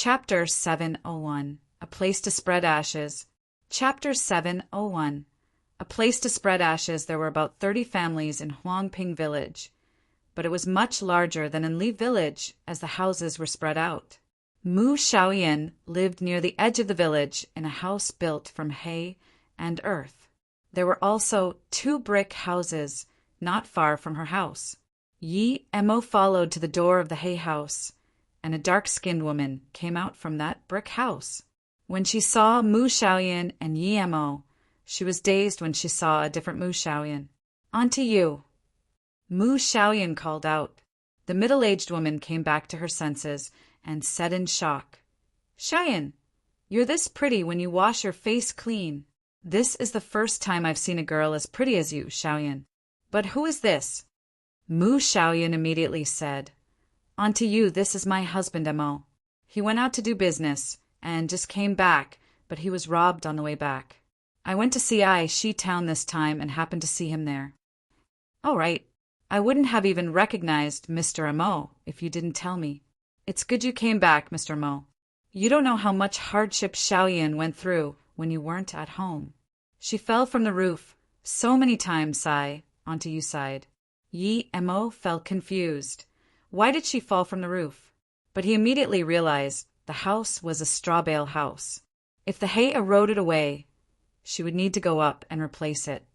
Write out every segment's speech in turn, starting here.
Chapter 701 A Place to Spread Ashes. Chapter 701 A place to spread ashes. There were about 30 families in Huangping village, but it was much larger than in Li village as the houses were spread out. Mu Xiaoyan lived near the edge of the village in a house built from hay and earth. There were also 2 brick houses not far from her house. Yi Emo followed to the door of the hay house, and a dark-skinned woman came out from that brick house. When she saw Mu Xiaoyan and Yi Emo, she was dazed when she saw a different Mu Xiaoyan. "Auntie Yu!" Mu Xiaoyan called out. The middle-aged woman came back to her senses and said in shock, "Xiaoyan, you're this pretty when you wash your face clean." "This is the first time I've seen a girl as pretty as you, Xiaoyan. But who is this?" Mu Xiaoyan immediately said, "Auntie Yu, this is my husband Emo. He went out to do business and just came back, but he was robbed on the way back. I went to Shi town this time and happened to see him there." "All right. I wouldn't have even recognized Mr. Emo if you didn't tell me. It's good you came back, Mr. Emo. You don't know how much hardship Xiaoyan went through when you weren't at home. She fell from the roof so many times, Auntie Yu sighed. Yi Emo felt confused. Why did she fall from the roof? But he immediately realized the house was a straw bale house. If the hay eroded away, she would need to go up and replace it.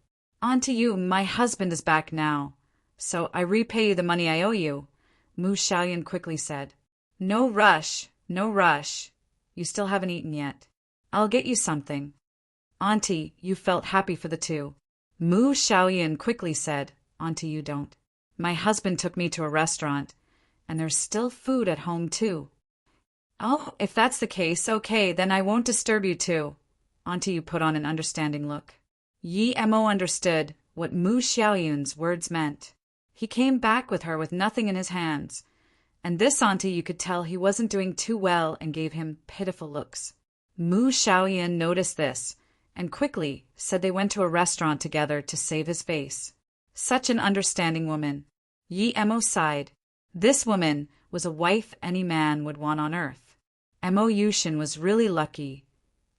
"Auntie Yu, my husband is back now, so I repay you the money I owe you," Mu Xiaoyan quickly said. No rush. You still haven't eaten yet. I'll get you something." "Auntie, you felt happy for the 2. Mu Xiaoyan quickly said, "Auntie, you don't. My husband took me to a restaurant, and there's still food at home too." "Oh, if that's the case, okay, then I won't disturb you too." Auntie Yu put on an understanding look. Yi Emo understood what Mu Xiaoyan's words meant. He came back with her with nothing in his hands, and this Auntie Yu could tell he wasn't doing too well and gave him pitiful looks. Mu Xiaoyan noticed this and quickly said they went to a restaurant together to save his face. Such an understanding woman. Yi Emo sighed. This woman was a wife any man would want on earth. Emo Yushin was really lucky,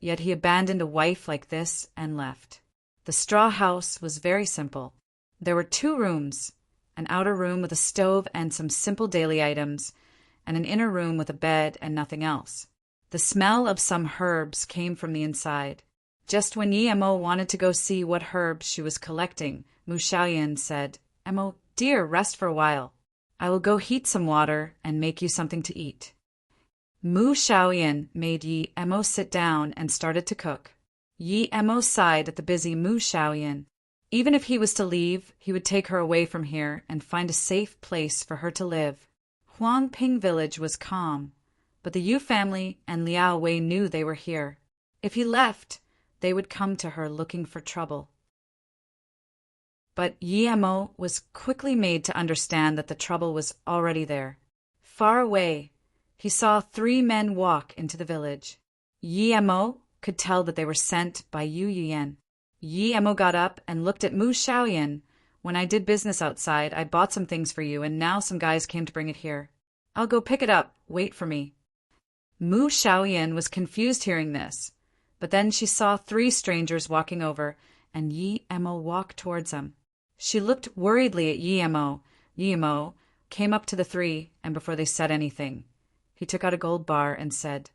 yet he abandoned a wife like this and left. The straw house was very simple. There were 2 rooms, an outer room with a stove and some simple daily items, and an inner room with a bed and nothing else. The smell of some herbs came from the inside. Just when Yi Emo wanted to go see what herbs she was collecting, Mu Xiaoyan said, "Emo, dear, rest for a while. I will go heat some water and make you something to eat." Mu Xiaoyan made Yi Emo sit down and started to cook. Yi Emo sighed at the busy Mu Xiaoyan. Even if he was to leave, he would take her away from here and find a safe place for her to live. Huangping village was calm, but the Yu family and Liao Wei knew they were here. If he left, they would come to her looking for trouble. But Yi Emo was quickly made to understand that the trouble was already there. Far away, he saw 3 men walk into the village. Yi Emo could tell that they were sent by Yu Yuyan. Yi Emo got up and looked at Mu Xiaoyan. "When I did business outside, I bought some things for you, and now some guys came to bring it here. I'll go pick it up. Wait for me." Mu Xiaoyan was confused hearing this, but then she saw 3 strangers walking over, and Yi Emo walked towards them. She looked worriedly at Yi Emo. Yi Emo came up to the 3, and before they said anything, he took out a gold bar and said,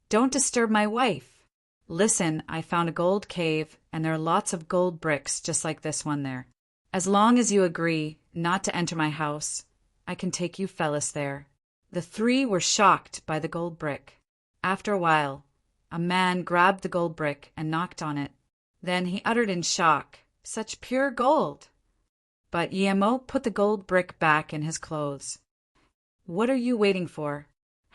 "Don't disturb my wife. Listen, I found a gold cave, and there are lots of gold bricks just like this one there. As long as you agree not to enter my house, I can take you fellas there." The 3 were shocked by the gold brick. After a while, a man grabbed the gold brick and knocked on it. Then he uttered in shock, "Such pure gold!" But Yi Emo put the gold brick back in his clothes. "What are you waiting for?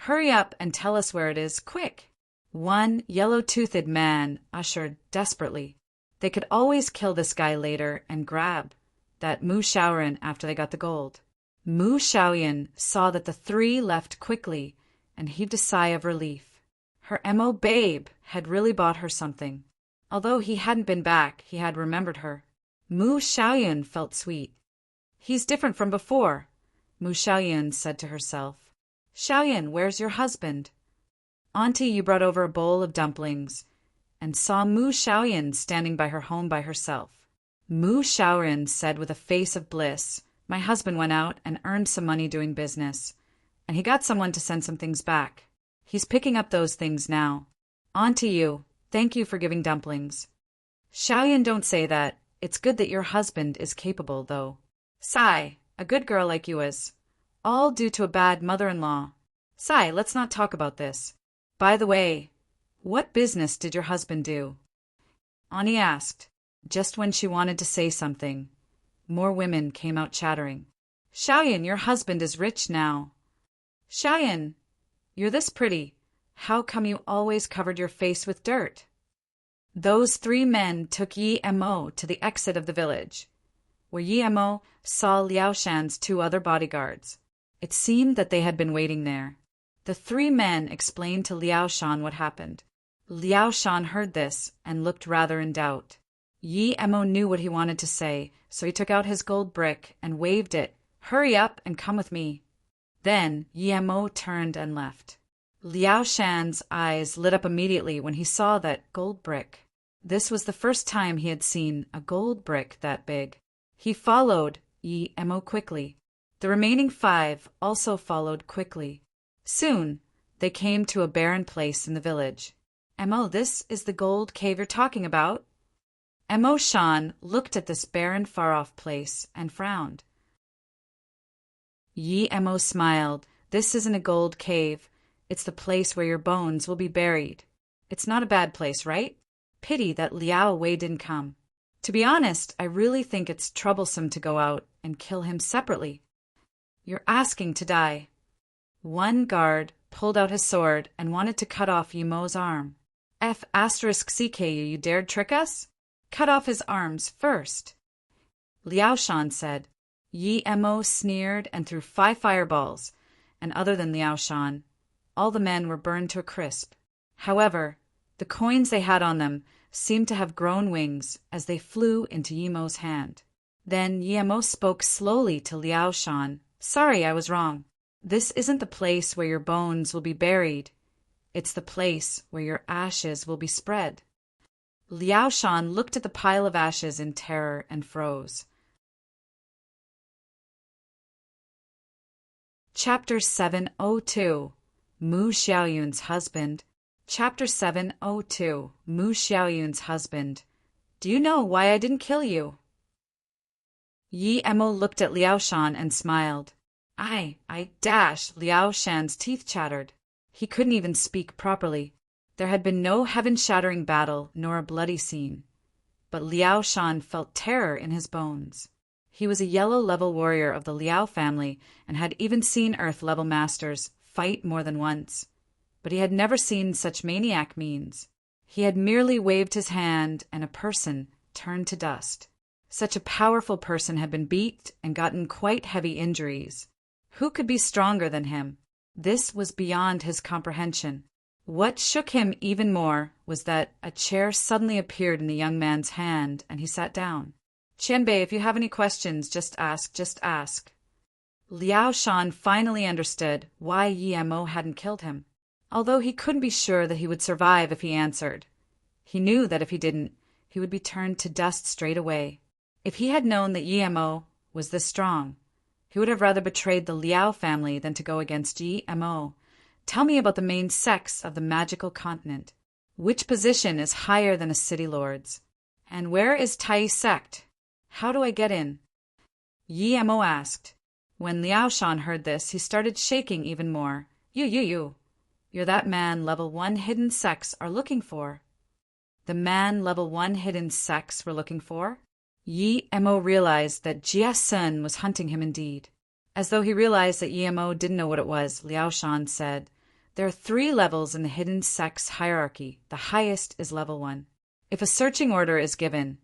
Hurry up and tell us where it is, quick!" One yellow-toothed man ushered desperately. They could always kill this guy later and grab that Mu Xiaoyan after they got the gold. Mu Xiaoyan saw that the 3 left quickly and heaved a sigh of relief. Her Emo babe had really bought her something. Although he hadn't been back, he had remembered her. Mu Xiaoyan felt sweet. "He's different from before," Mu Xiaoyan said to herself. "Xiaoyan, where's your husband?" Auntie, you brought over a bowl of dumplings, and saw Mu Xiaoyan standing by her home by herself. Mu Xiaoyan said with a face of bliss, my husband went out and earned some money doing business, and he got someone to send some things back. He's picking up those things now. Auntie, you, thank you for giving dumplings. Xiaoyan, don't say that. It's good that your husband is capable, though. Sigh, a good girl like you is. All due to a bad mother-in-law. Sigh, let's not talk about this. By the way, what business did your husband do? Ani asked, just when she wanted to say something. More women came out chattering. Xiaoyan, your husband is rich now. Xiaoyan, you're this pretty. How come you always covered your face with dirt? Those 3 men took Yi Mo to the exit of the village, where Yi Mo saw Liao Shan's 2 other bodyguards. It seemed that they had been waiting there. The 3 men explained to Liao Shan what happened. Liao Shan heard this and looked rather in doubt. Yi Mo knew what he wanted to say, so he took out his gold brick and waved it. Hurry up and come with me. Then Yi Mo turned and left. Liao Shan's eyes lit up immediately when he saw that gold brick. This was the first time he had seen a gold brick that big. He followed Yi Mo quickly. The remaining 5 also followed quickly. Soon, they came to a barren place in the village. Mo, this is the gold cave you're talking about? Mo Shan looked at this barren, far-off place and frowned. Yi Mo smiled. This isn't a gold cave. It's the place where your bones will be buried. It's not a bad place, right? Pity that Liao Wei didn't come. To be honest, I really think it's troublesome to go out and kill him separately. You're asking to die. One guard pulled out his sword and wanted to cut off Yi Mo's arm. *CK, you dared trick us? Cut off his arms first. Liao Shan said. Yi Mo sneered and threw 5 fireballs, and other than Liao Shan, all the men were burned to a crisp. However, the coins they had on them seemed to have grown wings as they flew into Yi Mo's hand. Then Yi Mo spoke slowly to Liao Shan. Sorry, I was wrong. This isn't the place where your bones will be buried. It's the place where your ashes will be spread. Liao Shan looked at the pile of ashes in terror and froze. Chapter 702. Mu Xiaoyun's Husband. Chapter 702. Mu Xiaoyun's Husband. Do you know why I didn't kill you? Yi Mo looked at Liao Shan and smiled. I dash. Liao Shan's teeth chattered. He couldn't even speak properly. There had been no heaven-shattering battle nor a bloody scene. But Liao Shan felt terror in his bones. He was a yellow-level warrior of the Liao family and had even seen Earth-level masters fight more than once. But he had never seen such maniac means. He had merely waved his hand and a person turned to dust. Such a powerful person had been beat and gotten quite heavy injuries. Who could be stronger than him? This was beyond his comprehension. What shook him even more was that a chair suddenly appeared in the young man's hand, and he sat down. Qianbei, if you have any questions, just ask. Liao Shan finally understood why Yi Mo hadn't killed him, although he couldn't be sure that he would survive if he answered. He knew that if he didn't, he would be turned to dust straight away. If he had known that Yi Mo was this strong, he would have rather betrayed the Liao family than to go against Yi Mo. Tell me about the main sects of the magical continent. Which position is higher than a city lord's? And where is Tai sect? How do I get in? Yi Mo asked. When Liao Shan heard this, he started shaking even more. You. You're that man level 1 hidden sects are looking for. The man level 1 hidden sects were looking for? Yi Mo realized that Jia Sun was hunting him indeed. As though he realized that Yi Mo didn't know what it was, Liao Shan said, There are 3 levels in the hidden sects hierarchy. The highest is level 1. If a searching order is given,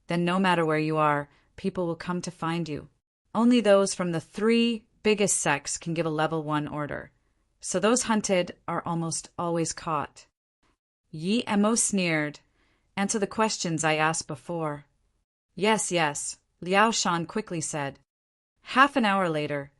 then no matter where you are, people will come to find you. Only those from the 3 biggest sects can give a level 1 order. So those hunted are almost always caught. Yi Mo sneered. Answer the questions I asked before. Yes, Liao Shan quickly said. Half an hour later,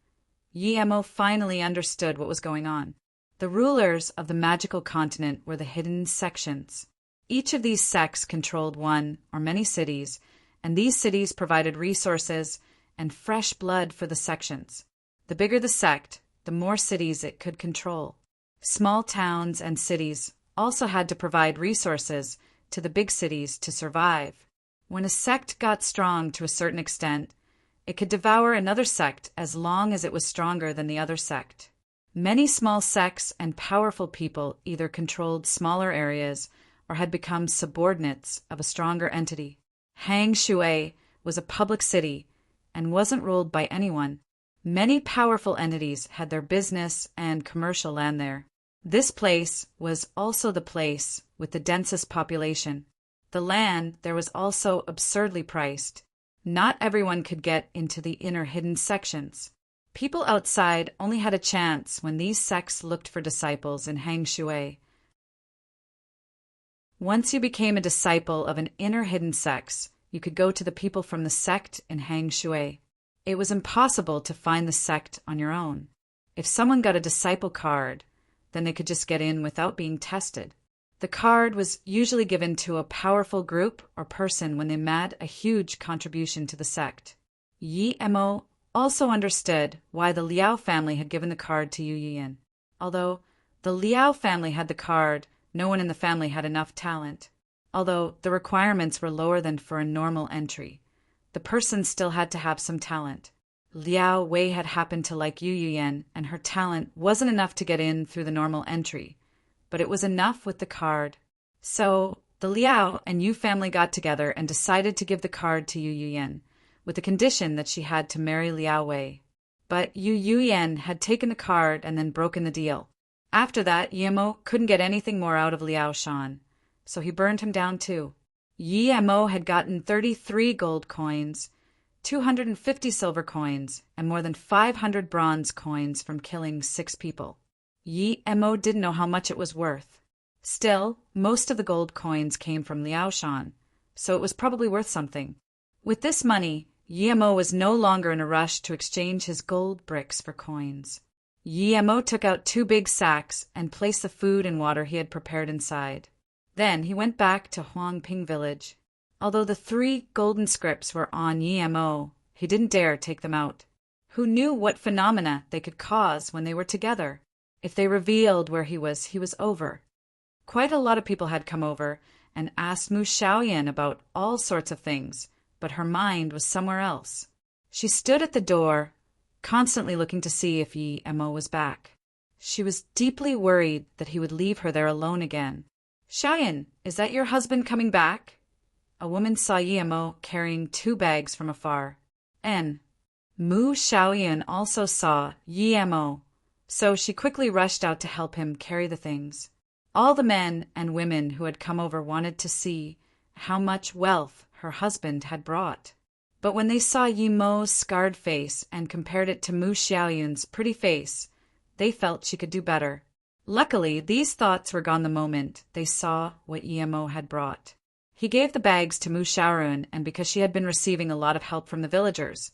Yi Mo finally understood what was going on. The rulers of the magical continent were the hidden sections. Each of these sects controlled one or many cities, and these cities provided resources and fresh blood for the sections. The bigger the sect, the more cities it could control. Small towns and cities also had to provide resources to the big cities to survive. When a sect got strong to a certain extent, it could devour another sect as long as it was stronger than the other sect. Many small sects and powerful people either controlled smaller areas or had become subordinates of a stronger entity. Hang Shui was a public city and wasn't ruled by anyone. Many powerful entities had their business and commercial land there. This place was also the place with the densest population. The land there was also absurdly priced. Not everyone could get into the inner hidden sections. People outside only had a chance when these sects looked for disciples in Hang Shui. Once you became a disciple of an inner hidden sect, you could go to the people from the sect in Hang Shui. It was impossible to find the sect on your own. If someone got a disciple card, then they could just get in without being tested. The card was usually given to a powerful group or person when they made a huge contribution to the sect. Yi Mo also understood why the Liao family had given the card to Yu Yiyan. Although the Liao family had the card, no one in the family had enough talent. Although the requirements were lower than for a normal entry, the person still had to have some talent. Liao Wei had happened to like Yu Yiyan, and her talent wasn't enough to get in through the normal entry, but it was enough with the card. So the Liao and Yu family got together and decided to give the card to Yu Yiyan, with the condition that she had to marry Liao Wei. But Yu Yiyan had taken the card and then broken the deal. After that, Yimo couldn't get anything more out of Liao Shan, so he burned him down too. Yimo had gotten 33 gold coins, 250 silver coins, and more than 500 bronze coins from killing 6 people. Yimo didn't know how much it was worth. Still, most of the gold coins came from Liao Shan, so it was probably worth something. With this money, Yimo was no longer in a rush to exchange his gold bricks for coins. Yimo took out 2 big sacks and placed the food and water he had prepared inside. Then he went back to Huangping village. Although the 3 golden scripts were on Yimo, he didn't dare take them out. Who knew what phenomena they could cause when they were together? If they revealed where he was over. Quite a lot of people had come over and asked Mu Xiaoyan about all sorts of things, but her mind was somewhere else. She stood at the door, constantly looking to see if Yimo was back. She was deeply worried that he would leave her there alone again. "Xiaoyan, is that your husband coming back?" A woman saw Yimo carrying 2 bags from afar. Mu Xiaoyan also saw Yimo, so she quickly rushed out to help him carry the things. All the men and women who had come over wanted to see how much wealth her husband had brought. But when they saw Yimo's scarred face and compared it to Mu Xiaoyan's pretty face, they felt she could do better. Luckily, these thoughts were gone the moment they saw what Yimo had brought. He gave the bags to Mu Xiaoyan, and because she had been receiving a lot of help from the villagers,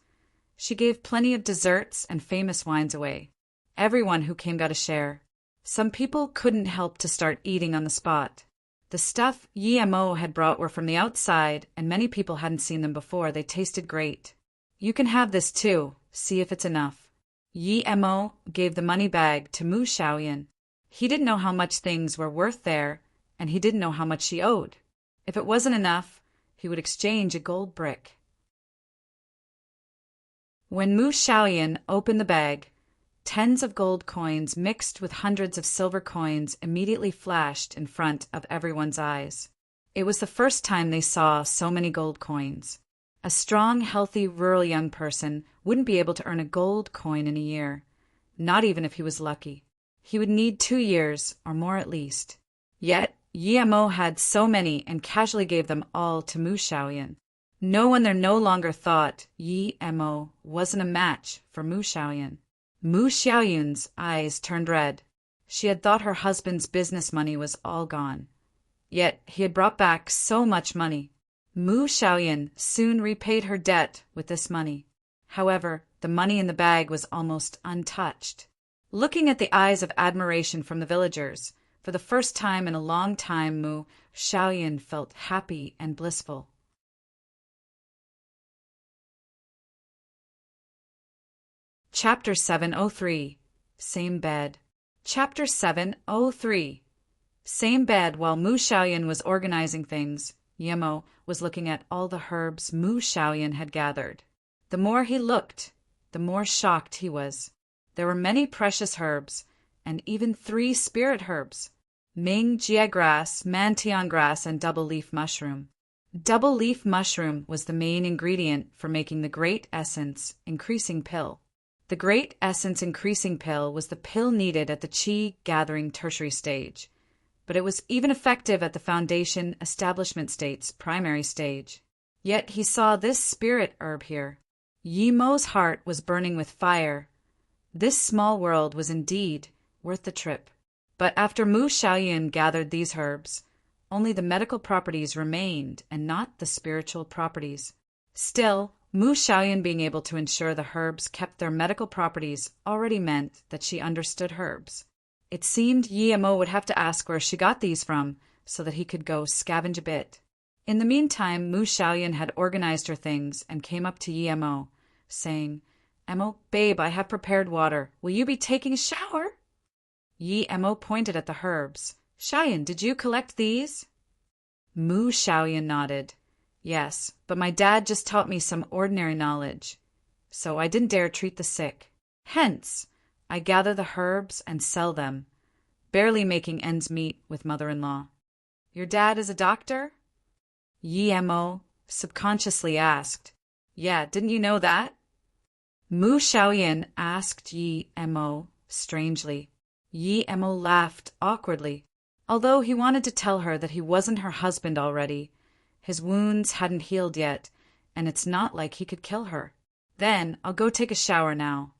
she gave plenty of desserts and famous wines away. Everyone who came got a share. Some people couldn't help to start eating on the spot. The stuff Yimo had brought were from the outside, and many people hadn't seen them before. They tasted great. "You can have this too. See if it's enough." Yimo gave the money bag to Mu Xiaoyan. He didn't know how much things were worth there, and he didn't know how much she owed. If it wasn't enough, he would exchange a gold brick. When Mu Xiaoyan opened the bag, tens of gold coins mixed with hundreds of silver coins immediately flashed in front of everyone's eyes. It was the first time they saw so many gold coins. A strong, healthy, rural young person wouldn't be able to earn a gold coin in a year, not even if he was lucky. He would need 2 years, or more at least. Yet, Yimo had so many and casually gave them all to Mu Xiaoyan. No one there no longer thought Yimo wasn't a match for Mu Xiaoyan. Mu Xiaoyan's eyes turned red. She had thought her husband's business money was all gone. Yet he had brought back so much money. Mu Xiaoyan soon repaid her debt with this money. However, the money in the bag was almost untouched. looking at the eyes of admiration from the villagers. For the first time in a long time, Mu Xiaoyan felt happy and blissful. Chapter 703. Same Bed. Chapter 703. Same bed. While Mu Xiaoyan was organizing things, Yemo was looking at all the herbs Mu Xiaoyan had gathered. The more he looked, the more shocked he was. There were many precious herbs, and even 3 spirit herbs: Ming Jia grass, Mantian grass, and double-leaf mushroom. Double-leaf mushroom was the main ingredient for making the Great Essence Increasing Pill. The Great Essence Increasing Pill was the pill needed at the qi gathering tertiary stage, but it was even effective at the foundation establishment state's primary stage. Yet he saw this spirit herb here. Yi Mo's heart was burning with fire. This small world was indeed worth the trip. But after Mu Xiaoyan gathered these herbs, only the medical properties remained and not the spiritual properties. Still, Mu Xiaoyan being able to ensure the herbs kept their medical properties already meant that she understood herbs. It seemed Yi Mo would have to ask where she got these from so that he could go scavenge a bit. In the meantime, Mu Xiaoyan had organized her things and came up to Yi Mo, saying, "Emo, babe, I have prepared water. Will you be taking a shower?" Yi Mo pointed at the herbs. "Xiaoyan, did you collect these?" Mu Xiaoyan nodded. "Yes, but my dad just taught me some ordinary knowledge, so I didn't dare treat the sick. Hence, I gather the herbs and sell them, barely making ends meet with mother-in-law." "Your dad is a doctor?" Yi Mo subconsciously asked. "Yeah, didn't you know that?" Mu Xiaoyan asked Yi Mo strangely. Yi Mo laughed awkwardly. Although he wanted to tell her that he wasn't her husband already, his wounds hadn't healed yet, and it's not like he could kill her. "Then I'll go take a shower now."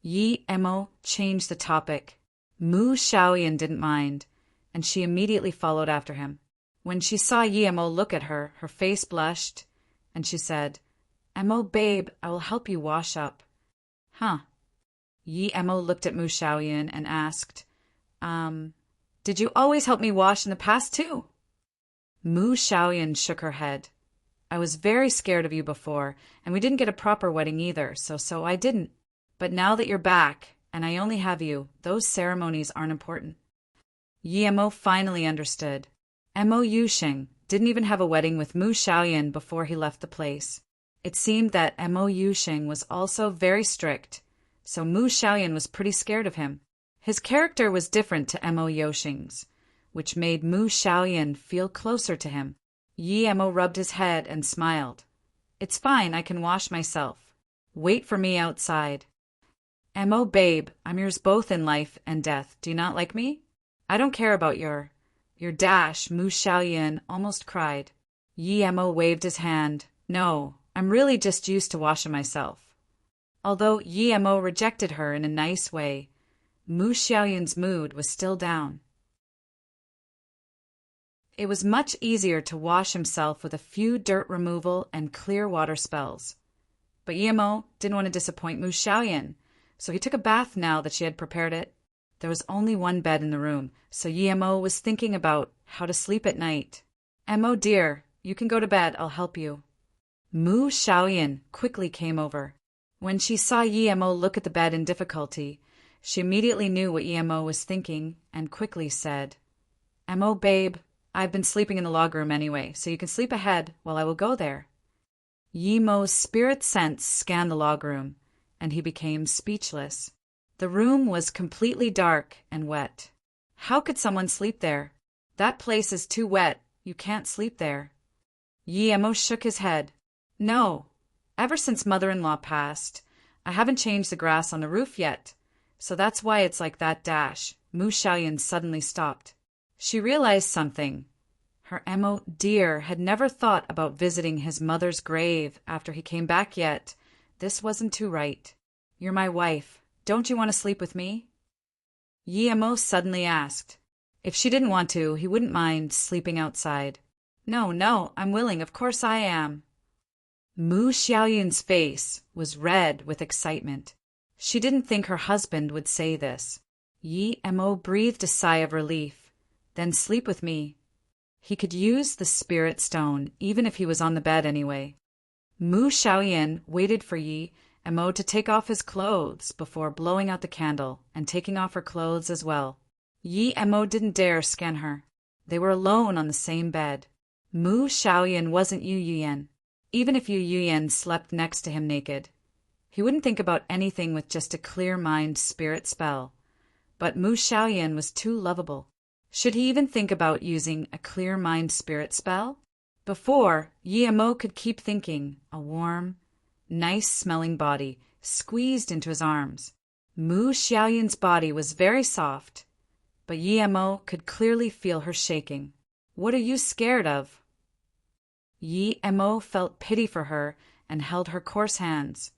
Yi Mo changed the topic. Mu Xiaoyan didn't mind, and she immediately followed after him. When she saw Yi Mo look at her, her face blushed, and she said, "Mo, babe, I will help you wash up." "Huh." Yi Mo looked at Mu Xiaoyan and asked, "Did you always help me wash in the past too?" Mu Xiaoyan shook her head. "I was very scared of you before, and we didn't get a proper wedding either, so I didn't. But now that you're back, and I only have you, those ceremonies aren't important." Yi Mo finally understood. Mo Yusheng didn't even have a wedding with Mu Xiaoyan before he left the place. It seemed that Mo Yusheng was also very strict, so Mu Xiaoyan was pretty scared of him. His character was different to Mo Yusheng's, which made Mu Xiaoyan feel closer to him. Yi Mo rubbed his head and smiled. "It's fine, I can wash myself. Wait for me outside." "Mo, babe, I'm yours both in life and death. Do you not like me?" "I don't care about your dash," Mu Xiaoyan almost cried. Yi Mo waved his hand. "No, I'm really just used to washing myself." Although Yi Mo rejected her in a nice way, Mu Xiaoyan's mood was still down. It was much easier to wash himself with a few dirt removal and clear water spells. But Yi Mo didn't want to disappoint Mu Xiaoyan, so he took a bath now that she had prepared it. There was only one bed in the room, so Yi Mo was thinking about how to sleep at night. "Mo, dear, you can go to bed, I'll help you." Mu Xiaoyan quickly came over. When she saw Yi Mo look at the bed in difficulty, she immediately knew what Yi Mo was thinking and quickly said, "Mo, babe, I've been sleeping in the log room anyway, so you can sleep ahead while I will go there." Yi Mo's spirit sense scanned the log room, and he became speechless. The room was completely dark and wet. How could someone sleep there? "That place is too wet. You can't sleep there." Yi Mo shook his head. "No. Ever since mother-in-law passed, I haven't changed the grass on the roof yet, so that's why it's like that dash." Mu Xiaoyan suddenly stopped. She realized something. Her Mo dear had never thought about visiting his mother's grave after he came back yet. This wasn't too right. "You're my wife. Don't you want to sleep with me?" Yi Mo suddenly asked. If she didn't want to, he wouldn't mind sleeping outside. No, I'm willing, of course I am." Mu Xiaoyan's face was red with excitement. She didn't think her husband would say this. Yi Mo breathed a sigh of relief. Then sleep with me. He could use the spirit stone, even if he was on the bed anyway. Mu Xiaoyan waited for Yi Mo to take off his clothes before blowing out the candle and taking off her clothes as well. Yi Mo didn't dare scan her. They were alone on the same bed. Mu Xiaoyan wasn't Yu Yuyan. Even if Yu Yuyan slept next to him naked, he wouldn't think about anything with just a clear mind spirit spell. But Mu Xiaoyan was too lovable. Should he even think about using a clear mind spirit spell? Before, Yi Mo could keep thinking, a warm, nice-smelling body squeezed into his arms. Mu Xiaoyan's body was very soft, but Yi Mo could clearly feel her shaking. What are you scared of? Yi Mo felt pity for her and held her coarse hands,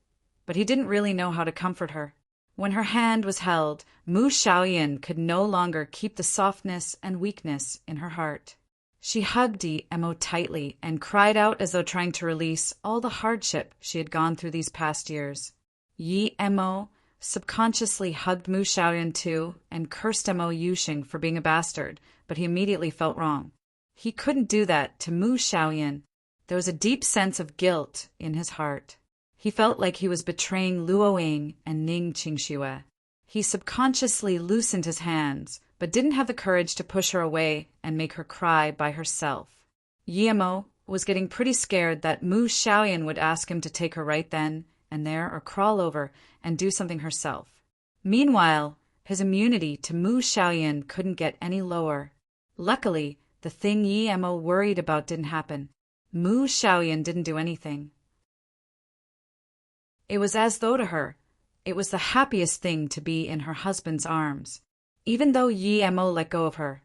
but he didn't really know how to comfort her. When her hand was held, Mu Xiaoyan could no longer keep the softness and weakness in her heart. She hugged Yi Mo tightly and cried out as though trying to release all the hardship she had gone through these past years. Yi Mo subconsciously hugged Mu Xiaoyan too and cursed Mo Yuxing for being a bastard, but he immediately felt wrong. He couldn't do that to Mu Xiaoyan. There was a deep sense of guilt in his heart. He felt like he was betraying Luo Ying and Ning Qingxue. He subconsciously loosened his hands, but didn't have the courage to push her away and make her cry by herself. Yi Mo was getting pretty scared that Mu Xiaoyan would ask him to take her right then and there or crawl over and do something herself. Meanwhile, his immunity to Mu Xiaoyan couldn't get any lower. Luckily, the thing Yi Mo worried about didn't happen. Mu Xiaoyan didn't do anything. It was as though to her, it was the happiest thing to be in her husband's arms. Even though Yi Mo let go of her,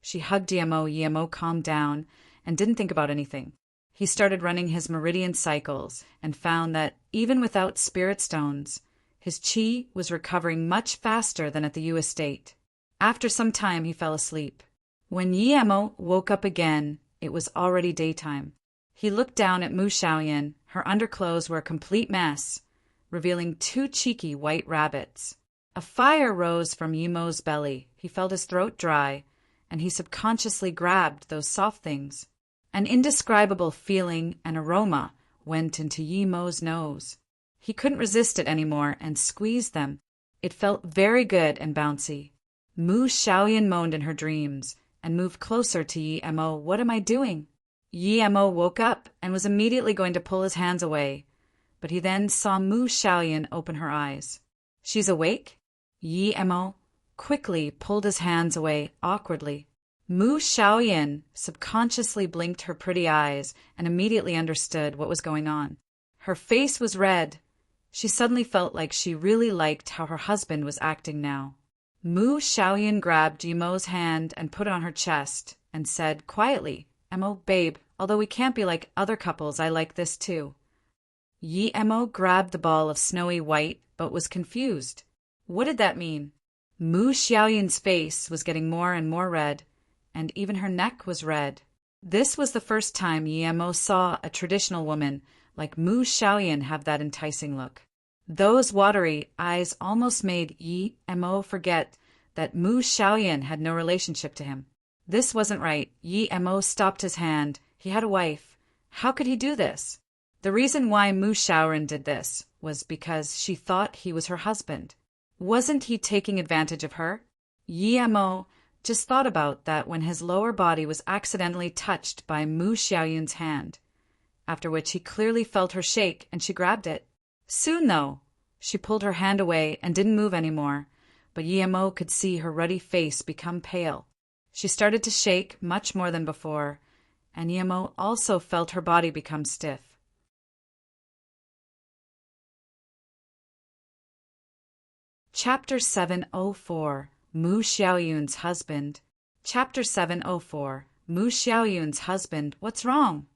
she hugged Yi Mo calmed down and didn't think about anything. He started running his meridian cycles and found that, even without spirit stones, his qi was recovering much faster than at the Yu estate. After some time, he fell asleep. When Yi Mo woke up again, it was already daytime. He looked down at Mu Xiaoyan. Her underclothes were a complete mess, revealing 2 cheeky white rabbits. A fire rose from Yi Mo's belly. He felt his throat dry, and he subconsciously grabbed those soft things. An indescribable feeling and aroma went into Yi Mo's nose. He couldn't resist it anymore and squeezed them. It felt very good and bouncy. Mu Xiaoyan moaned in her dreams and moved closer to Yi Mo. What am I doing? Yi Mo woke up and was immediately going to pull his hands away, but he then saw Mu Xiaoyan open her eyes. She's awake? Yi Mo quickly pulled his hands away awkwardly. Mu Xiaoyan subconsciously blinked her pretty eyes and immediately understood what was going on. Her face was red. She suddenly felt like she really liked how her husband was acting now. Mu Xiaoyan grabbed Yi Mo's hand and put it on her chest and said quietly, Mo, babe, although we can't be like other couples, I like this too. Yi Mo grabbed the ball of snowy white, but was confused. What did that mean? Mu Xiaoyan's face was getting more and more red, and even her neck was red. This was the first time Yi Mo saw a traditional woman like Mu Xiaoyan have that enticing look. Those watery eyes almost made Yi Mo forget that Mu Xiaoyan had no relationship to him. This wasn't right. Yi Mo stopped his hand. He had a wife. How could he do this? The reason why Mu Xiaoyan did this was because she thought he was her husband. Wasn't he taking advantage of her? Yi Mo just thought about that when his lower body was accidentally touched by Mu Xiaoyan's hand, after which he clearly felt her shake and she grabbed it. Soon, though, she pulled her hand away and didn't move anymore, but Yi Mo could see her ruddy face become pale. She started to shake much more than before, and Yi Mo also felt her body become stiff. Chapter 704 Mu Xiaoyun's Husband. Chapter 704 Mu Xiaoyun's Husband. What's wrong?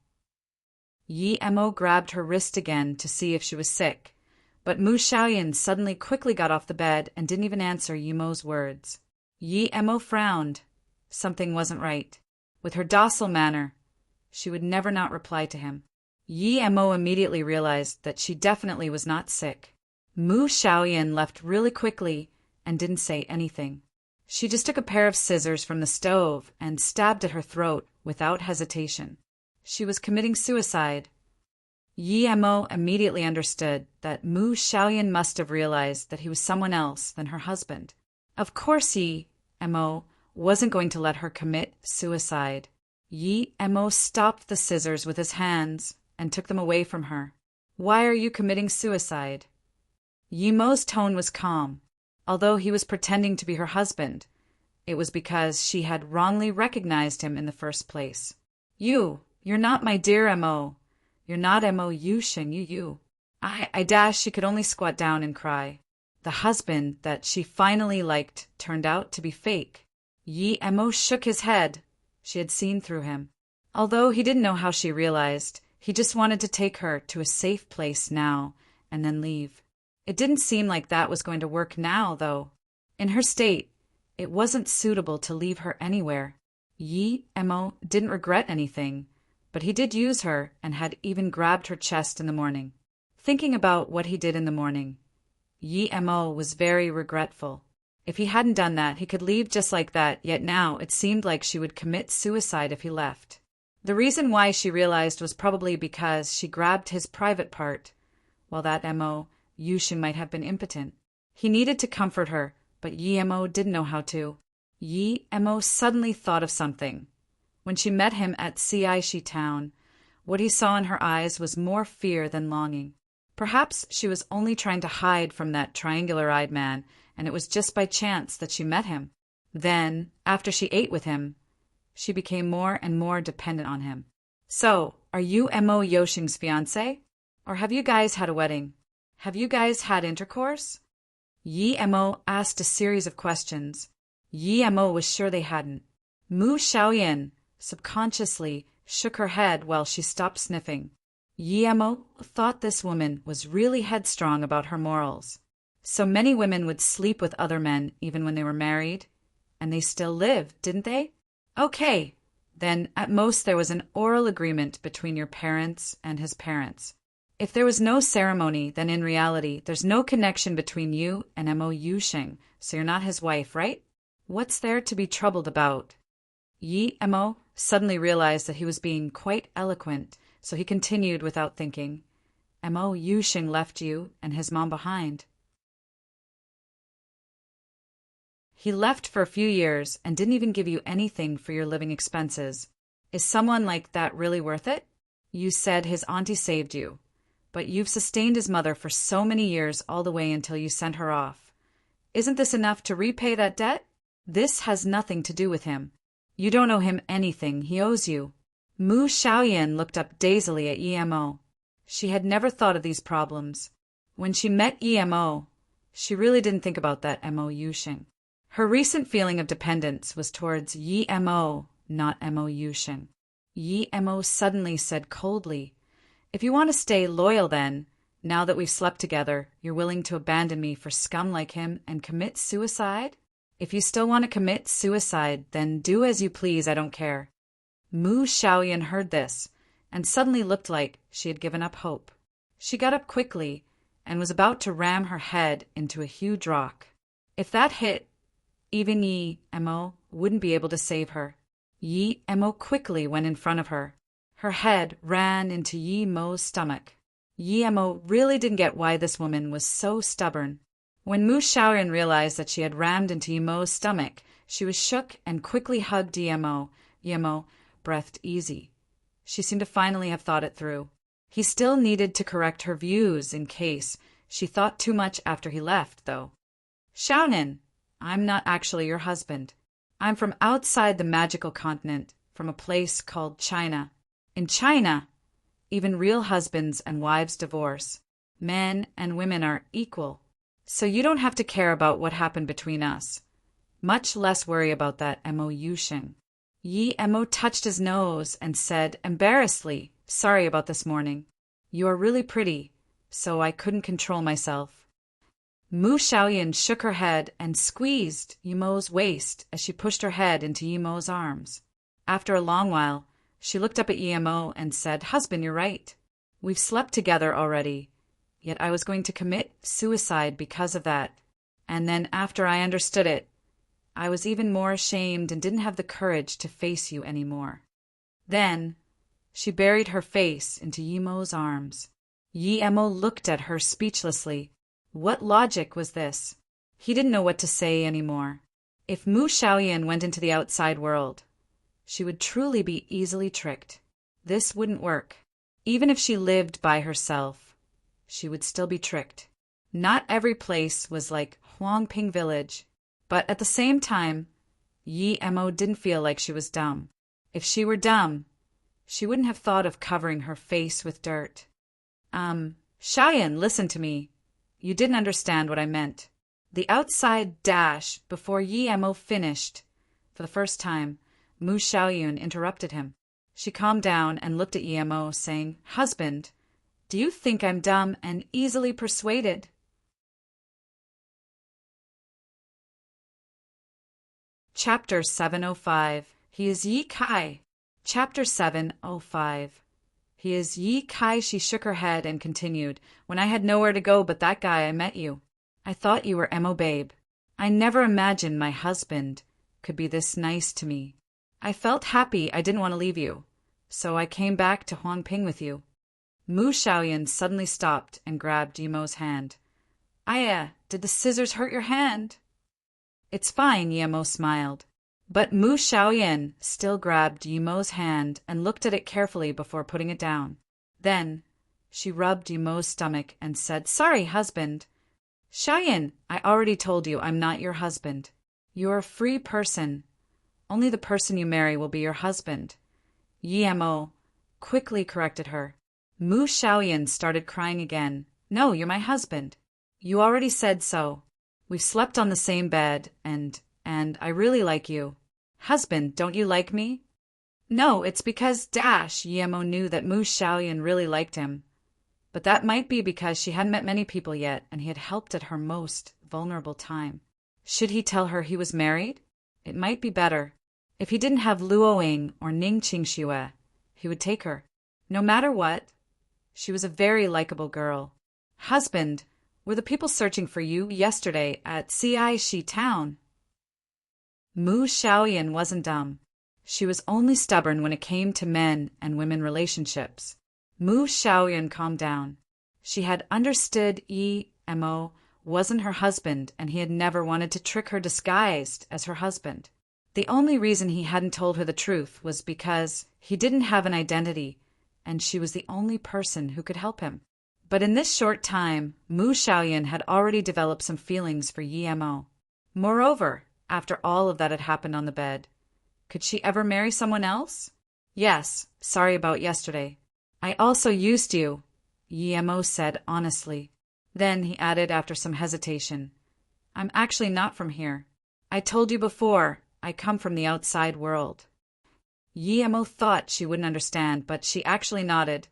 Yi Mo grabbed her wrist again to see if she was sick, but Mu Xiaoyan suddenly quickly got off the bed and didn't even answer Yi Mo's words. Yi Mo frowned. Something wasn't right. With her docile manner, she would never not reply to him. Yi Mo immediately realized that she definitely was not sick. Mu Xiaoyan left really quickly and didn't say anything. She just took a pair of scissors from the stove and stabbed at her throat without hesitation. She was committing suicide. Yi Mo immediately understood that Mu Xiaoyan must have realized that he was someone else than her husband. Of course Yi Mo wasn't going to let her commit suicide. Yi Mo stopped the scissors with his hands and took them away from her. Why are you committing suicide? Yi Mo's tone was calm. Although he was pretending to be her husband, it was because she had wrongly recognized him in the first place. You're not my dear Mo. You're not Mo Yusheng, you. I dashed. She could only squat down and cry. The husband that she finally liked turned out to be fake. Yi Mo shook his head. She had seen through him. Although he didn't know how she realized, he just wanted to take her to a safe place now and then leave. It didn't seem like that was going to work now, though. In her state, it wasn't suitable to leave her anywhere. Yi Mo didn't regret anything, but he did use her and had even grabbed her chest in the morning. Thinking about what he did in the morning, Yi Mo was very regretful. If he hadn't done that, he could leave just like that, yet now it seemed like she would commit suicide if he left. The reason why she realized was probably because she grabbed his private part, while that Mo Yusheng might have been impotent. He needed to comfort her, but Yi Mo didn't know how to. Yi Mo suddenly thought of something. When she met him at Ciaishi town, what he saw in her eyes was more fear than longing. Perhaps she was only trying to hide from that triangular-eyed man, and it was just by chance that she met him. Then, after she ate with him, she became more and more dependent on him. So, are you Mo Yusheng's fiancé? Or have you guys had a wedding? Have you guys had intercourse? Yi Mo asked a series of questions. Yi Mo was sure they hadn't. Mu Xiaoyan subconsciously shook her head while she stopped sniffing. Yi Mo thought this woman was really headstrong about her morals. So many women would sleep with other men even when they were married, and they still lived, didn't they? Okay, then at most there was an oral agreement between your parents and his parents. If there was no ceremony, then in reality, there's no connection between you and Mo Yusheng, so you're not his wife, right? What's there to be troubled about? Yi Mo suddenly realized that he was being quite eloquent, so he continued without thinking. Mo Yusheng left you and his mom behind. He left for a few years and didn't even give you anything for your living expenses. Is someone like that really worth it? You said his auntie saved you. But you've sustained his mother for so many years all the way until you sent her off. Isn't this enough to repay that debt? This has nothing to do with him. You don't owe him anything, he owes you. Mu Xiaoyan looked up dazedly at Yi Mo. She had never thought of these problems. When she met Yi Mo, she really didn't think about that Mo Yusheng. Her recent feeling of dependence was towards Yi Mo, not Mo Yusheng. Yi Mo suddenly said coldly, "If you want to stay loyal then, now that we've slept together, you're willing to abandon me for scum like him and commit suicide? If you still want to commit suicide, then do as you please, I don't care." Mu Xiaoyan heard this, and suddenly looked like she had given up hope. She got up quickly, and was about to ram her head into a huge rock. If that hit, even Yi Mo wouldn't be able to save her. Yi Mo quickly went in front of her. Her head ran into Yi Mo's stomach. Yi Mo really didn't get why this woman was so stubborn. When Mu Xiaoyan realized that she had rammed into Yi Mo's stomach, she was shook and quickly hugged Yi Mo. Yi Mo breathed easy. She seemed to finally have thought it through. He still needed to correct her views in case she thought too much after he left, though. "Xiaonan, I'm not actually your husband. I'm from outside the magical continent, from a place called China. In China, even real husbands and wives divorce. Men and women are equal. So you don't have to care about what happened between us. Much less worry about that Mo Yusheng." Yi Mo touched his nose and said embarrassedly, "Sorry about this morning. You are really pretty, so I couldn't control myself." Mu Xiaoyan shook her head and squeezed Yi Mo's waist as she pushed her head into Yi Mo's arms. After a long while, she looked up at Yi Mo and said, "Husband, you're right. We've slept together already. Yet I was going to commit suicide because of that. And then after I understood it, I was even more ashamed and didn't have the courage to face you anymore. Then she buried her face into Yimo's arms. Yimo looked at her speechlessly. What logic was this? He didn't know what to say anymore. If Mu Xiaoyan went into the outside world, she would truly be easily tricked. This wouldn't work. Even if she lived by herself, she would still be tricked. Not every place was like Huangping Village, but at the same time, Yimo didn't feel like she was dumb. If she were dumb, she wouldn't have thought of covering her face with dirt. Xiaoyan, listen to me. You didn't understand what I meant. The outside dash before Yimo finished. For the first time, Mu Xiaoyan interrupted him. She calmed down and looked at Yimo, saying, Husband, do you think I'm dumb and easily persuaded? Chapter 705. He is Yi Kai. Chapter 705. He is Yi Kai. She shook her head and continued, When I had nowhere to go but that guy, I met you. I thought you were Mo babe. I never imagined my husband could be this nice to me. I felt happy I didn't want to leave you, so I came back to Huangping with you. Mu Xiaoyan suddenly stopped and grabbed Yimo's hand. Aya, did the scissors hurt your hand? It's fine, Yimo smiled. But Mu Xiaoyan still grabbed Yimo's hand and looked at it carefully before putting it down. Then she rubbed Yimo's stomach and said, Sorry, husband. Xiaoyan, I already told you I'm not your husband. You're a free person. Only the person you marry will be your husband. Yimo quickly corrected her. Mu Xiaoyan started crying again. No, you're my husband. You already said so. We've slept on the same bed, and I really like you. Husband, don't you like me? No, it's because Yimo knew that Mu Xiaoyan really liked him. But that might be because she hadn't met many people yet, and he had helped at her most vulnerable time. Should he tell her he was married? It might be better. If he didn't have Luoying or Ning Qingxue, he would take her. No matter what, she was a very likable girl. Husband, were the people searching for you yesterday at Cishi town? Mu Xiaoyan wasn't dumb. She was only stubborn when it came to men and women relationships. Mu Xiaoyan calmed down. She had understood Yimo wasn't her husband, and he had never wanted to trick her disguised as her husband. The only reason he hadn't told her the truth was because he didn't have an identity, and she was the only person who could help him. But in this short time, Mu Xiaoyan had already developed some feelings for Yimo. Moreover, after all of that had happened on the bed, could she ever marry someone else? Yes, sorry about yesterday. I also used you, Yimo said honestly. Then he added after some hesitation, I'm actually not from here. I told you before, I come from the outside world. Yimo thought she wouldn't understand, but she actually nodded.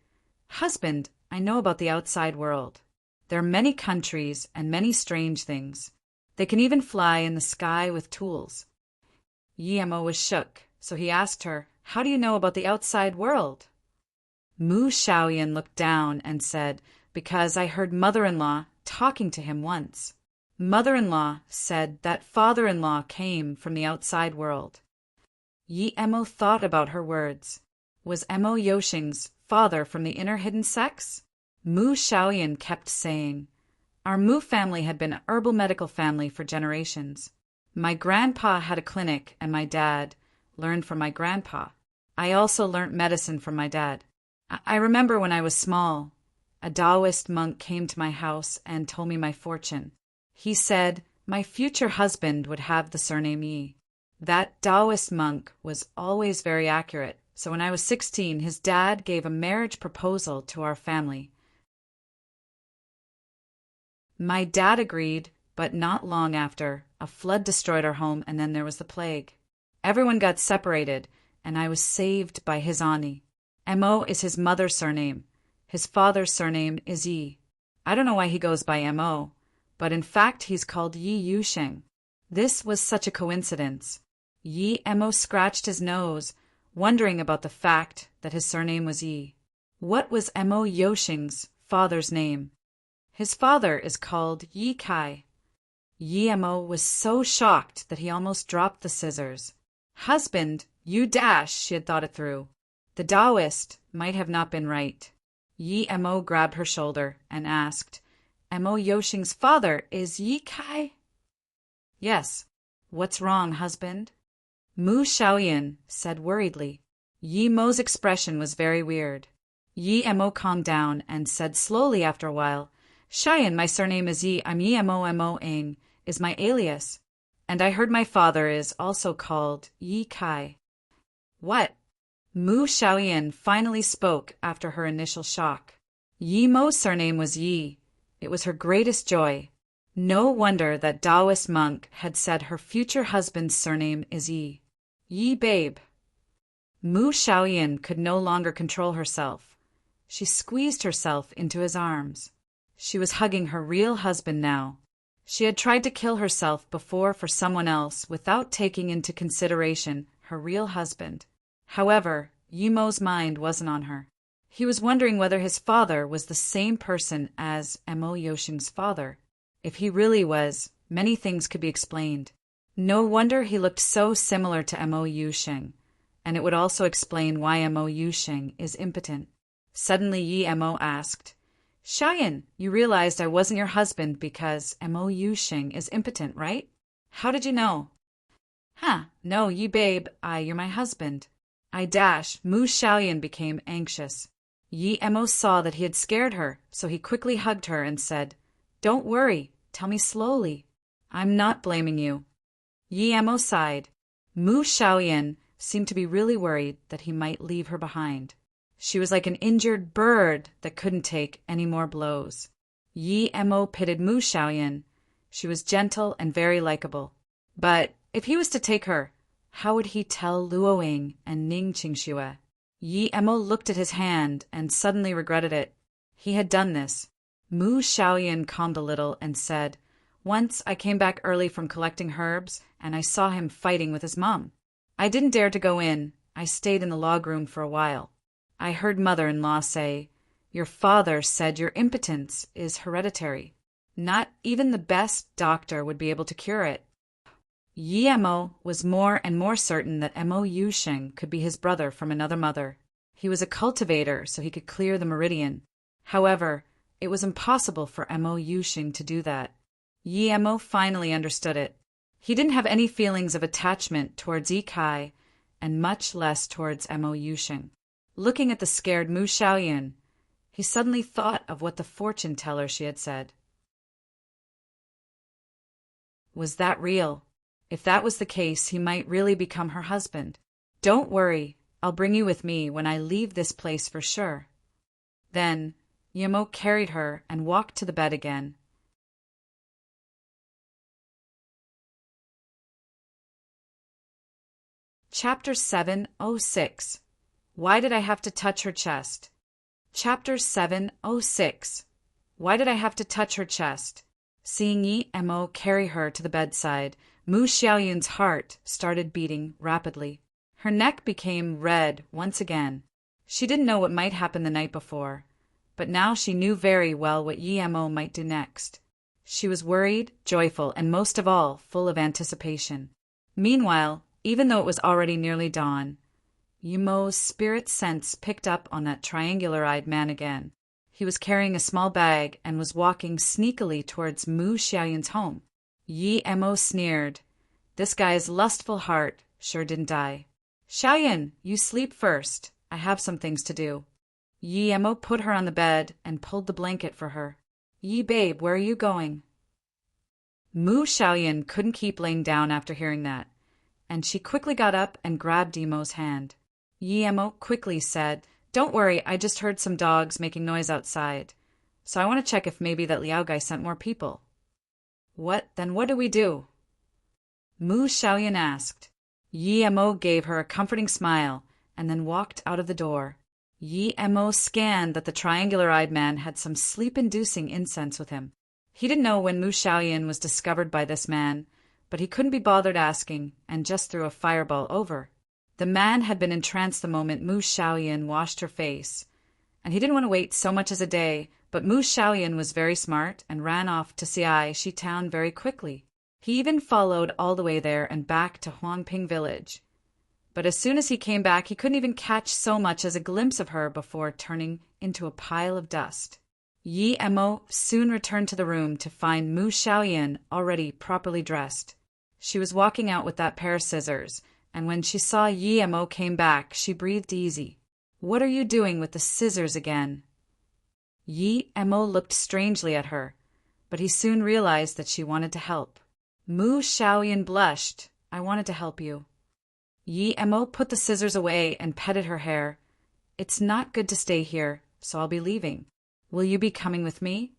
Husband, I know about the outside world. There are many countries and many strange things. They can even fly in the sky with tools. Yimo was shook, so he asked her, How do you know about the outside world? Mu Xiaoyan looked down and said, Because I heard mother-in-law talking to him once. Mother-in-law said that father-in-law came from the outside world. Yimo thought about her words. Was Mo Yoshing's father from the inner hidden sex? Mu Xiaoyan kept saying, Our Mu family had been a herbal medical family for generations. My grandpa had a clinic, and my dad learned from my grandpa. I also learnt medicine from my dad. I remember when I was small, a Taoist monk came to my house and told me my fortune. He said my future husband would have the surname Yi. That Taoist monk was always very accurate, so when I was 16, his dad gave a marriage proposal to our family. My dad agreed, but not long after, a flood destroyed our home, and then there was the plague. Everyone got separated, and I was saved by his Ani. Mo is his mother's surname. His father's surname is Yi. I don't know why he goes by Mo, but in fact he's called Yi Yusheng. This was such a coincidence. Mo scratched his nose, wondering about the fact that his surname was Yi. What was Mo Yoshing's father's name? His father is called Yi Kai. Yi Mo was so shocked that he almost dropped the scissors. Husband, you dash, she had thought it through. The Taoist might have not been right. Yi Mo grabbed her shoulder and asked, Mo Yoshing's father is Yi Kai? Yes. What's wrong, husband? Mu Xiaoyan said worriedly. Yi Mo's expression was very weird. Yi Mo calmed down and said slowly after a while, Xiaoyan, my surname is Yi. I'm Yi Mo Ing is my alias, and I heard my father is also called Yi Kai. What? Mu Xiaoyan finally spoke after her initial shock. Yi Mo's surname was Yi. It was her greatest joy. No wonder that Taoist monk had said her future husband's surname is Yi. Yi babe. Mu Xiaoyan could no longer control herself. She squeezed herself into his arms. She was hugging her real husband now. She had tried to kill herself before for someone else without taking into consideration her real husband. However, Yi Mo's mind wasn't on her. He was wondering whether his father was the same person as Mo Yoshing's father. If he really was, many things could be explained. No wonder he looked so similar to Mo Yoshing, and it would also explain why Mo Yoshing is impotent. Suddenly Yi Mo asked, Xiaoyan, you realized I wasn't your husband because Mo Yoshing is impotent, right? How did you know? No, Yi babe, you're my husband. Mu Xiaoyan became anxious. Yi Mo saw that he had scared her, so he quickly hugged her and said, Don't worry, tell me slowly. I'm not blaming you. Yi Mo sighed. Mu Xiaoyan seemed to be really worried that he might leave her behind. She was like an injured bird that couldn't take any more blows. Yi Mo pitied Mu Xiaoyan. She was gentle and very likable. But if he was to take her, how would he tell Luo Ying and Ning Qingxue? Yi Mo looked at his hand and suddenly regretted it. He had done this. Mu Xiaoyan calmed a little and said, Once I came back early from collecting herbs and I saw him fighting with his mom. I didn't dare to go in. I stayed in the log room for a while. I heard mother-in-law say, Your father said your impotence is hereditary. Not even the best doctor would be able to cure it. Yi Mo was more and more certain that Mo Yoshing could be his brother from another mother. He was a cultivator, so he could clear the meridian. However, it was impossible for Mo Yoshing to do that. Yi Mo finally understood it. He didn't have any feelings of attachment towards Yi Kai, and much less towards Mo Yoshing. Looking at the scared Mu Xiaoyan, he suddenly thought of what the fortune teller she had said. Was that real? If that was the case, he might really become her husband. Don't worry, I'll bring you with me when I leave this place for sure. Then, Yi Mo carried her and walked to the bed again. Chapter 706. Why did I have to touch her chest? Chapter 706. Why did I have to touch her chest? Seeing Yi Mo carry her to the bedside, Mu Xiaoyan's heart started beating rapidly. Her neck became red once again. She didn't know what might happen the night before, but now she knew very well what Yi Mo might do next. She was worried, joyful, and most of all, full of anticipation. Meanwhile, even though it was already nearly dawn, Yi Mo's spirit sense picked up on that triangular-eyed man again. He was carrying a small bag and was walking sneakily towards Mu Xiaoyan's home. Yi Mo sneered. This guy's lustful heart sure didn't die. Xiaoyan, you sleep first. I have some things to do. Yi Mo put her on the bed and pulled the blanket for her. Yi babe, where are you going? Mu Xiaoyan couldn't keep laying down after hearing that, and she quickly got up and grabbed Yi Mo's hand. Yi Mo quickly said, Don't worry, I just heard some dogs making noise outside, so I want to check if maybe that Liao guy sent more people. Then what do we do? Mu Xiaoyan asked. Yi Mo gave her a comforting smile and then walked out of the door. Yi Mo scanned that the triangular-eyed man had some sleep-inducing incense with him. He didn't know when Mu Xiaoyan was discovered by this man, but he couldn't be bothered asking and just threw a fireball over. The man had been entranced the moment Mu Xiaoyan washed her face, and he didn't want to wait so much as a day But Mu Xiaoyan was very smart and ran off to Xi town very quickly. He even followed all the way there and back to Huangping village. But as soon as he came back, he couldn't even catch so much as a glimpse of her before turning into a pile of dust. Yi Emo soon returned to the room to find Mu Xiaoyan already properly dressed. She was walking out with that pair of scissors, and when she saw Yi Emo came back, she breathed easy. "What are you doing with the scissors again?" Yi Emo looked strangely at her, but he soon realized that she wanted to help. Mu Xiaoyan blushed. "I wanted to help you." Yi Emo put the scissors away and petted her hair. "It's not good to stay here, so I'll be leaving. Will you be coming with me?"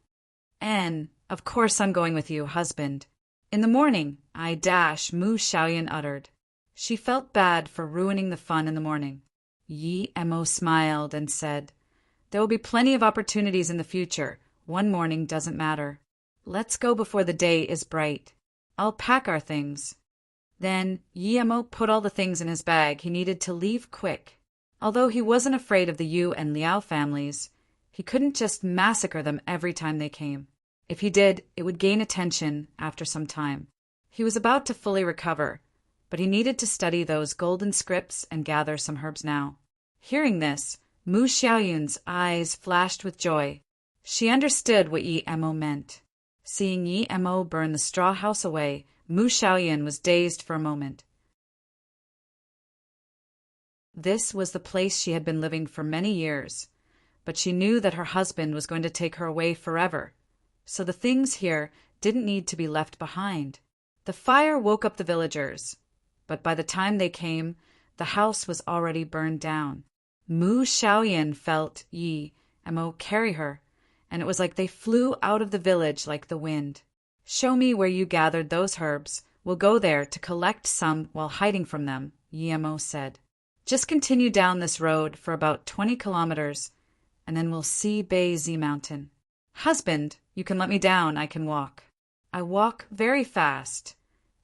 "Of course I'm going with you, husband." "In the morning, Mu Xiaoyan uttered. She felt bad for ruining the fun in the morning. Yi Emo smiled and said, "There will be plenty of opportunities in the future. One morning doesn't matter. Let's go before the day is bright. I'll pack our things." Then Yi Emo put all the things in his bag he needed to leave quick. Although he wasn't afraid of the Yu and Liao families, he couldn't just massacre them every time they came. If he did, it would gain attention after some time. He was about to fully recover, but he needed to study those golden scripts and gather some herbs now. Hearing this, Mu Xiaoyun's eyes flashed with joy. She understood what Yi Emo meant. Seeing Yi Emo burn the straw house away, Mu Xiaoyan was dazed for a moment. This was the place she had been living for many years, but she knew that her husband was going to take her away forever, so the things here didn't need to be left behind. The fire woke up the villagers, but by the time they came, the house was already burned down. Mu Xiaoyan felt Yi Emo carry her, and it was like they flew out of the village like the wind. "Show me where you gathered those herbs. We'll go there to collect some while hiding from them," Yi Emo said. "Just continue down this road for about 20 kilometers, and then we'll see Beizi Mountain." "Husband, you can let me down. I can walk. I walk very fast,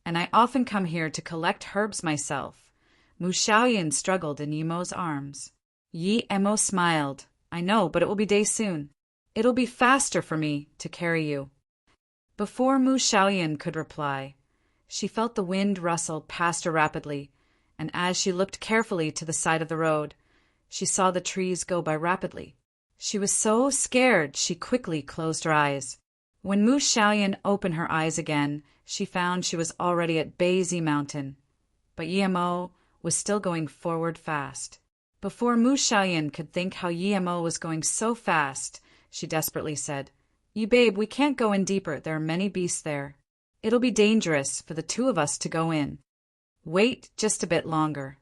and I often come here to collect herbs myself." Mu Xiaoyan struggled in Yi Emo's arms. Yi Emo smiled. "I know, but it will be day soon. It'll be faster for me to carry you." Before Mu Xiaoyan could reply, she felt the wind rustle past her rapidly, and as she looked carefully to the side of the road, she saw the trees go by rapidly. She was so scared she quickly closed her eyes. When Mu Xiaoyan opened her eyes again, she found she was already at Beizi Mountain, but Yi Emo was still going forward fast. Before Mu Xiaoyan could think how Yi Emo was going so fast, she desperately said, "You babe, we can't go in deeper. There are many beasts there. It'll be dangerous for the two of us to go in. Wait just a bit longer."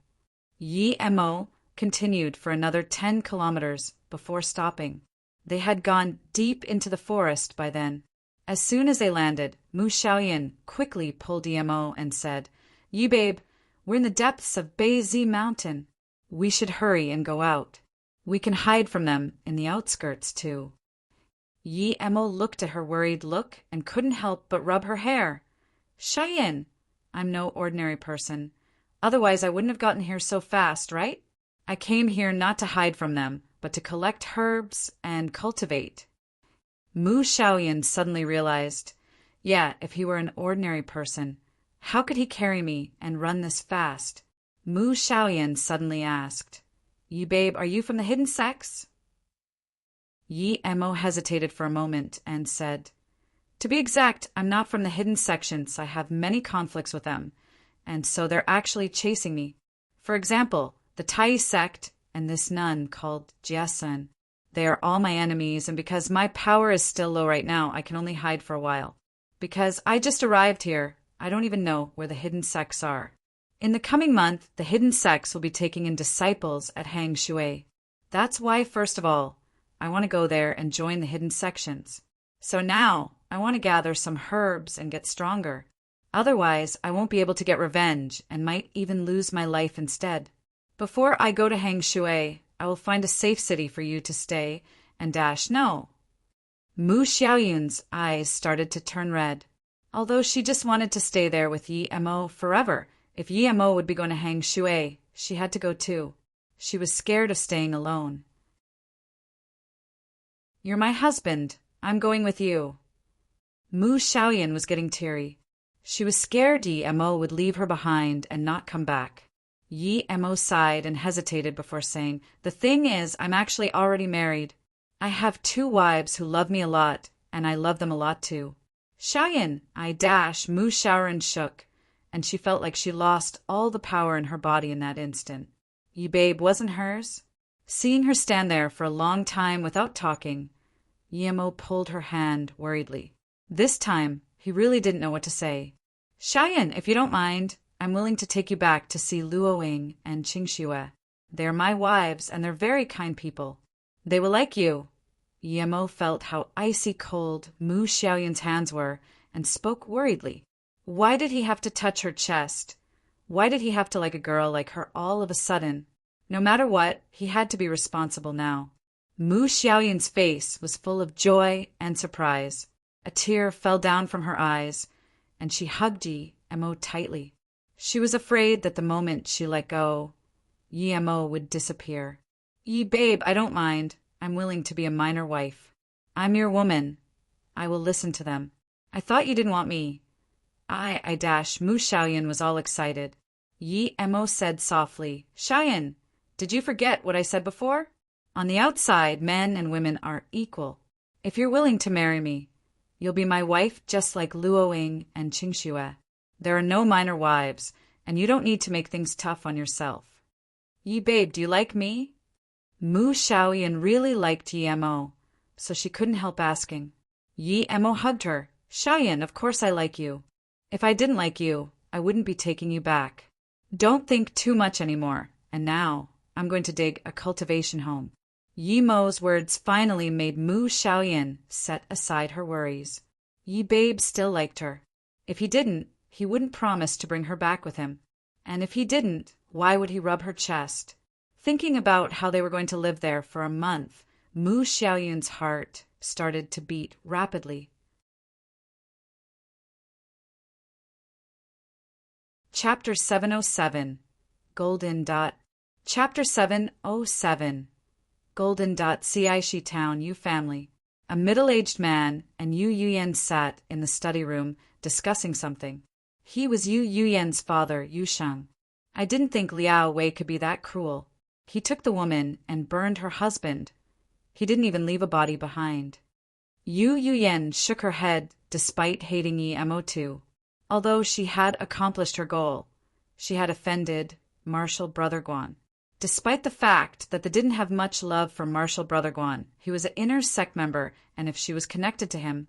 Yi Emo continued for another 10 kilometers before stopping. They had gone deep into the forest by then. As soon as they landed, Mu Xiaoyan quickly pulled Yi Emo and said, "You babe, we're in the depths of Beizi Mountain. We should hurry and go out. We can hide from them in the outskirts too." Yi Emo looked at her worried look and couldn't help but rub her hair. "Xiaoyan, I'm no ordinary person. Otherwise I wouldn't have gotten here so fast, right? I came here not to hide from them, but to collect herbs and cultivate." Mu Xiaoyan suddenly realized, yeah, if he were an ordinary person, how could he carry me and run this fast? Mu Xiaoyan suddenly asked, "You babe, are you from the hidden sects?" Yi Emo hesitated for a moment and said, "To be exact, I'm not from the hidden sections. I have many conflicts with them, and so they're actually chasing me. For example, the Tai sect and this nun called Jiesun. They are all my enemies, and because my power is still low right now, I can only hide for a while. Because I just arrived here, I don't even know where the hidden sects are. In the coming month, the hidden sects will be taking in disciples at Hang Shui. That's why, first of all, I want to go there and join the hidden sections. So now, I want to gather some herbs and get stronger. Otherwise, I won't be able to get revenge and might even lose my life instead. Before I go to Hang Shui, I will find a safe city for you to stay and no." Mu Xiaoyun's eyes started to turn red. Although she just wanted to stay there with Yi Emo forever, if Yi Emo would be going to Hang Shui, she had to go too. She was scared of staying alone. You're my husband. I'm going with you. Mu Xiaoyan was getting teary. She was scared Yi Mo would leave her behind and not come back. Yi Mo sighed and hesitated before saying, "The thing is, I'm actually already married. I have 2 wives who love me a lot, and I love them a lot too." Xiaoyan, Mu Xiaoyan shook, and she felt like she lost all the power in her body in that instant. Yi babe wasn't hers. Seeing her stand there for a long time without talking, Yi Mo pulled her hand worriedly. This time, he really didn't know what to say. "Xiaoyan, if you don't mind, I'm willing to take you back to see Luo Ying and Qingxue. They're my wives, and they're very kind people. They will like you." Yi Mo felt how icy cold Mu Xiaoyan's hands were and spoke worriedly. Why did he have to touch her chest? Why did he have to like a girl like her all of a sudden? No matter what, he had to be responsible now. Mu Xiaoyan's face was full of joy and surprise. A tear fell down from her eyes, and she hugged Yi Mo tightly. She was afraid that the moment she let go, Yi Mo would disappear. "Yi babe, I don't mind. I'm willing to be a minor wife. I'm your woman. I will listen to them. I thought you didn't want me." Mu Xiaoyan was all excited. Yi Mo said softly, "Xiaoyan, did you forget what I said before? On the outside, men and women are equal. If you're willing to marry me, you'll be my wife just like Luo Ying and Qingxue. There are no minor wives, and you don't need to make things tough on yourself." "Yi babe, do you like me?" Mu Xiaoyan really liked Yi Mo, so she couldn't help asking. Yi Mo hugged her. "Xiaoyan, of course I like you. If I didn't like you, I wouldn't be taking you back. Don't think too much anymore, and now I'm going to dig a cultivation home." Yi Mo's words finally made Mu Xiaoyan set aside her worries. Yi babe still liked her. If he didn't, he wouldn't promise to bring her back with him. And if he didn't, why would he rub her chest? Thinking about how they were going to live there for a month, Mu Xiaoyan's heart started to beat rapidly. Chapter 707 Golden Dot Chapter 707 Golden Dot Cishi Town, Yu family. A middle-aged man and Yu Yuyan sat in the study room discussing something. He was Yu Yuyan's father, Yu Sheng. I didn't think Liao Wei could be that cruel. He took the woman and burned her husband. He didn't even leave a body behind. Yu Yuyan shook her head despite hating Yi Mo too. Although she had accomplished her goal, she had offended Marshal Brother Guan. Despite the fact that they didn't have much love for Marshal Brother Guan, he was an inner sect member, and if she was connected to him,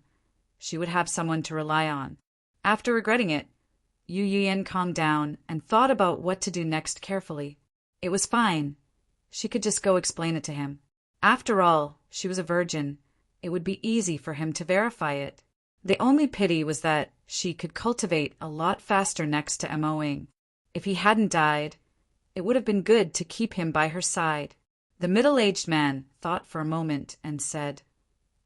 she would have someone to rely on. After regretting it, Yu Yuyan calmed down and thought about what to do next carefully. It was fine. She could just go explain it to him. After all, she was a virgin. It would be easy for him to verify it. The only pity was that she could cultivate a lot faster next to Mo Ying. If he hadn't died, it would have been good to keep him by her side. The middle-aged man thought for a moment and said,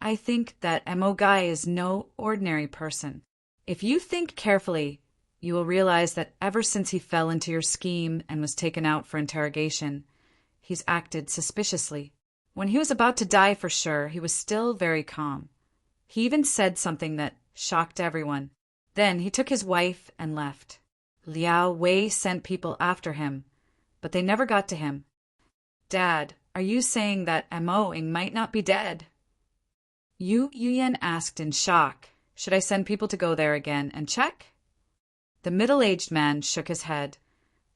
"I think that Mo Guy is no ordinary person. If you think carefully, you will realize that ever since he fell into your scheme and was taken out for interrogation, he's acted suspiciously. When he was about to die for sure, he was still very calm. He even said something that shocked everyone. Then he took his wife and left. Liao Wei sent people after him, but they never got to him." "Dad, are you saying that Mo Ying might not be dead?" Yu Yuyan asked in shock. "Should I send people to go there again and check?" The middle-aged man shook his head.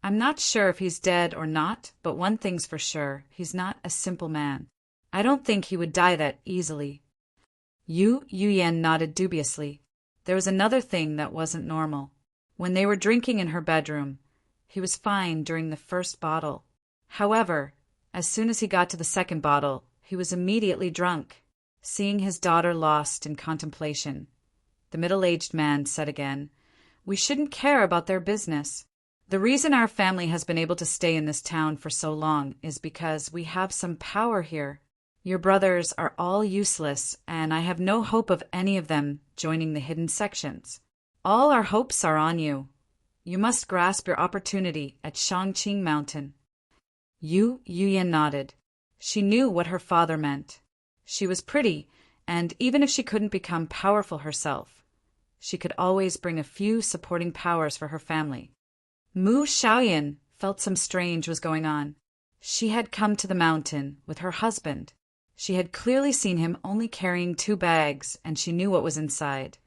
"I'm not sure if he's dead or not, but one thing's for sure, he's not a simple man. I don't think he would die that easily." Yu Yuyan nodded dubiously. There was another thing that wasn't normal. When they were drinking in her bedroom, he was fine during the first bottle. However, as soon as he got to the second bottle, he was immediately drunk. Seeing his daughter lost in contemplation, the middle-aged man said again, "We shouldn't care about their business. The reason our family has been able to stay in this town for so long is because we have some power here. Your brothers are all useless, and I have no hope of any of them joining the hidden sections. All our hopes are on you. You must grasp your opportunity at Shangqing Mountain." Yu Yuyan nodded. She knew what her father meant. She was pretty, and even if she couldn't become powerful herself, she could always bring a few supporting powers for her family. Mu Xiaoyan felt some strange was going on. She had come to the mountain with her husband. She had clearly seen him only carrying 2 bags, and she knew what was inside.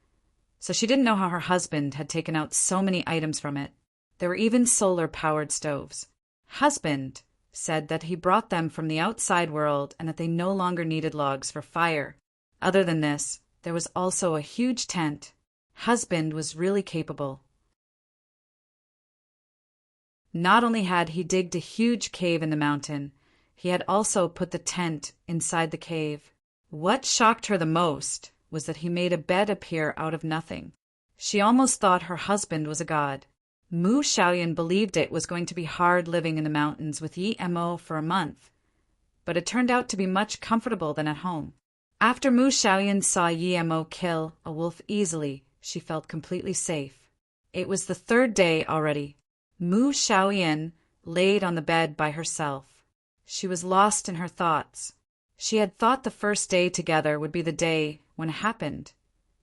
So she didn't know how her husband had taken out so many items from it. There were even solar-powered stoves. Husband said that he brought them from the outside world and that they no longer needed logs for fire. Other than this, there was also a huge tent. Husband was really capable. Not only had he digged a huge cave in the mountain, he had also put the tent inside the cave. What shocked her the most was that he made a bed appear out of nothing. She almost thought her husband was a god. Mu Xiaoyan believed it was going to be hard living in the mountains with Yi Mo for a month, but it turned out to be much comfortable than at home. After Mu Xiaoyan saw Yi Mo kill a wolf easily, she felt completely safe. It was the 3rd day already. Mu Xiaoyan laid on the bed by herself. She was lost in her thoughts. She had thought the first day together would be the day when it happened,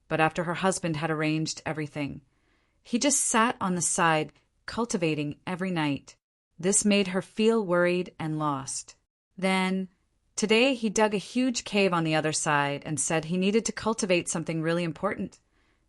but after her husband had arranged everything, he just sat on the side, cultivating every night. This made her feel worried and lost. Then, today he dug a huge cave on the other side and said he needed to cultivate something really important,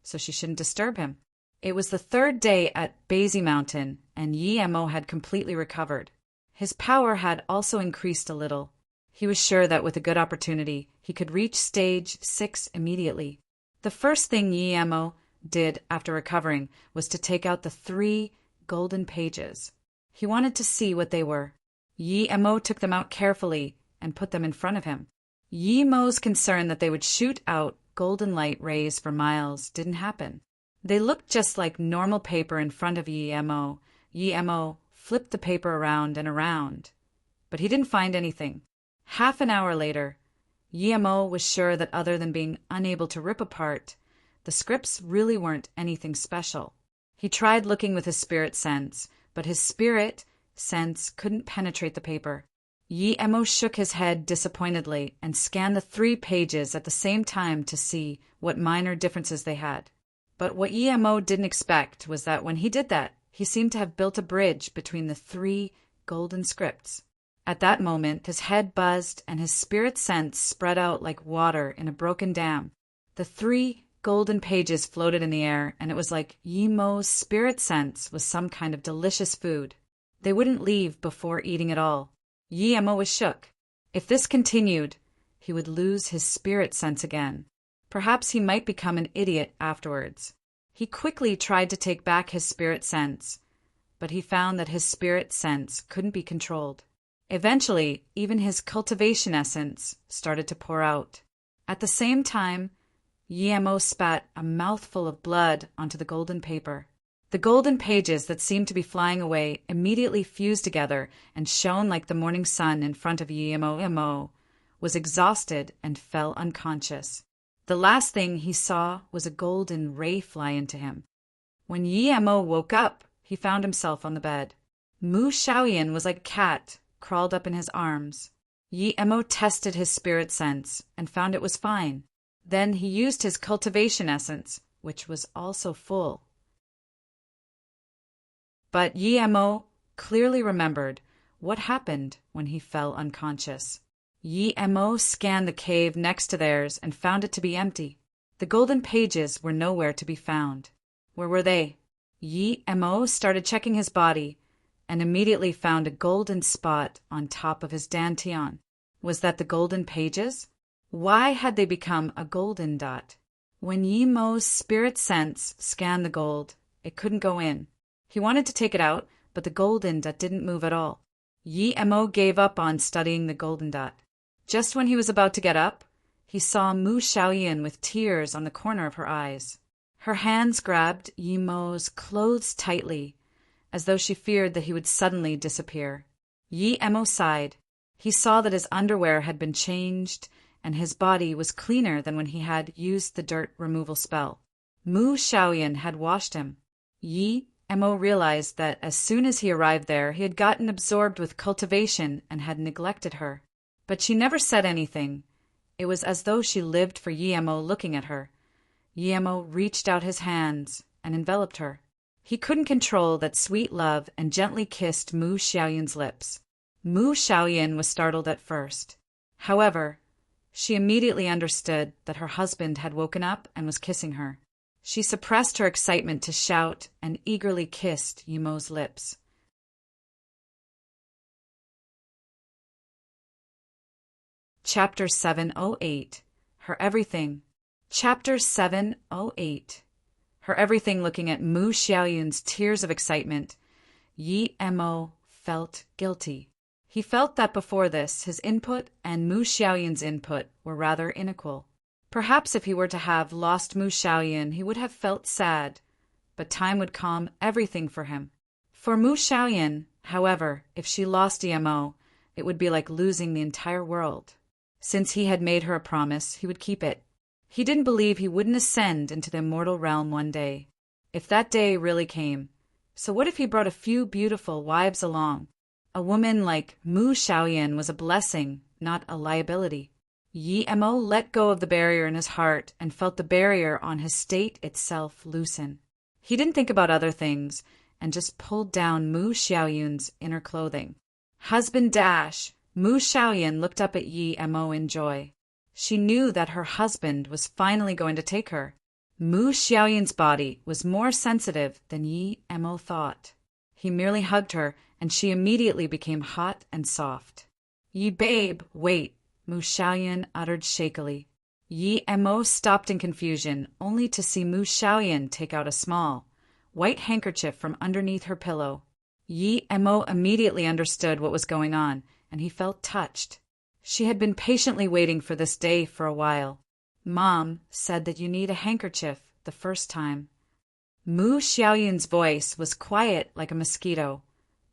so she shouldn't disturb him. It was the 3rd day at Baisi Mountain, and Yi Mo had completely recovered. His power had also increased a little. He was sure that with a good opportunity, he could reach stage 6 immediately. The first thing Yi Mo did after recovering was to take out the 3 golden pages. He wanted to see what they were. Yi Mo took them out carefully and put them in front of him. Yi Mo's concern that they would shoot out golden light rays for miles didn't happen. They looked just like normal paper in front of Yi Mo. Yi Mo flipped the paper around and around, but he didn't find anything. Half an hour later, Yi Mo was sure that other than being unable to rip apart, the scripts really weren't anything special. He tried looking with his spirit sense, but his spirit sense couldn't penetrate the paper. Yi Mo shook his head disappointedly and scanned the 3 pages at the same time to see what minor differences they had. But what Yi Mo didn't expect was that when he did that, he seemed to have built a bridge between the 3 golden scripts. At that moment, his head buzzed and his spirit sense spread out like water in a broken dam. The 3 golden pages floated in the air, and it was like Yi Mo's spirit sense was some kind of delicious food. They wouldn't leave before eating it all. Yi Mo was shook. If this continued, he would lose his spirit sense again. Perhaps he might become an idiot afterwards. He quickly tried to take back his spirit sense, but he found that his spirit sense couldn't be controlled. Eventually, even his cultivation essence started to pour out. At the same time, Yi Mo spat a mouthful of blood onto the golden paper. The golden pages that seemed to be flying away immediately fused together and shone like the morning sun in front of Yi Mo. Yi Mo was exhausted and fell unconscious. The last thing he saw was a golden ray fly into him. When Yi Mo woke up, he found himself on the bed. Mu Xiaoyan was like a cat, crawled up in his arms. Yi Mo tested his spirit sense and found it was fine. Then he used his cultivation essence, which was also full. But Yi Mo clearly remembered what happened when he fell unconscious. Yi Mo scanned the cave next to theirs and found it to be empty. The golden pages were nowhere to be found. Where were they? Yi Mo started checking his body and immediately found a golden spot on top of his dantian. Was that the golden pages? Why had they become a golden dot? When Yi Mo's spirit sense scanned the gold, it couldn't go in. He wanted to take it out, but the golden dot didn't move at all. Yi Mo gave up on studying the golden dot. Just when he was about to get up, he saw Mu Xiaoyan with tears on the corner of her eyes. Her hands grabbed Yi Mo's clothes tightly, as though she feared that he would suddenly disappear. Yi Mo sighed. He saw that his underwear had been changed, and his body was cleaner than when he had used the dirt removal spell. Mu Xiaoyan had washed him. Yi Mo realized that as soon as he arrived there, he had gotten absorbed with cultivation and had neglected her. But she never said anything, It was as though she lived for Yemo looking at her. Yemo reached out his hands and enveloped her. He couldn't control that sweet love and gently kissed Mu Xiaoyun's lips. Mu Xiaoyun was startled at first. However, she immediately understood that her husband had woken up and was kissing her. She suppressed her excitement to shout and eagerly kissed Yemo's lips. Chapter 708. Her Everything. Chapter 708. Her everything. Looking at Mu Xiaoyun's tears of excitement, Yemo felt guilty. He felt that before this, his input and Mu Xiaoyun's input were rather unequal. Perhaps if he were to have lost Mu Xiaoyun, he would have felt sad, but time would calm everything for him. For Mu Xiaoyun, however, if she lost Yemo, it would be like losing the entire world. Since he had made her a promise, he would keep it. He didn't believe he wouldn't ascend into the immortal realm one day. If that day really came, so what if he brought a few beautiful wives along? A woman like Mu Xiaoyun was a blessing, not a liability. Yemo let go of the barrier in his heart and felt the barrier on his state itself loosen. He didn't think about other things and just pulled down Mu Xiaoyun's inner clothing. Husband dash! Mu Xiaoyun looked up at Yemo in joy. She knew that her husband was finally going to take her. Mu Xiaoyun's body was more sensitive than Yemo thought. He merely hugged her, and she immediately became hot and soft. "Yi babe, wait," Mu Xiaoyun uttered shakily. Yemo stopped in confusion, only to see Mu Xiaoyun take out a small, white handkerchief from underneath her pillow. Yemo immediately understood what was going on, and he felt touched. She had been patiently waiting for this day for a while. "Mom said that you need a handkerchief the first time." Mu Xiaoyun's voice was quiet like a mosquito,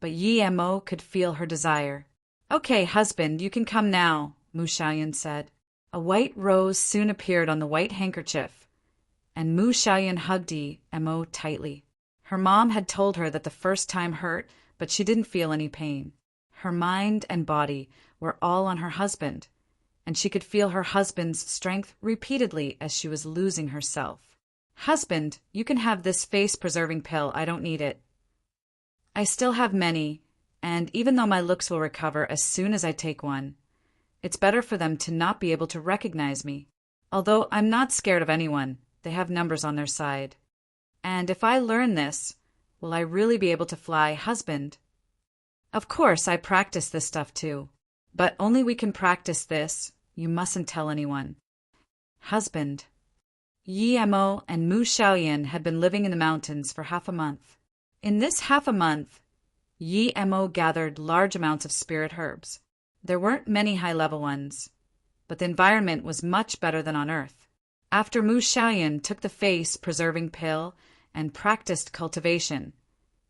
but Yemo could feel her desire. "Okay, husband, you can come now," Mu Xiaoyun said. A white rose soon appeared on the white handkerchief, and Mu Xiaoyun hugged Yemo tightly. Her mom had told her that the first time hurt, but she didn't feel any pain. Her mind and body were all on her husband, and she could feel her husband's strength repeatedly as she was losing herself. "Husband, you can have this face-preserving pill. I don't need it. I still have many, and even though my looks will recover as soon as I take one, it's better for them to not be able to recognize me. Although I'm not scared of anyone, they have numbers on their side. And if I learn this, will I really be able to fly, husband? Of course, I practice this stuff too. But only we can practice this. You mustn't tell anyone. Husband." Yemo and Mu Xiaoyun had been living in the mountains for half a month. In this half a month, Yemo gathered large amounts of spirit herbs. There weren't many high-level ones, but the environment was much better than on Earth. After Mu Xiaoyun took the face-preserving pill and practiced cultivation,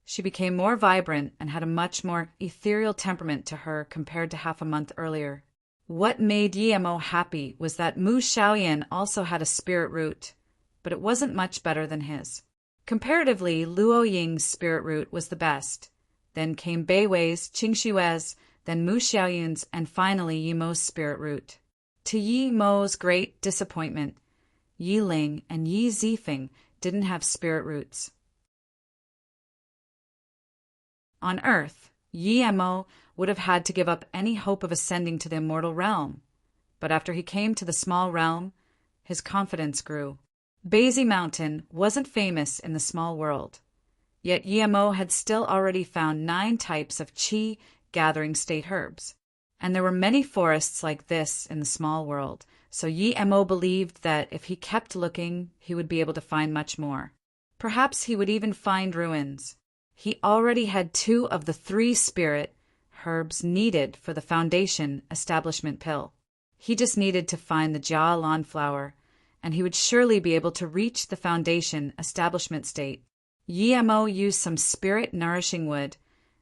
she became more vibrant and had a much more ethereal temperament to her compared to half a month earlier. What made Yemo happy was that Mu Xiaoyun also had a spirit root, but it wasn't much better than his. Comparatively, Luo Ying's spirit root was the best. Then came Bei Wei's, Qing Xue's, then Mu Xiaoyun's, and finally Yemo's spirit root. To Yemo's great disappointment, Yi Ling and Yi Zifeng didn't have spirit roots. On Earth, Yemo would have had to give up any hope of ascending to the immortal realm, but after he came to the small realm, his confidence grew. Beizi Mountain wasn't famous in the small world, yet Yemo had still already found 9 types of qi gathering state herbs, and there were many forests like this in the small world, so Yemo believed that if he kept looking, he would be able to find much more. Perhaps he would even find ruins. He already had 2 of the 3 spirit herbs needed for the foundation establishment pill. He just needed to find the Jia Lan flower, and he would surely be able to reach the foundation establishment state. Yemo used some spirit nourishing wood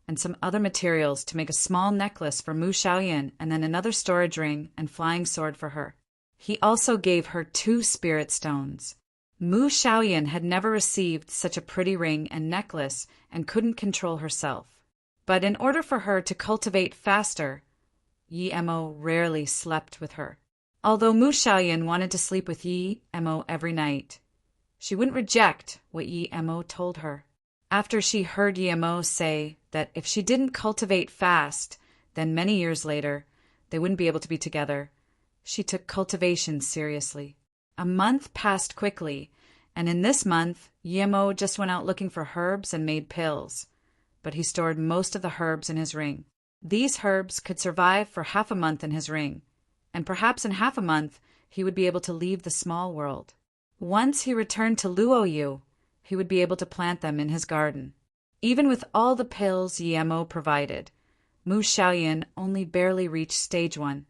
and some other materials to make a small necklace for Mu Xiaoyun and then another storage ring and flying sword for her. He also gave her 2 spirit stones. Mu Xiaoyun had never received such a pretty ring and necklace and couldn't control herself. But in order for her to cultivate faster, Yemo rarely slept with her. Although Mu Xiaoyan wanted to sleep with Yi Mo every night, she wouldn't reject what Yi Mo told her. After she heard Yi Mo say that if she didn't cultivate fast, then many years later, they wouldn't be able to be together, she took cultivation seriously. A month passed quickly, and in this month, Yi Mo just went out looking for herbs and made pills, but he stored most of the herbs in his ring. These herbs could survive for half a month in his ring, and perhaps in half a month he would be able to leave the small world. Once he returned to Luoyu, he would be able to plant them in his garden. Even with all the pills Yi Mo provided, Mu Xiaoyan only barely reached stage 1.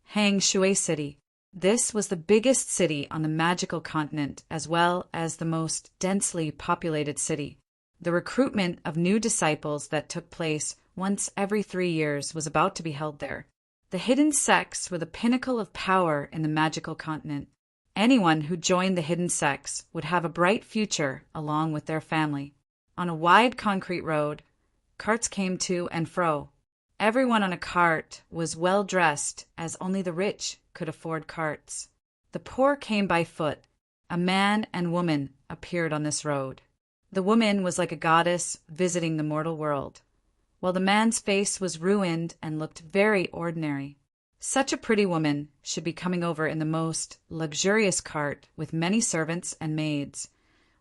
Hang Shui City. This was the biggest city on the magical continent as well as the most densely populated city. The recruitment of new disciples that took place once every 3 years was about to be held there. The hidden sects were the pinnacle of power in the magical continent. Anyone who joined the hidden sects would have a bright future along with their family. On a wide concrete road, carts came to and fro. Everyone on a cart was well dressed, as only the rich could afford carts. The poor came by foot. A man and woman appeared on this road. The woman was like a goddess visiting the mortal world, while the man's face was ruined and looked very ordinary. Such a pretty woman should be coming over in the most luxurious cart with many servants and maids.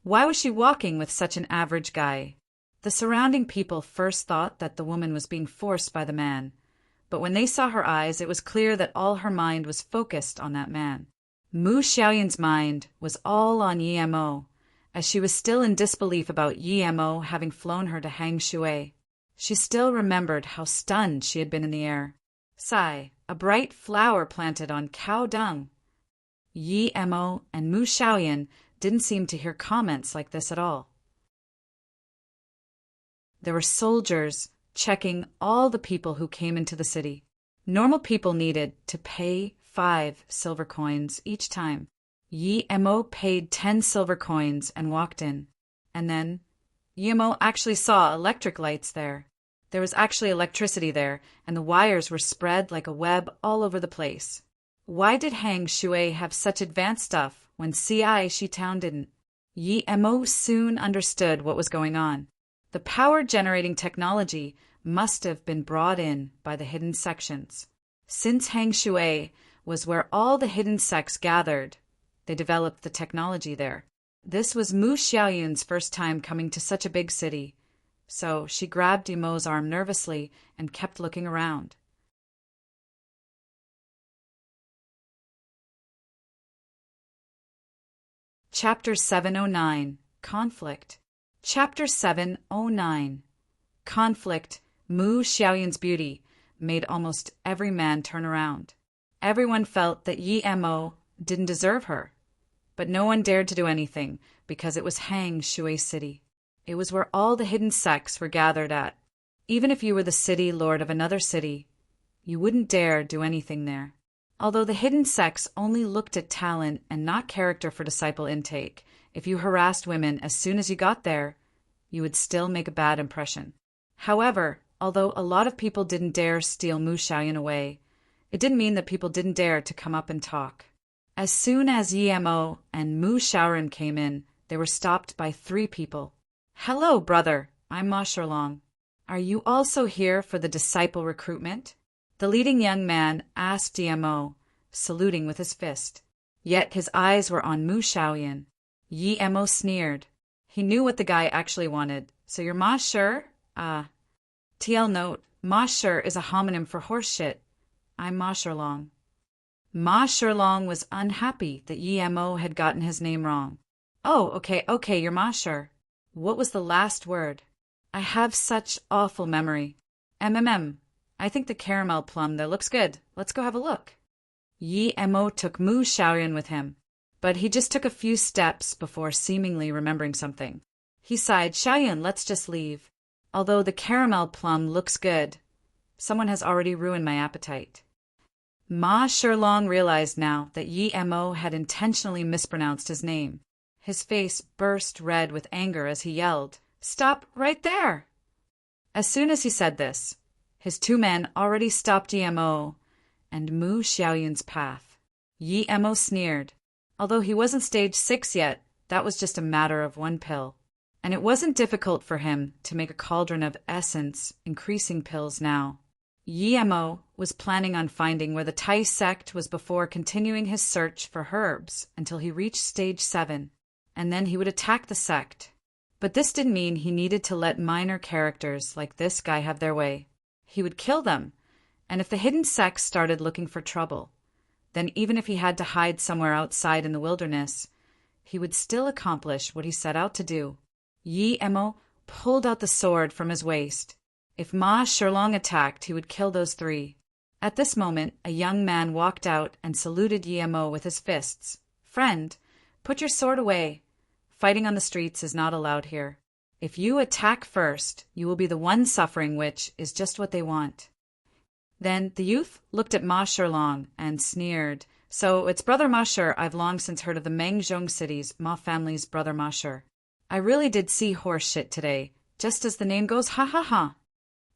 Why was she walking with such an average guy? The surrounding people first thought that the woman was being forced by the man, but when they saw her eyes, it was clear that all her mind was focused on that man. Mu Xiaoyan's mind was all on Yi Mo, as she was still in disbelief about Yi Mo having flown her to Hang Shui. She still remembered how stunned she had been in the air. Sigh, a bright flower planted on cow dung. Yi Mo and Mu Xiaoyan didn't seem to hear comments like this at all. There were soldiers checking all the people who came into the city. Normal people needed to pay 5 silver coins each time. Yi Mo paid 10 silver coins and walked in. And then Yi Mo actually saw electric lights there. There was actually electricity there, and the wires were spread like a web all over the place. Why did Hang Shui have such advanced stuff when CI Shitown didn't? Yi Mo soon understood what was going on. The power-generating technology must have been brought in by the hidden sections. Since Hang Shui was where all the hidden sects gathered, they developed the technology there. This was Mu Xiaoyan's first time coming to such a big city, so she grabbed Yi Mo's arm nervously and kept looking around. Chapter 709, Conflict. Chapter 709, Conflict. Mu Xiaoyan's beauty made almost every man turn around. Everyone felt that Yi Mo didn't deserve her, but no one dared to do anything because it was Hang Shui City. It was where all the hidden sects were gathered at. Even if you were the city lord of another city, you wouldn't dare do anything there. Although the hidden sects only looked at talent and not character for disciple intake, if you harassed women as soon as you got there, you would still make a bad impression. However, although a lot of people didn't dare steal Mu Xiaoyan away, it didn't mean that people didn't dare to come up and talk. As soon as Yi Mo and Mu Xiaoyan came in, they were stopped by 3 people. "Hello, brother. I'm Ma Sherlong. Are you also here for the disciple recruitment?" The leading young man asked Yi Mo, saluting with his fist. Yet his eyes were on Mu Xiaoyan. Yi Mo sneered. He knew what the guy actually wanted. "So you're Ma Sher?" TL note, Ma Sher is a homonym for horse shit. I'm Ma Sherlong. Ma Sherlong was unhappy that Yi Mo had gotten his name wrong. "Oh, okay, you're Ma Sher. What was the last word?" "I have such awful memory." I think the caramel plum there looks good. Let's go have a look." Yi Mo took Mu Xiaoyan with him, but he just took a few steps before seemingly remembering something. He sighed, "Xiaoyan, let's just leave. Although the caramel plum looks good, someone has already ruined my appetite." Ma Sherlong realized now that Yi Mo had intentionally mispronounced his name. His face burst red with anger as he yelled, "Stop right there!" As soon as he said this, his 2 men already stopped Yi Mo and Mu Xiaoyun's path. Yi Emo sneered. Although he wasn't stage 6 yet, that was just a matter of one pill. And it wasn't difficult for him to make a cauldron of essence, increasing pills now. Yi Emo was planning on finding where the Tai sect was before continuing his search for herbs until he reached stage 7, and then he would attack the sect. But this didn't mean he needed to let minor characters like this guy have their way. He would kill them, and if the hidden sect started looking for trouble, then even if he had to hide somewhere outside in the wilderness, he would still accomplish what he set out to do. Yi Emo pulled out the sword from his waist. If Ma Shilong attacked, he would kill those 3. At this moment, a young man walked out and saluted Yi Emo with his fists. "Friend, put your sword away. Fighting on the streets is not allowed here. If you attack first, you will be the one suffering, which is just what they want." Then the youth looked at Ma Shilong and sneered. "So it's Brother Ma Shi. I've long since heard of the Mengzhong city's Ma family's Brother Ma Shi. I really did see horse shit today, just as the name goes, ha ha ha."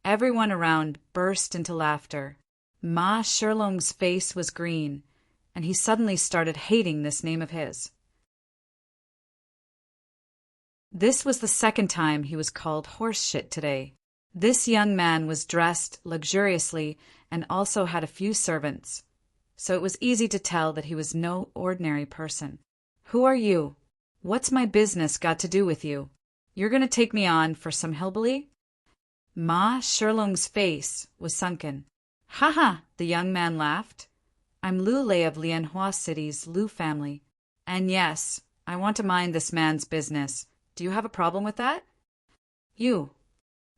Everyone around burst into laughter. Ma Shilong's face was green, and he suddenly started hating this name of his. This was the second time he was called horse shit today. This young man was dressed luxuriously and also had a few servants, so it was easy to tell that he was no ordinary person. "Who are you? What's my business got to do with you? You're going to take me on for some hillbilly?" Ma Shilong's face was sunken. "Ha ha," the young man laughed. "I'm Lu Lei of Lianhua City's Lu family. And yes, I want to mind this man's business. Do you have a problem with that?" "You."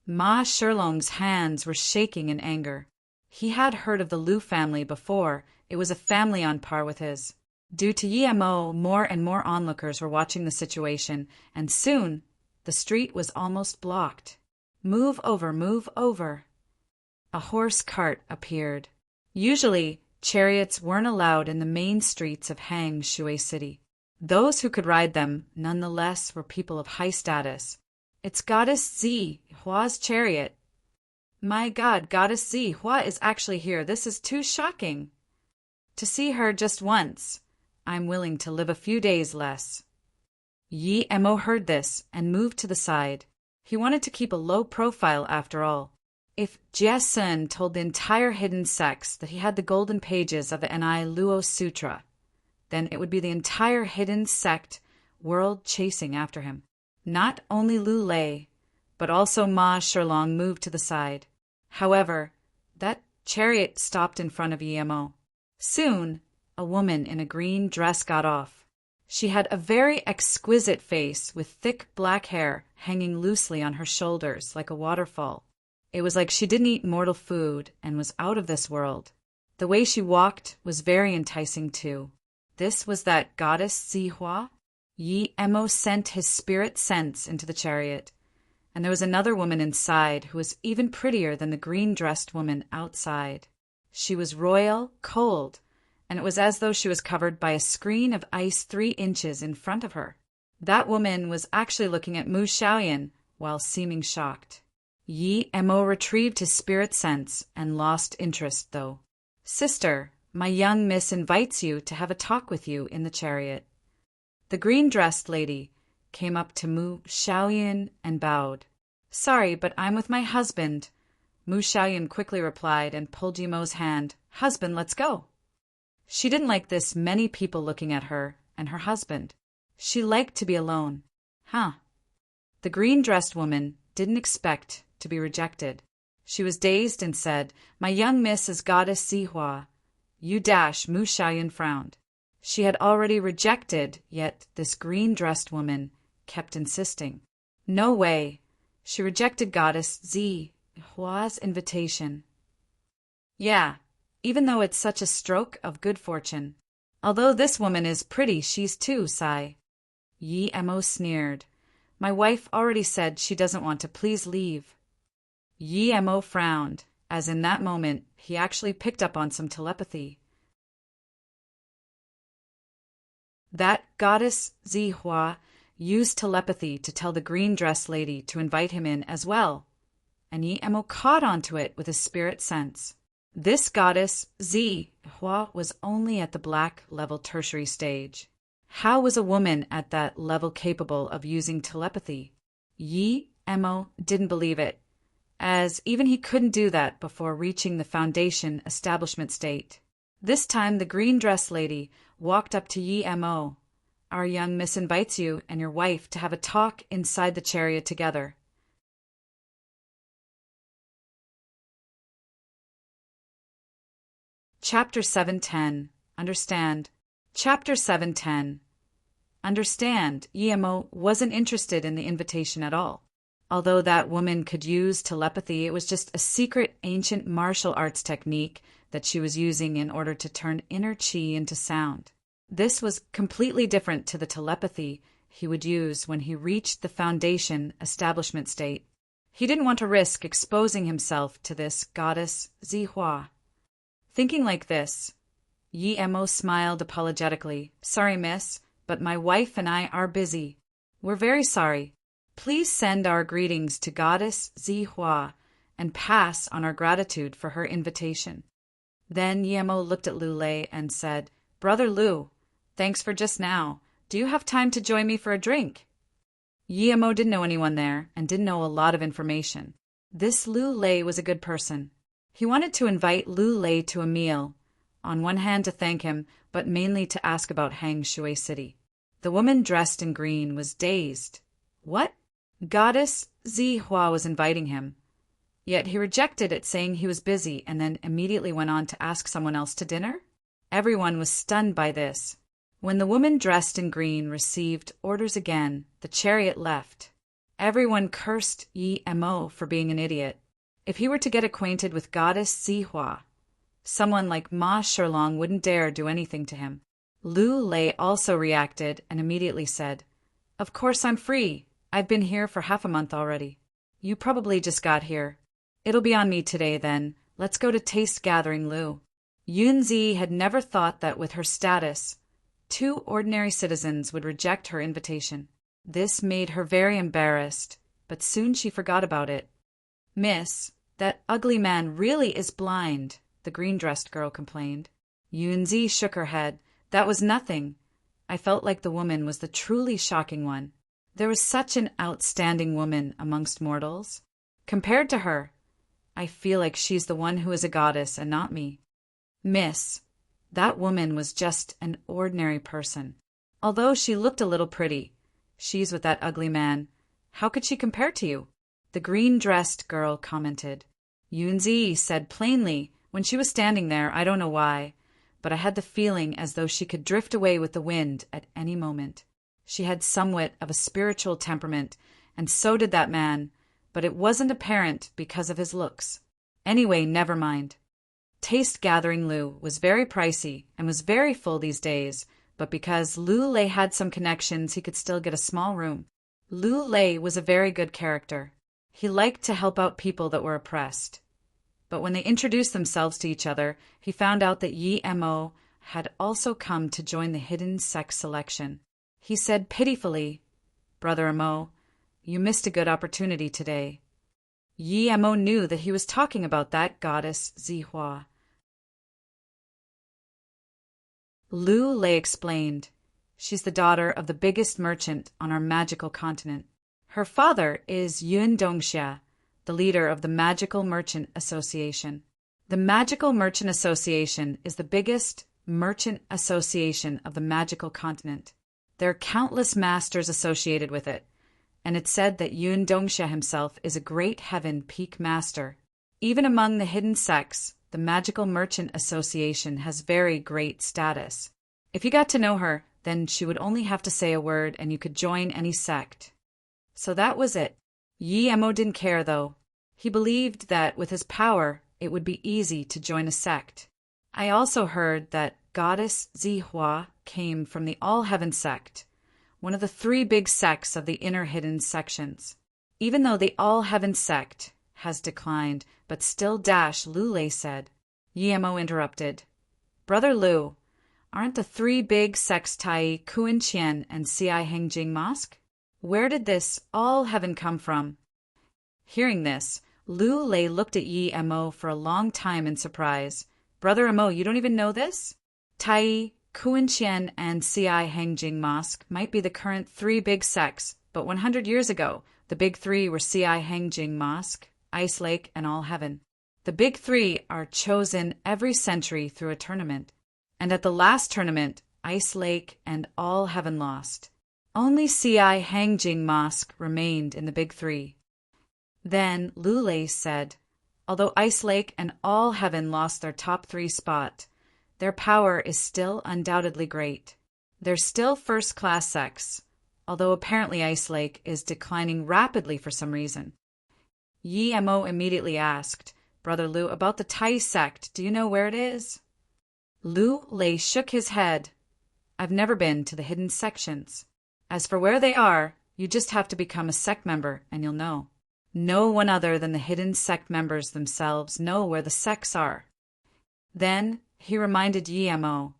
Ma Shilong's hands were shaking in anger. He had heard of the Lu family before. It was a family on par with his. Due to Yi Emo, more and more onlookers were watching the situation, and soon the street was almost blocked. "Move over, move over." A horse cart appeared. Usually, chariots weren't allowed in the main streets of Hang Shui City. Those who could ride them, nonetheless, were people of high status. "It's Goddess Zi Hua's chariot." "My God, Goddess Zi Hua is actually here. This is too shocking. To see her just once, I'm willing to live a few days less." Yi Emo heard this and moved to the side. He wanted to keep a low profile after all. If Jie Sun told the entire hidden sects that he had the golden pages of the Ni Luo Sutra, then it would be the entire hidden sect world chasing after him. Not only Lu Lei, but also Ma Shilong moved to the side. However, that chariot stopped in front of Yi Emo. Soon, a woman in a green dress got off. She had a very exquisite face with thick black hair hanging loosely on her shoulders like a waterfall. It was like she didn't eat mortal food and was out of this world. The way she walked was very enticing too. This was that goddess Zi Hua? Yi Emo sent his spirit sense into the chariot, and there was another woman inside who was even prettier than the green-dressed woman outside. She was royal, cold, and it was as though she was covered by a screen of ice 3 inches in front of her. That woman was actually looking at Mu Xiaoyan while seeming shocked. Yi Emo retrieved his spirit sense and lost interest, though. "Sister, my young miss invites you to have a talk with you in the chariot." The green-dressed lady came up to Mu Xiaoyan and bowed. "Sorry, but I'm with my husband." Mu Xiaoyan quickly replied and pulled Yi Emo's hand. "Husband, let's go." She didn't like this many people looking at her and her husband. She liked to be alone. The green-dressed woman didn't expect to be rejected. She was dazed and said, "My young miss is goddess Zi Hua." "You dash," Mu Xiaoyan frowned. She had already rejected, yet this green-dressed woman kept insisting. No way. She rejected goddess Zi Hua's invitation. Yeah, even though it's such a stroke of good fortune. Although this woman is pretty, she's too, sigh. Yi Emo sneered. "My wife already said she doesn't want to. Please leave." Yi Emo frowned, as in that moment he actually picked up on some telepathy. That goddess Zi Hua used telepathy to tell the green-dressed lady to invite him in as well, and Yi Emo caught onto it with his spirit sense. This goddess, Zi Hua, was only at the black level tertiary stage. How was a woman at that level capable of using telepathy? Yi Mo didn't believe it, as even he couldn't do that before reaching the foundation establishment state. This time the green dress lady walked up to Yi Mo. Our young miss invites you and your wife to have a talk inside the chariot together. Chapter 7:10. Understand. Chapter 7:10. Understand, Yi Mo wasn't interested in the invitation at all. Although that woman could use telepathy, it was just a secret ancient martial arts technique that she was using in order to turn inner chi into sound. This was completely different to the telepathy he would use when he reached the foundation establishment state. He didn't want to risk exposing himself to this goddess Zi Hua. Thinking like this, Yi Mo smiled apologetically. Sorry, miss, but my wife and I are busy. We're very sorry. Please send our greetings to goddess Zi Hua and pass on our gratitude for her invitation. Then Yi Mo looked at Lu Lei and said, Brother Lu, thanks for just now. Do you have time to join me for a drink? Yi Mo didn't know anyone there and didn't know a lot of information. This Lu Lei was a good person. He wanted to invite Lu Lei to a meal, on one hand to thank him, but mainly to ask about Hang Shui City. The woman dressed in green was dazed. What? Goddess Zi Hua was inviting him. Yet he rejected it, saying he was busy, and then immediately went on to ask someone else to dinner? Everyone was stunned by this. When the woman dressed in green received orders again, the chariot left. Everyone cursed Yi Mo for being an idiot. If he were to get acquainted with goddess Zi Hua, someone like Ma Sherlong wouldn't dare do anything to him. Lu Lei also reacted and immediately said, Of course I'm free. I've been here for half a month already. You probably just got here. It'll be on me today then. Let's go to taste gathering, Lu. Yunzi had never thought that with her status, 2 ordinary citizens would reject her invitation. This made her very embarrassed, but soon she forgot about it. Miss, that ugly man really is blind, the green-dressed girl complained. Yunzi shook her head. That was nothing. I felt like the woman was the truly shocking one. There was such an outstanding woman amongst mortals. Compared to her, I feel like she's the one who is a goddess and not me. Miss, that woman was just an ordinary person. Although she looked a little pretty, she's with that ugly man. How could she compare to you? The green-dressed girl commented. Yunzi said plainly, when she was standing there, I don't know why, but I had the feeling as though she could drift away with the wind at any moment. She had somewhat of a spiritual temperament, and so did that man, but it wasn't apparent because of his looks. Anyway, never mind. Taste Gathering Lu was very pricey and was very full these days, but because Lu Lei had some connections, he could still get a small room. Lu Lei was a very good character. He liked to help out people that were oppressed. But when they introduced themselves to each other, he found out that Yi Mo had also come to join the hidden sex selection. He said pitifully, Brother Mo, you missed a good opportunity today. Yi Mo knew that he was talking about that goddess Zi Hua. Lu Lei explained, she's the daughter of the biggest merchant on our magical continent. Her father is Yun Dongxia, the leader of the Magical Merchant Association. The Magical Merchant Association is the biggest merchant association of the magical continent. There are countless masters associated with it, and it's said that Yun Dongxia himself is a great heaven peak master. Even among the hidden sects, the Magical Merchant Association has very great status. If you got to know her, then she would only have to say a word and you could join any sect. So that was it. Yi Mo didn't care, though. He believed that with his power, it would be easy to join a sect. I also heard that goddess Zi Hua came from the All-Heaven sect, one of the 3 big sects of the inner hidden sections. Even though the All-Heaven sect has declined, but still Lu Lei said. Yi Mo interrupted. Brother Lu, aren't the 3 big sects Tai Kuan Qian and Ci Hengjing Mosque? Where did this All-Heaven come from? Hearing this, Lu Lei looked at Yi Mo for a long time in surprise. Brother Mo, you don't even know this? Tai, Kuanqian, and Ci Hangjing Mosque might be the current three big sects, but 100 years ago, the big three were Ci Hangjing Mosque, Ice Lake, and All Heaven. The big three are chosen every century through a tournament. And at the last tournament, Ice Lake and All Heaven lost. Only Ci Hangjing Mosque remained in the big three. Then Lu Lei said, although Ice Lake and All Heaven lost their top three spot, their power is still undoubtedly great. They're still first-class sects, although apparently Ice Lake is declining rapidly for some reason. Yi Mo immediately asked, Brother Lu, about the Tai sect, do you know where it is? Lu Lei shook his head. I've never been to the hidden sections. As for where they are, you just have to become a sect member and you'll know. No one other than the hidden sect members themselves know where the sects are. Then he reminded Yi Mo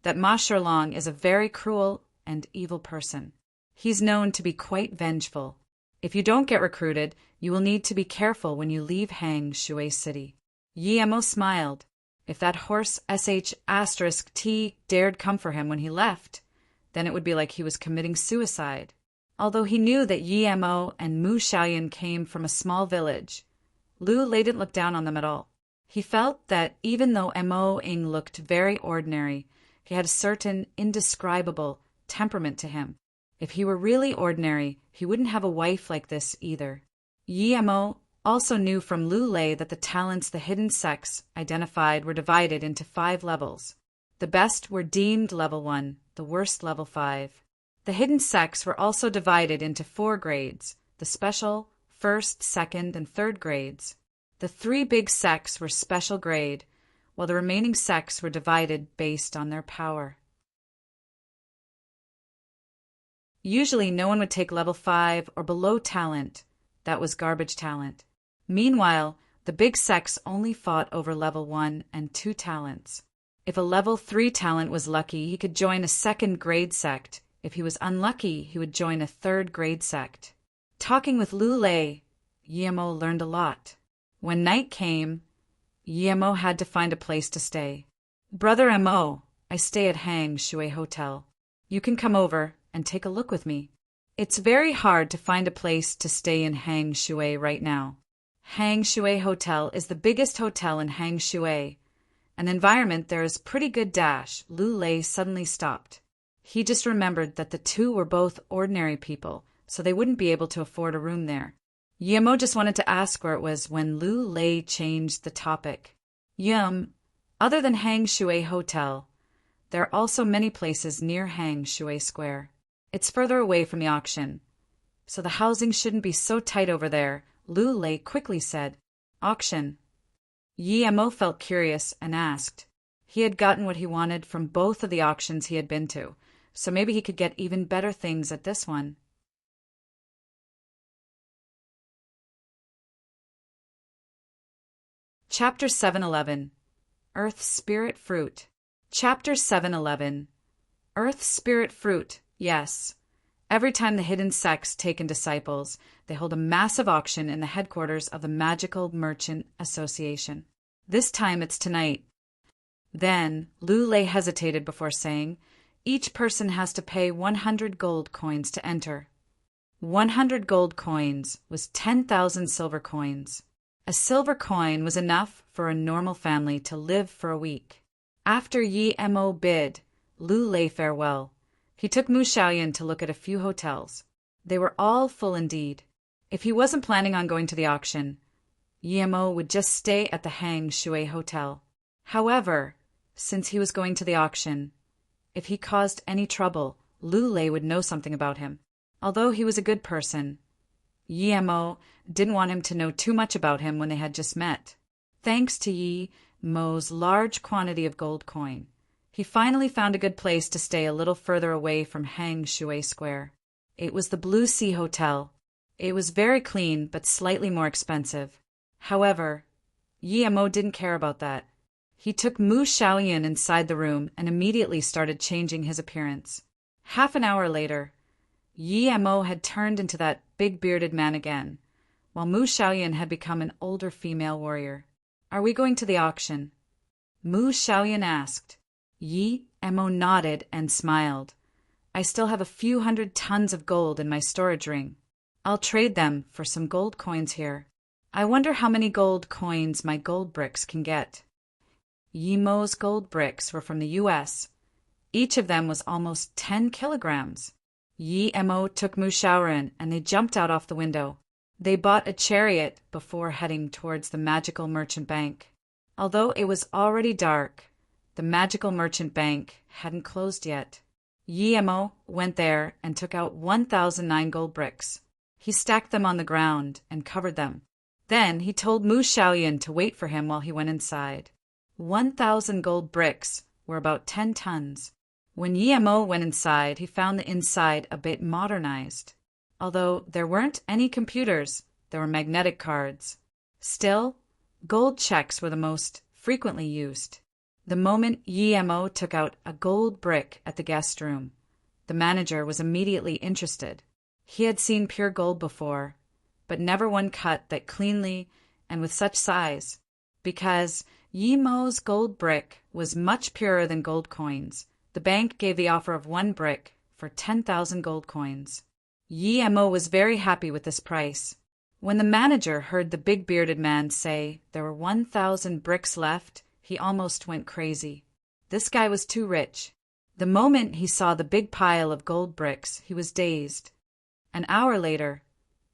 that Ma Shirlong is a very cruel and evil person. He's known to be quite vengeful. If you don't get recruited, you will need to be careful when you leave Hang Shui City. Yi Mo smiled. If that horse *T dared come for him when he left, then it would be like he was committing suicide. Although he knew that Yi Mo and Mu Xiaoyan came from a small village, Lu Lei didn't look down on them at all. He felt that even though Mo Ying looked very ordinary, he had a certain indescribable temperament to him. If he were really ordinary, he wouldn't have a wife like this either. Yi Mo also knew from Lu Lei that the talents the hidden sects identified were divided into 5 levels. The best were deemed level 1, the worst level 5. The hidden sects were also divided into 4 grades, the special, first, second, and third grades. The 3 big sects were special grade, while the remaining sects were divided based on their power. Usually no one would take level 5 or below talent. That was garbage talent. Meanwhile, the big sects only fought over level 1 and 2 talents. If a level 3 talent was lucky, he could join a second grade sect. If he was unlucky, he would join a third grade sect. Talking with Lu Lei, Yi Mo learned a lot. When night came, Yi Mo had to find a place to stay. Brother Mo, I stay at Hang Shui Hotel. You can come over and take a look with me. It's very hard to find a place to stay in Hang Shui right now. Hang Shui Hotel is the biggest hotel in Hang Shui. An environment there is pretty good dash. Lu Lei suddenly stopped. He just remembered that the two were both ordinary people, so they wouldn't be able to afford a room there. Yi Mo just wanted to ask where it was when Lu Lei changed the topic. Other than Hang Shui Hotel, there are also many places near Hang Shui Square. It's further away from the auction, so the housing shouldn't be so tight over there. Lu Lei quickly said, Auction. Yi Mo felt curious and asked. He had gotten what he wanted from both of the auctions he had been to, so maybe he could get even better things at this one. Chapter 711. Earth Spirit Fruit. Chapter 711. Earth Spirit Fruit, yes. Every time the hidden sects take in disciples, they hold a massive auction in the headquarters of the Magical Merchant Association. This time it's tonight. Then Lu Lei hesitated before saying, each person has to pay 100 gold coins to enter. 100 gold coins was 10,000 silver coins. A silver coin was enough for a normal family to live for a week. After Yi Mo bid Lu Lei farewell, he took Mu Xiaoyan to look at a few hotels. They were all full indeed. If he wasn't planning on going to the auction, Yi Mo would just stay at the Hang Shui Hotel. However, since he was going to the auction, if he caused any trouble, Lu Lei would know something about him. Although he was a good person, Yi Mo didn't want him to know too much about him when they had just met. Thanks to Yi Mo's large quantity of gold coin, he finally found a good place to stay a little further away from Hang Shui Square. It was the Blue Sea Hotel. It was very clean but slightly more expensive. However, Yi Mo didn't care about that. He took Mu Xiaoyan inside the room and immediately started changing his appearance. Half an hour later, Yi Mo had turned into that big bearded man again. while Mu Xiaoyan had become an older female warrior. "Are we going to the auction?" Mu Xiaoyan asked. Yi Mo nodded and smiled. "I still have a few hundred tons of gold in my storage ring. I'll trade them for some gold coins here. I wonder how many gold coins my gold bricks can get." Yi Mo's gold bricks were from the U.S. Each of them was almost 10 kilograms. Yi Mo took Mu Xiaoyan and they jumped out off the window. They bought a chariot before heading towards the magical merchant bank. Although it was already dark, the magical merchant bank hadn't closed yet. Yi Mo went there and took out 1,009 gold bricks. He stacked them on the ground and covered them. Then he told Mu Xiaoyan to wait for him while he went inside. 1,000 gold bricks were about 10 tons. When Yi Mo went inside, he found the inside a bit modernized. Although there weren't any computers, there were magnetic cards. Still, gold checks were the most frequently used. The moment Yi Mo took out a gold brick at the guest room, the manager was immediately interested. He had seen pure gold before, but never one cut that cleanly and with such size, because Yi Mo's gold brick was much purer than gold coins. The bank gave the offer of one brick for 10,000 gold coins. Yi Mo was very happy with this price. When the manager heard the big bearded man say there were 1,000 bricks left, he almost went crazy. This guy was too rich. The moment he saw the big pile of gold bricks, he was dazed. An hour later,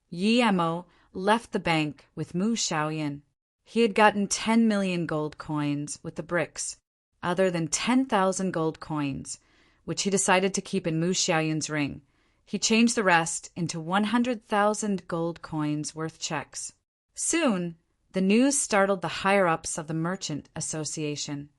Yi Mo left the bank with Mu Xiaoyan. He had gotten 10 million gold coins with the bricks, other than 10,000 gold coins, which he decided to keep in Mu Xiaoyan's ring. He changed the rest into 100,000 gold coins worth checks. Soon, the news startled the higher-ups of the Merchant Association.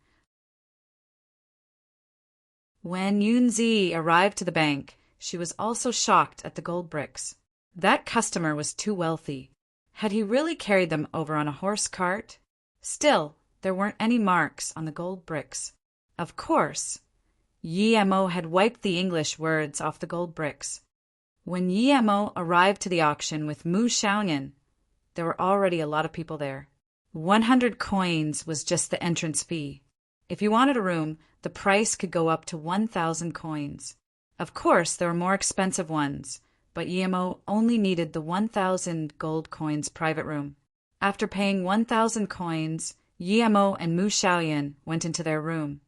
When Yunzi arrived to the bank, she was also shocked at the gold bricks. That customer was too wealthy. Had he really carried them over on a horse cart? Still, there weren't any marks on the gold bricks. Of course, Yi Mo had wiped the English words off the gold bricks. When Yi Mo arrived to the auction with Mu Xiaoyan, there were already a lot of people there. 100 coins was just the entrance fee. If you wanted a room, the price could go up to 1,000 coins. Of course, there were more expensive ones, but Yi Mo only needed the 1,000 gold coins private room. After paying 1,000 coins, Yi Mo and Mu Xiaoyan went into their room,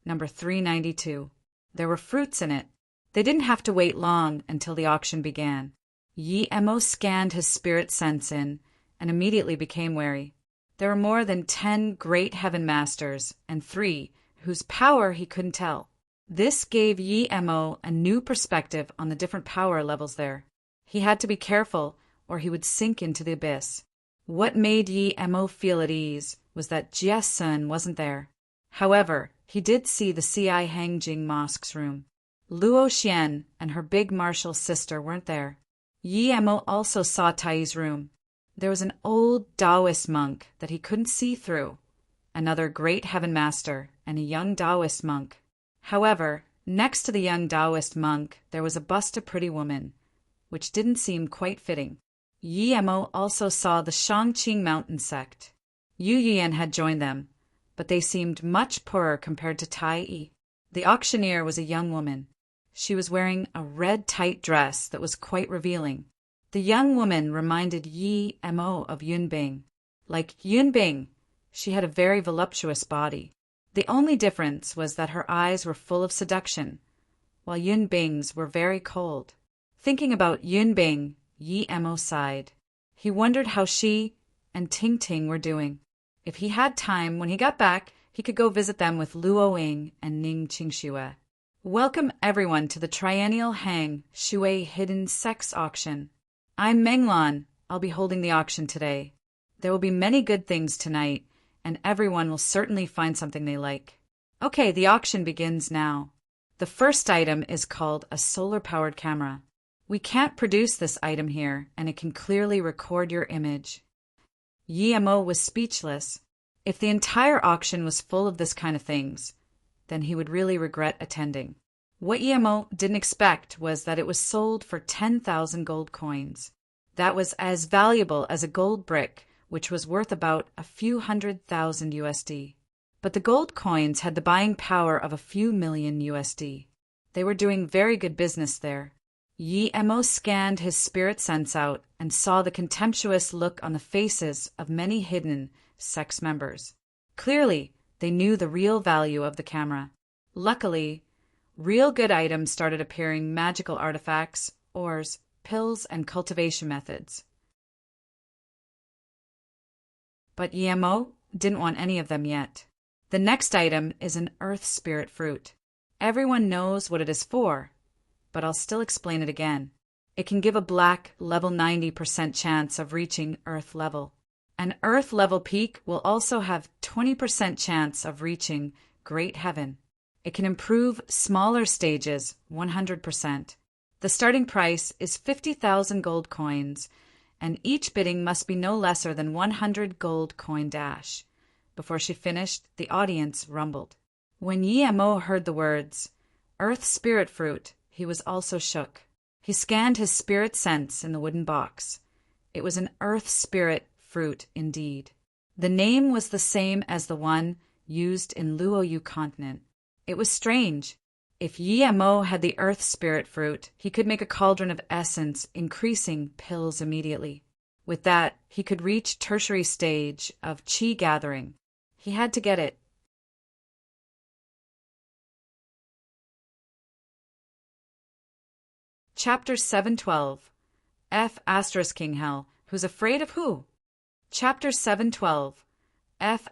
number 392. There were fruits in it. They didn't have to wait long until the auction began. Yi Mo scanned his spirit sense in and immediately became wary. There were more than 10 great heaven masters and 3 whose power he couldn't tell. This gave Yi Mo a new perspective on the different power levels there. He had to be careful or he would sink into the abyss. What made Yi Mo feel at ease was that Jie Sun wasn't there. However, he did see the C.I. Hangjing Mosque's room. Luo Xian and her big martial sister weren't there. Yi Mo also saw Tai's room. There was an old Taoist monk that he couldn't see through, another great heaven master, and a young Taoist monk. However, next to the young Taoist monk, there was a bust of pretty woman, which didn't seem quite fitting. Yi Mo also saw the Shangqing mountain sect. Yu Yuan had joined them, but they seemed much poorer compared to Tai Yi. The auctioneer was a young woman. She was wearing a red tight dress that was quite revealing. The young woman reminded Yi Mo of Yunbing. Like Yunbing, she had a very voluptuous body. The only difference was that her eyes were full of seduction, while Yunbing's were very cold. Thinking about Yunbing, Yi Mo sighed. He wondered how she and Ting Ting were doing. If he had time, when he got back, he could go visit them with Luo Ying and Ning Qingxue. Welcome everyone to the Triennial Hang Shui Hidden Sex Auction. I'm Menglan. I'll be holding the auction today. There will be many good things tonight, and everyone will certainly find something they like. Okay, the auction begins now. The first item is called a solar-powered camera. We can't produce this item here, and it can clearly record your image. Yi Mo was speechless. If the entire auction was full of this kind of things, then he would really regret attending. What Yi Mo didn't expect was that it was sold for 10,000 gold coins. that was as valuable as a gold brick, which was worth about a few $100,000 USD. But the gold coins had the buying power of a few million USD. They were doing very good business there. Yi Mo scanned his spirit sense out and saw the contemptuous look on the faces of many hidden sex members. Clearly, they knew the real value of the camera. Luckily, real good items started appearing: magical artifacts, ores, pills, and cultivation methods. But Yi Mo didn't want any of them yet. The next item is an earth spirit fruit. Everyone knows what it is for, but I'll still explain it again. It can give a black level 90% chance of reaching earth level. An earth level peak will also have 20% chance of reaching great heaven. It can improve smaller stages 100%. The starting price is 50,000 gold coins, and each bidding must be no lesser than 100 gold coin dash. Before she finished, the audience rumbled. When Yi Mo heard the words, Earth Spirit Fruit, he was also shook. He scanned his spirit sense in the wooden box. It was an Earth Spirit Fruit indeed. The name was the same as the one used in Luoyu continent. It was strange. If Yi Mo had the Earth Spirit Fruit, he could make a cauldron of essence, increasing pills immediately. With that, he could reach tertiary stage of Qi gathering. He had to get it. Chapter 712. F * King Hell, who's afraid of who? Chapter 712. F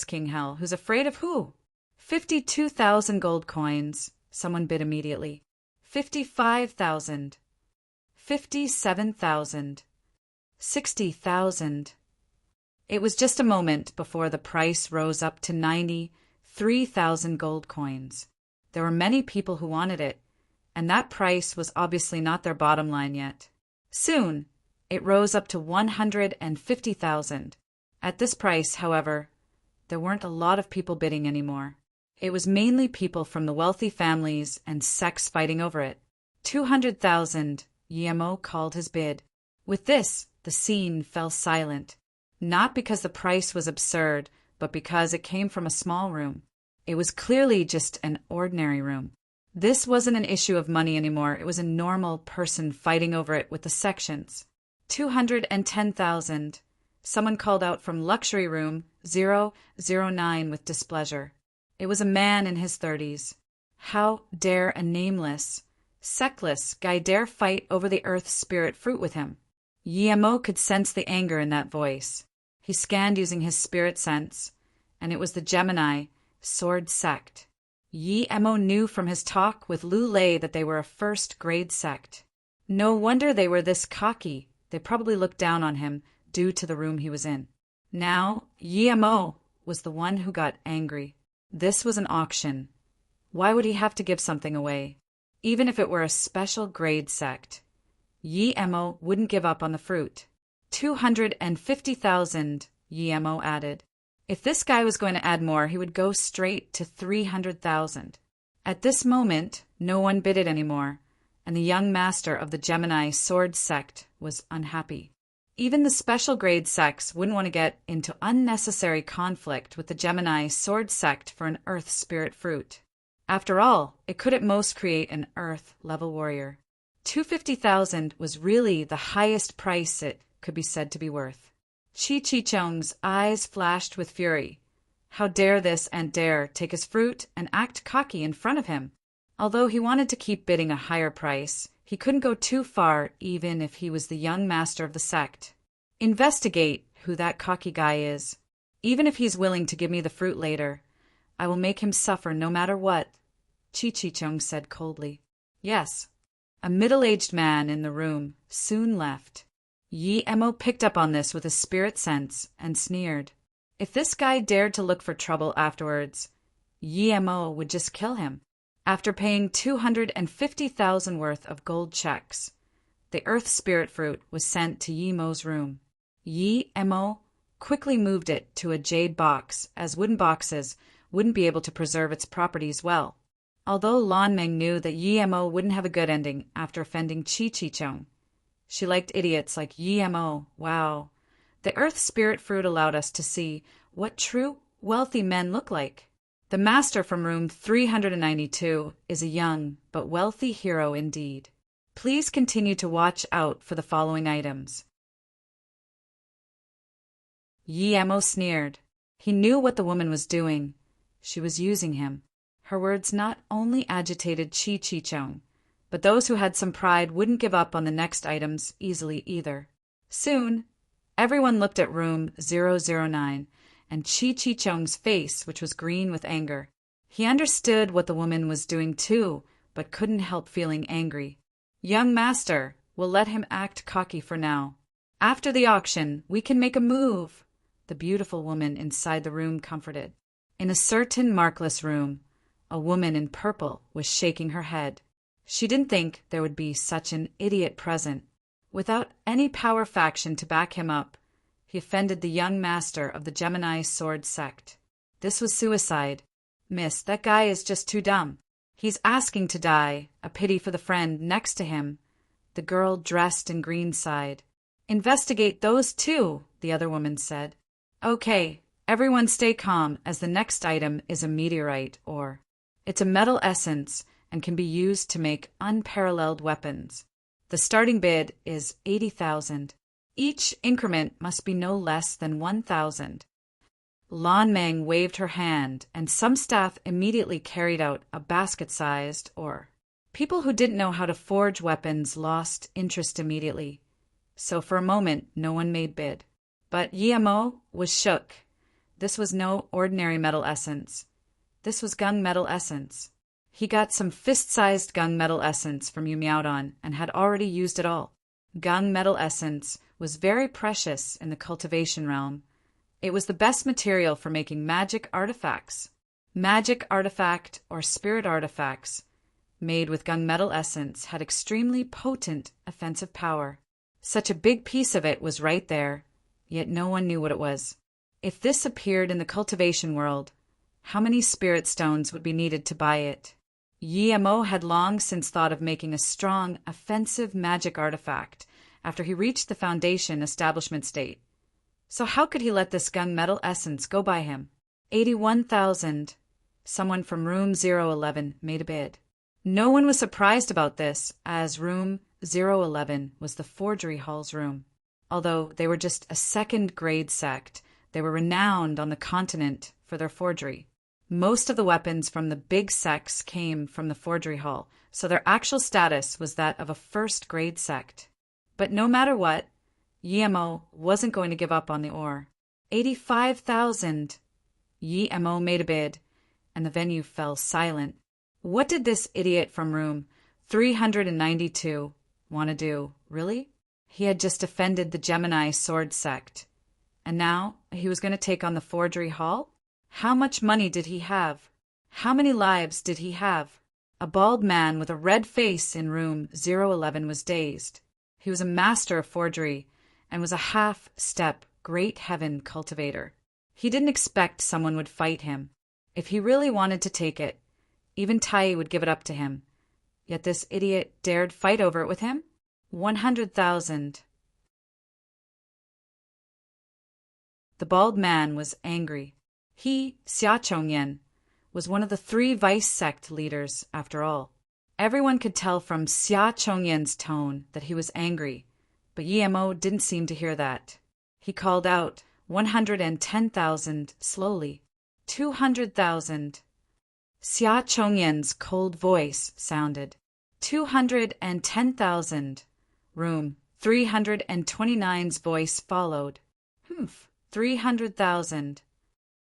* King Hell, who's afraid of who? 52,000 gold coins. Someone bid immediately. 55,000. 57,000. 60,000. It was just a moment before the price rose up to 93,000 gold coins. There were many people who wanted it, and that price was obviously not their bottom line yet. Soon, it rose up to 150,000. At this price, however, there weren't a lot of people bidding anymore. It was mainly people from the wealthy families and sects fighting over it. 200,000, Yi Mo called his bid. With this, the scene fell silent, not because the price was absurd, but because it came from a small room. It was clearly just an ordinary room. This wasn't an issue of money anymore. It was a normal person fighting over it with the sections. 210,000. Someone called out from luxury room 009 with displeasure. It was a man in his 30s. How dare a nameless, sectless guy dare fight over the earth spirit fruit with him? Yi Mo could sense the anger in that voice. He scanned using his spirit sense, and it was the Gemini sword sect. Yi Mo knew from his talk with Lu Lei that they were a first-grade sect. No wonder they were this cocky. They probably looked down on him due to the room he was in. Now, Yi Mo was the one who got angry. This was an auction. Why would he have to give something away? Even if it were a special grade sect, Yi Mo wouldn't give up on the fruit. 250,000, Yi Mo added. If this guy was going to add more, he would go straight to 300,000. At this moment, no one bid it anymore, and the young master of the Gemini sword sect was unhappy. Even the special grade sects wouldn't want to get into unnecessary conflict with the Gemini sword sect for an earth spirit fruit. After all, it could at most create an earth level warrior. 250,000 was really the highest price it could be said to be worth. Chi-Chi-Chung's eyes flashed with fury. How dare this and dare take his fruit and act cocky in front of him? Although he wanted to keep bidding a higher price, he couldn't go too far even if he was the young master of the sect. Investigate who that cocky guy is. Even if he's willing to give me the fruit later, I will make him suffer no matter what, Chi-Chi-Chung said coldly. Yes. A middle-aged man in the room soon left. Yi Mo picked up on this with his spirit sense and sneered. If this guy dared to look for trouble afterwards, Yi Mo would just kill him. After paying 250,000 worth of gold checks, the earth spirit fruit was sent to Yi Mo's room. Yi Mo quickly moved it to a jade box, as wooden boxes wouldn't be able to preserve its properties well. Although Lan Meng knew that Yi Mo wouldn't have a good ending after offending Chi-Chi-Chung, She liked idiots like Yemo. Wow. The earth spirit fruit allowed us to see what true wealthy men look like. The master from room 392 is a young but wealthy hero indeed. Please continue to watch out for the following items. Yemo sneered. He knew what the woman was doing. She was using him. Her words not only agitated Chi-Chi-Chung, but those who had some pride wouldn't give up on the next items easily either. Soon, everyone looked at room 009 and Chi-Chi-Chung's face, which was green with anger. He understood what the woman was doing too, but couldn't help feeling angry. Young master, we'll let him act cocky for now. After the auction, we can make a move, the beautiful woman inside the room comforted. In a certain markless room, a woman in purple was shaking her head. She didn't think there would be such an idiot present. Without any power faction to back him up, he offended the young master of the Gemini sword sect. This was suicide. Miss, that guy is just too dumb. He's asking to die, a pity for the friend next to him. The girl dressed in green sighed. Investigate those too, the other woman said. Okay, everyone stay calm as the next item is a meteorite ore. It's a metal essence and can be used to make unparalleled weapons. The starting bid is 80,000. Each increment must be no less than 1,000. Lan Meng waved her hand, and some staff immediately carried out a basket-sized ore. People who didn't know how to forge weapons lost interest immediately, so for a moment no one made bid. But Yemo was shook. This was no ordinary metal essence. This was gung metal essence. He got some fist-sized gung metal essence from Yumiaodon and had already used it all. Gung metal essence was very precious in the cultivation realm. It was the best material for making magic artifacts. Magic artifact or spirit artifacts made with gung metal essence had extremely potent offensive power. Such a big piece of it was right there, yet no one knew what it was. If this appeared in the cultivation world, how many spirit stones would be needed to buy it? Yemo had long since thought of making a strong, offensive magic artifact after he reached the Foundation establishment state. So how could he let this gung metal essence go by him? 81,000. Someone from room 011 made a bid. No one was surprised about this, as room 011 was the forgery hall's room. Although they were just a second-grade sect, they were renowned on the continent for their forgery. Most of the weapons from the big sects came from the forgery hall, so their actual status was that of a first-grade sect. But no matter what, Yemo wasn't going to give up on the ore. 85,000. Yemo made a bid, and the venue fell silent. What did this idiot from room 392 want to do, really? He had just offended the Gemini sword sect. And now he was going to take on the forgery hall? How much money did he have? How many lives did he have? A bald man with a red face in room 011 was dazed. He was a master of forgery and was a half-step great heaven cultivator. He didn't expect someone would fight him. If he really wanted to take it, even Tai would give it up to him. Yet this idiot dared fight over it with him? 100,000. The bald man was angry. He, Xia Chongyan, was one of the 3 vice sect leaders, after all. Everyone could tell from Xia Chongyan's tone that he was angry, but Yemo didn't seem to hear that. He called out 110,000 slowly. 200,000. Xia Chongyan's cold voice sounded. 210,000. Room 329's voice followed. 300,000.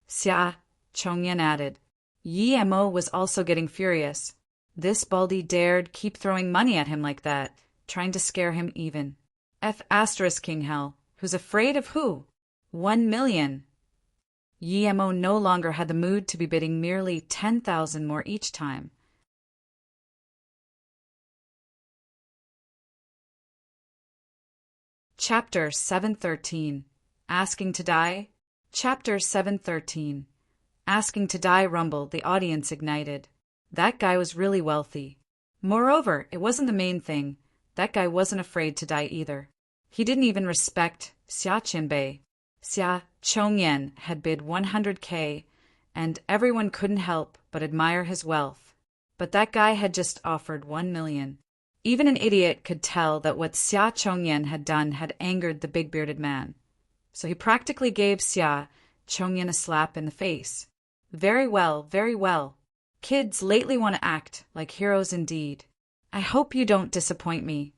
Xia Chongyan added. Yemo was also getting furious. This baldy dared keep throwing money at him like that, trying to scare him even. King Hell, who's afraid of who? 1 million. Yemo no longer had the mood to be bidding merely 10,000 more each time. Chapter 713. Asking to Die. Chapter 713. Asking to Die rumble the audience ignited. That guy was really wealthy. Moreover, it wasn't the main thing. That guy wasn't afraid to die either. He didn't even respect Xia Qinbei. Xia Chongyan had bid 100K, and everyone couldn't help but admire his wealth. But that guy had just offered 1 million. Even an idiot could tell that what Xia Chongyan had done had angered the big-bearded man. So he practically gave Xia Chongyan a slap in the face. Very well, very well. Kids lately want to act like heroes indeed. I hope you don't disappoint me.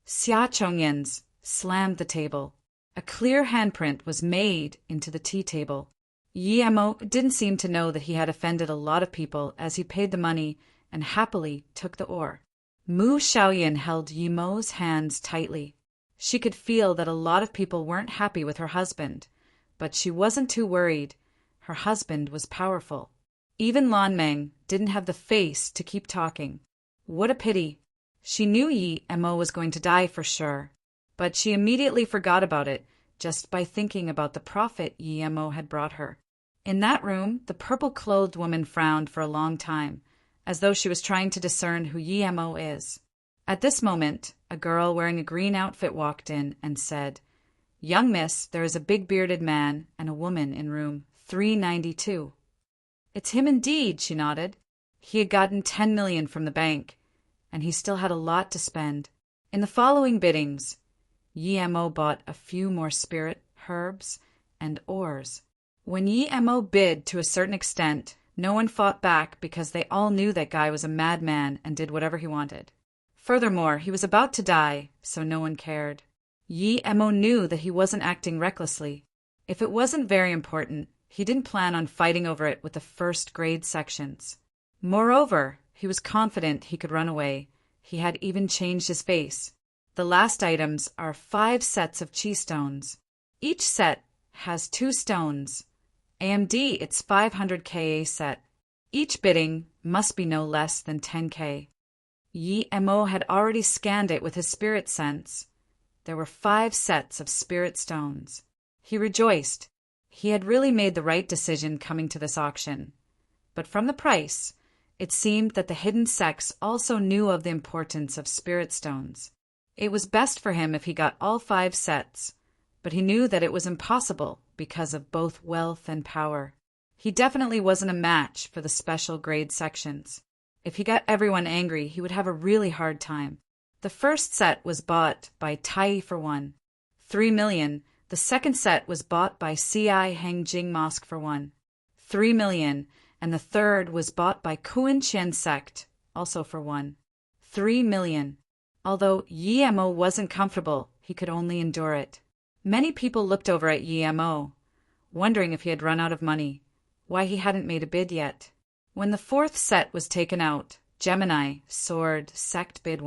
Xia Chongyan's slammed the table. A clear handprint was made into the tea table. Yi Mo didn't seem to know that he had offended a lot of people as he paid the money and happily took the oar. Mu Xiaoyan held Yi Mo's hands tightly. She could feel that a lot of people weren't happy with her husband, but she wasn't too worried. Her husband was powerful. Even Lan Meng didn't have the face to keep talking. What a pity. She knew Yi Mo was going to die for sure, but she immediately forgot about it just by thinking about the profit Yi Mo had brought her. In that room, the purple-clothed woman frowned for a long time, as though she was trying to discern who Yi Mo is. At this moment, a girl wearing a green outfit walked in and said, "Young miss, there is a big-bearded man and a woman in room 392. "It's him indeed," she nodded. He had gotten 10 million from the bank, and he still had a lot to spend. In the following biddings, Yi Mo bought a few more spirit, herbs, and ores. When Yi Mo bid to a certain extent, no one fought back because they all knew that guy was a madman and did whatever he wanted. Furthermore, he was about to die, so no one cared. Yi Mo knew that he wasn't acting recklessly. If it wasn't very important, he didn't plan on fighting over it with the first-grade sections. Moreover, he was confident he could run away. He had even changed his face. The last items are 5 sets of chi stones. Each set has 2 stones. AMD, it's 500K a set. Each bidding must be no less than 10K. Yi Mo had already scanned it with his spirit sense. There were 5 sets of spirit stones. He rejoiced. He had really made the right decision coming to this auction. But from the price, it seemed that the hidden sects also knew of the importance of spirit stones. It was best for him if he got all 5 sets, but he knew that it was impossible because of both wealth and power. He definitely wasn't a match for the special grade sections. If he got everyone angry, he would have a really hard time. The first set was bought by Tai for 3 million. The second set was bought by C.I. Hengjing Mosque for 3 million, and the third was bought by Kuan Qian Sect, also for 3 million. Although Yi Mo wasn't comfortable, he could only endure it. Many people looked over at Yi Mo, wondering if he had run out of money, why he hadn't made a bid yet. When the 4th set was taken out, Gemini, Sword, Sect bid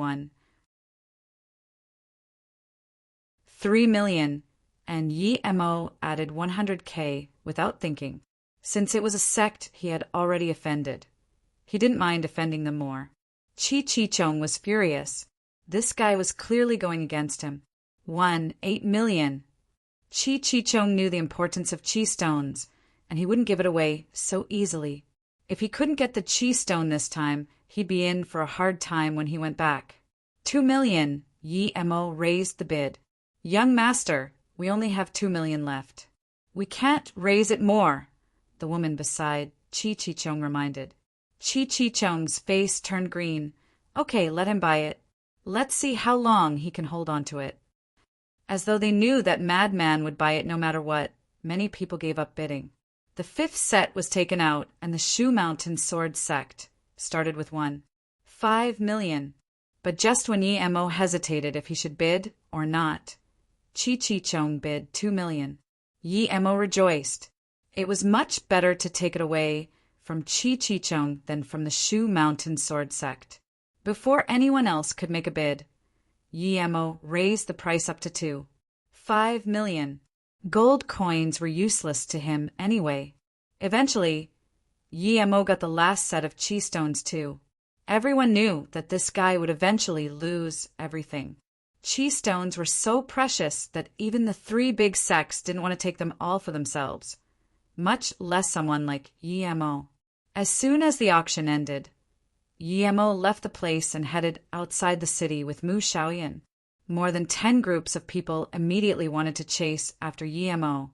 3 million, and Yi Mo added 100K without thinking. Since it was a sect he had already offended, he didn't mind offending them more. Chi Chong was furious. This guy was clearly going against him. 8 million. Chi Chong knew the importance of chi stones, and he wouldn't give it away so easily. If he couldn't get the chi stone this time, he'd be in for a hard time when he went back. 2 million. Yi Mo raised the bid. "Young master, we only have 2 million left." "We can't raise it more," the woman beside Chi Chong reminded. Chi Chong's face turned green. "Okay, let him buy it. Let's see how long he can hold on to it." As though they knew that Madman would buy it no matter what, many people gave up bidding. The 5th set was taken out, and the Shu Mountain Sword Sect started with 5 million. But just when Yi Mo hesitated if he should bid or not, Chi Chong bid 2 million. Yi Mo rejoiced. It was much better to take it away from Chi Chong than from the Shu Mountain Sword Sect. Before anyone else could make a bid, Yi Mo raised the price up to 5 million. Gold coins were useless to him anyway. Eventually, Yi Mo got the last set of chi stones too. Everyone knew that this guy would eventually lose everything. Chi stones were so precious that even the 3 big sects didn't want to take them all for themselves, much less someone like Yi Mo. As soon as the auction ended, Yemo left the place and headed outside the city with Mu Xiaoyan. More than 10 groups of people immediately wanted to chase after Yemo,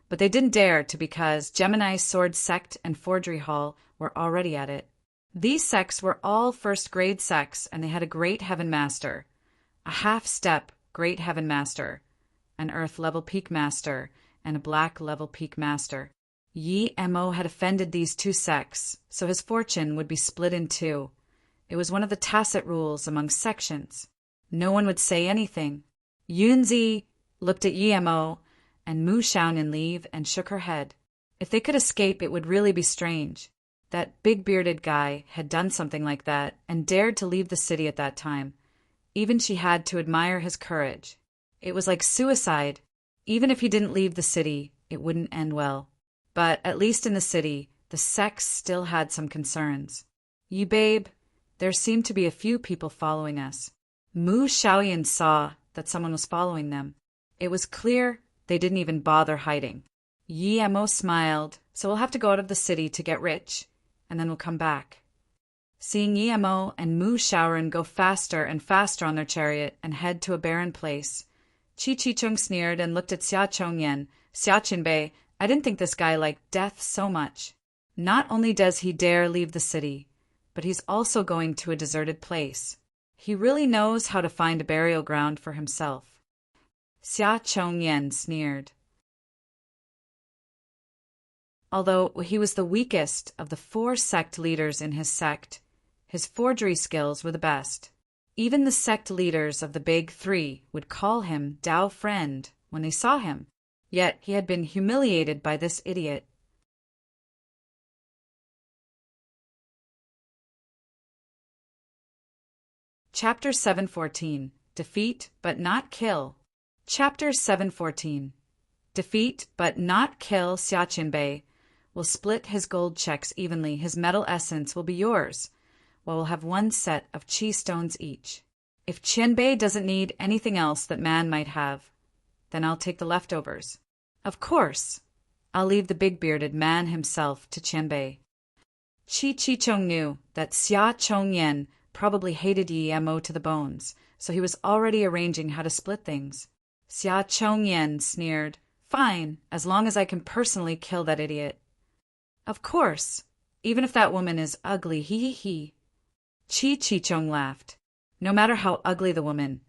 but they didn't dare to because Gemini's Sword Sect and Forgery Hall were already at it. These sects were all first-grade sects, and they had a Great Heaven Master, a half-step Great Heaven Master, an Earth-level Peak Master, and a Black-level Peak Master. Yemo had offended these 2 sects, so his fortune would be split in 2. It was one of the tacit rules among sections. No one would say anything. Yunzi looked at Yemo and Mu Xiaonan leave and shook her head. If they could escape, it would really be strange. That big-bearded guy had done something like that and dared to leave the city at that time. Even she had to admire his courage. It was like suicide. Even if he didn't leave the city, it wouldn't end well. But at least in the city, the sects still had some concerns. "Yi babe, there seemed to be a few people following us." Mu Xiaoyan saw that someone was following them. It was clear they didn't even bother hiding. Yemo smiled, "So we'll have to go out of the city to get rich, and then we'll come back." Seeing Yemo and Mu Xiaoyan go faster and faster on their chariot and head to a barren place, Chi Chicheng sneered and looked at Xia Chongyan. "Xia Qinbei, I didn't think this guy liked death so much. Not only does he dare leave the city, but he's also going to a deserted place. He really knows how to find a burial ground for himself." Xia Chongyan sneered. Although he was the weakest of the 4 sect leaders in his sect, his forgery skills were the best. Even the sect leaders of the Big 3 would call him Dao Friend when they saw him. Yet he had been humiliated by this idiot. Chapter 714. Defeat but not kill. Chapter 714. Defeat but not kill Xia Qinbei. Will split his gold checks evenly. His metal essence will be yours, while we'll have 1 set of chi stones each. If Qianbei doesn't need anything else that man might have, then I'll take the leftovers. Of course, I'll leave the big-bearded man himself to Qianbei. Chi Chicheng knew that Xia Chongyan probably hated Yemo to the bones, so he was already arranging how to split things. Xia Chongyan sneered, "Fine, as long as I can personally kill that idiot." "Of course, even if that woman is ugly, he. Chi Chicheng laughed. No matter how ugly the woman,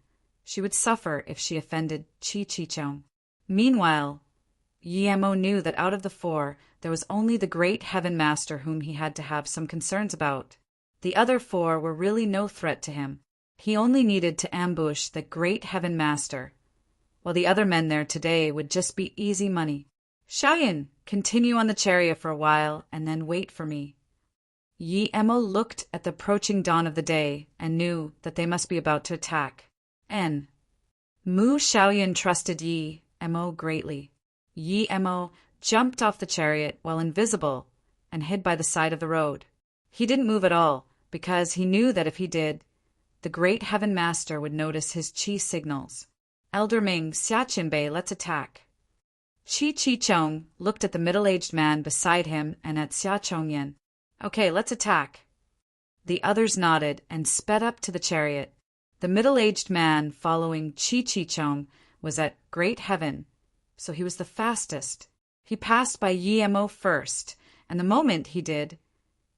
she would suffer if she offended Chi Chicheng. Meanwhile, Yemo knew that out of the 4, there was only the Great Heaven Master whom he had to have some concerns about. The other 4 were really no threat to him. He only needed to ambush the Great Heaven Master, while the other men there today would just be easy money. "Xiaoyan, continue on the chariot for a while, and then wait for me." Yemo looked at the approaching dawn of the day and knew that they must be about to attack. Mu Xiaoyan trusted Yemo greatly. Yemo jumped off the chariot while invisible and hid by the side of the road. He didn't move at all because he knew that if he did, the Great Heaven Master would notice his chi signals. "Elder Ming, Xia Qinbei, let's attack." Chi Chicheng looked at the middle-aged man beside him and at Xia Chongyan. "Okay, let's attack." The others nodded and sped up to the chariot. The middle-aged man following Chi Chicheng was at Great Heaven, so he was the fastest. He passed by Yemo first, and the moment he did,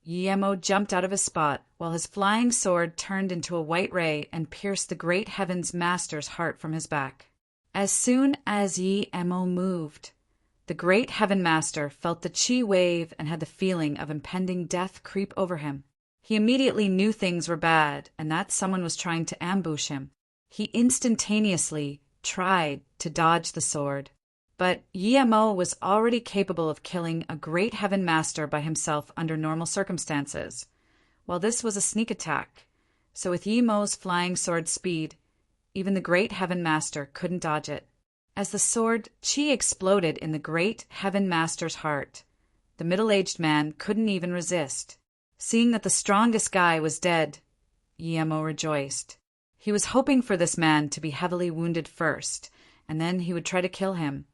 Yemo jumped out of his spot, while his flying sword turned into a white ray and pierced the Great Heaven's Master's heart from his back. As soon as Yemo moved, the Great Heaven Master felt the chi wave and had the feeling of impending death creep over him. He immediately knew things were bad and that someone was trying to ambush him. He instantaneously tried to dodge the sword. But Yemo was already capable of killing a Great Heaven Master by himself under normal circumstances, while this was a sneak attack. So with Yemo's flying sword speed, even the Great Heaven Master couldn't dodge it. As the sword chi exploded in the Great Heaven Master's heart, the middle-aged man couldn't even resist. Seeing that the strongest guy was dead, Yemo rejoiced. He was hoping for this man to be heavily wounded first, and then he would try to kill him.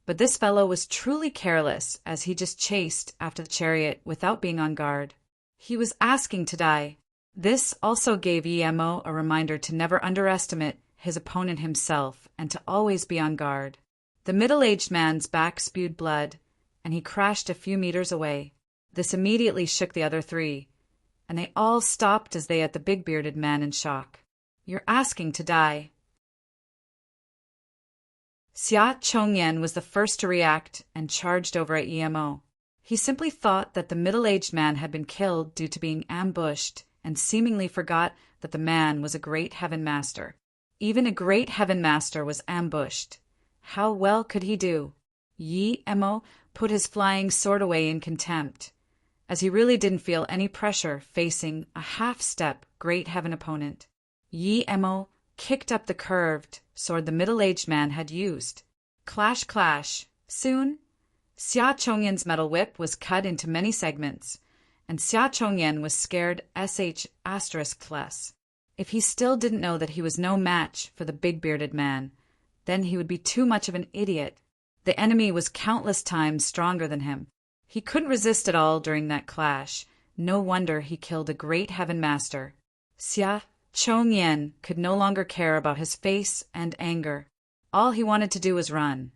But this fellow was truly careless, as he just chased after the chariot without being on guard. He was asking to die. This also gave Yemo a reminder to never underestimate his opponent himself and to always be on guard. The middle-aged man's back spewed blood, and he crashed a few meters away. This immediately shook the other three, and they all stopped as they at the big-bearded man in shock. "You're asking to die." Xia Chongyan was the first to react and charged over at Yemo. He simply thought that the middle-aged man had been killed due to being ambushed and seemingly forgot that the man was a great heaven master. Even a great heaven master was ambushed. How well could he do? Yemo put his flying sword away in contempt, as he really didn't feel any pressure facing a half-step great heaven opponent. Yemo kicked up the curved sword the middle-aged man had used. Clash, clash. Soon, Xia Chongyan's metal whip was cut into many segments, and Xia Chongyan was scared ***. If he still didn't know that he was no match for the big-bearded man, then he would be too much of an idiot. The enemy was countless times stronger than him. He couldn't resist at all during that clash. No wonder he killed a great heaven master. Xia Chongyan could no longer care about his face and anger. All he wanted to do was run.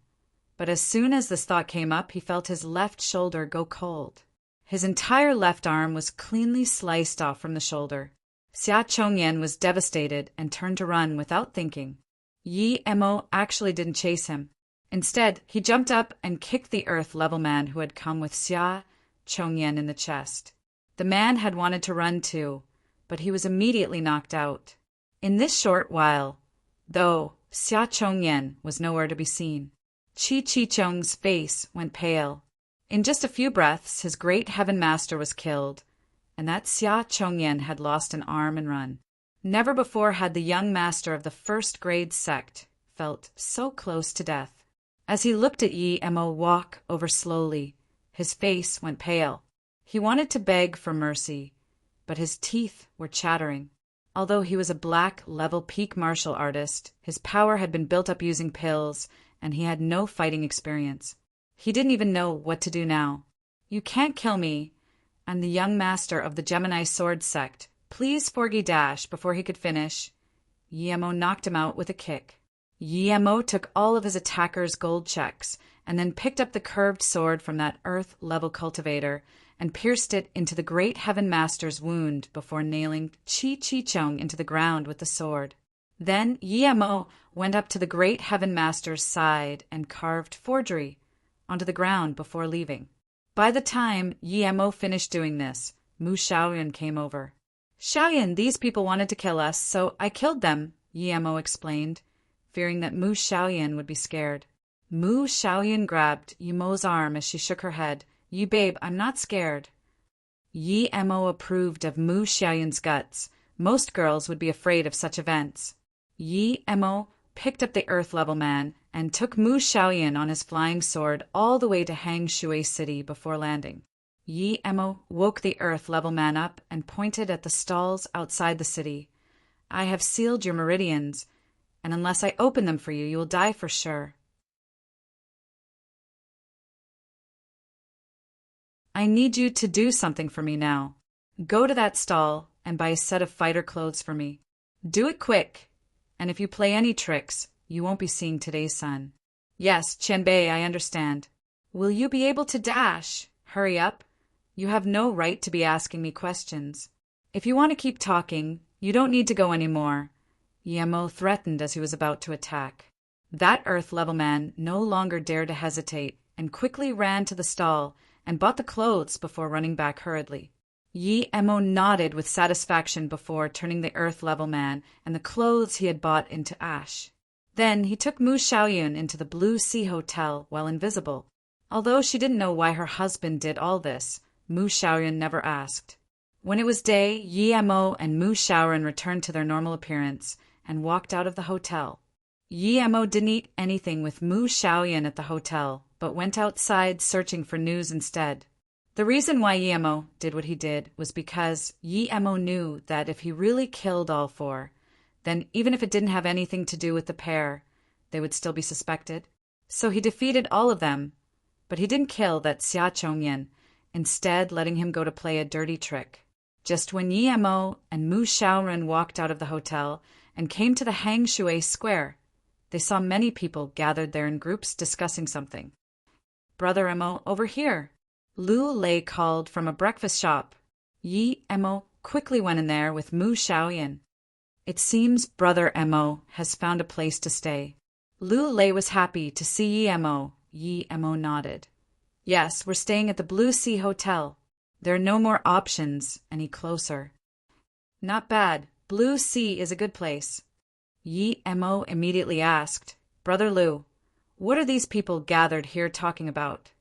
But as soon as this thought came up, he felt his left shoulder go cold. His entire left arm was cleanly sliced off from the shoulder. Xia Chongyan was devastated and turned to run without thinking. Yemo actually didn't chase him. Instead, he jumped up and kicked the earth-level man who had come with Xia Chongyan in the chest. The man had wanted to run too, but he was immediately knocked out. In this short while, though, Xia Chongyan was nowhere to be seen. Chi-Chi-Chung's face went pale. In just a few breaths, his great heaven master was killed, and that Xia Chongyan had lost an arm and run. Never before had the young master of the first-grade sect felt so close to death. As he looked at Yemo walk over slowly, his face went pale. He wanted to beg for mercy, but his teeth were chattering. Although he was a black-level peak martial artist, his power had been built up using pills, and he had no fighting experience. He didn't even know what to do now. "You can't kill me. I'm the young master of the Gemini sword sect. Please Forgy Dash," before he could finish. Yemo knocked him out with a kick. Yemo took all of his attacker's gold checks and then picked up the curved sword from that earth-level cultivator and pierced it into the great heaven master's wound before nailing Chi-Chi-Chung into the ground with the sword. Then Yemo went up to the great heaven master's side and carved forgery onto the ground before leaving. By the time Yemo finished doing this, Mu Xiaoyan came over. "Xiaoyan, these people wanted to kill us, so I killed them," Yemo explained, fearing that Mu Xiaoyan would be scared. Mu Xiaoyan grabbed Yemo's arm as she shook her head. "Yi babe, I'm not scared." Yemo approved of Mu Xiaoyan's guts. Most girls would be afraid of such events. Yemo picked up the earth-level man and took Mu Xiaoyan on his flying sword all the way to Hang Shui City before landing. Yemo woke the earth-level man up and pointed at the stalls outside the city. "I have sealed your meridians, and unless I open them for you, you will die for sure. I need you to do something for me now. Go to that stall and buy a set of fighter clothes for me. Do it quick, and if you play any tricks, you won't be seeing today's sun." "Yes, Qianbei, I understand." "Will you be able to dash? Hurry up. You have no right to be asking me questions. If you want to keep talking, you don't need to go anymore," Yemo threatened as he was about to attack. That earth-level man no longer dared to hesitate and quickly ran to the stall and bought the clothes before running back hurriedly. Yemo nodded with satisfaction before turning the earth-level man and the clothes he had bought into ash. Then he took Mu Xiaoyan into the Blue Sea Hotel while invisible. Although she didn't know why her husband did all this, Mu Xiaoyan never asked. When it was day, Yemo and Mu Xiaoyan returned to their normal appearance and walked out of the hotel. Yemo didn't eat anything with Mu Xiaoyan at the hotel, but went outside searching for news instead. The reason why Yemo did what he did was because Yemo knew that if he really killed all four, then even if it didn't have anything to do with the pair, they would still be suspected. So he defeated all of them, but he didn't kill that Xia Chongyan, instead letting him go to play a dirty trick. Just when Yi Mo and Mu Xiaoren walked out of the hotel and came to the Hang Shui Square, they saw many people gathered there in groups discussing something. "Brother Mo, over here," Lu Lei called from a breakfast shop. Yi Mo quickly went in there with Mu Xiaoyan. "It seems Brother Mo has found a place to stay." Lu Lei was happy to see Yi Mo. Yi Mo nodded. "Yes, we're staying at the Blue Sea Hotel. There are no more options any closer." "Not bad. Blue Sea is a good place." Yi Mo immediately asked, "Brother Lu, what are these people gathered here talking about?"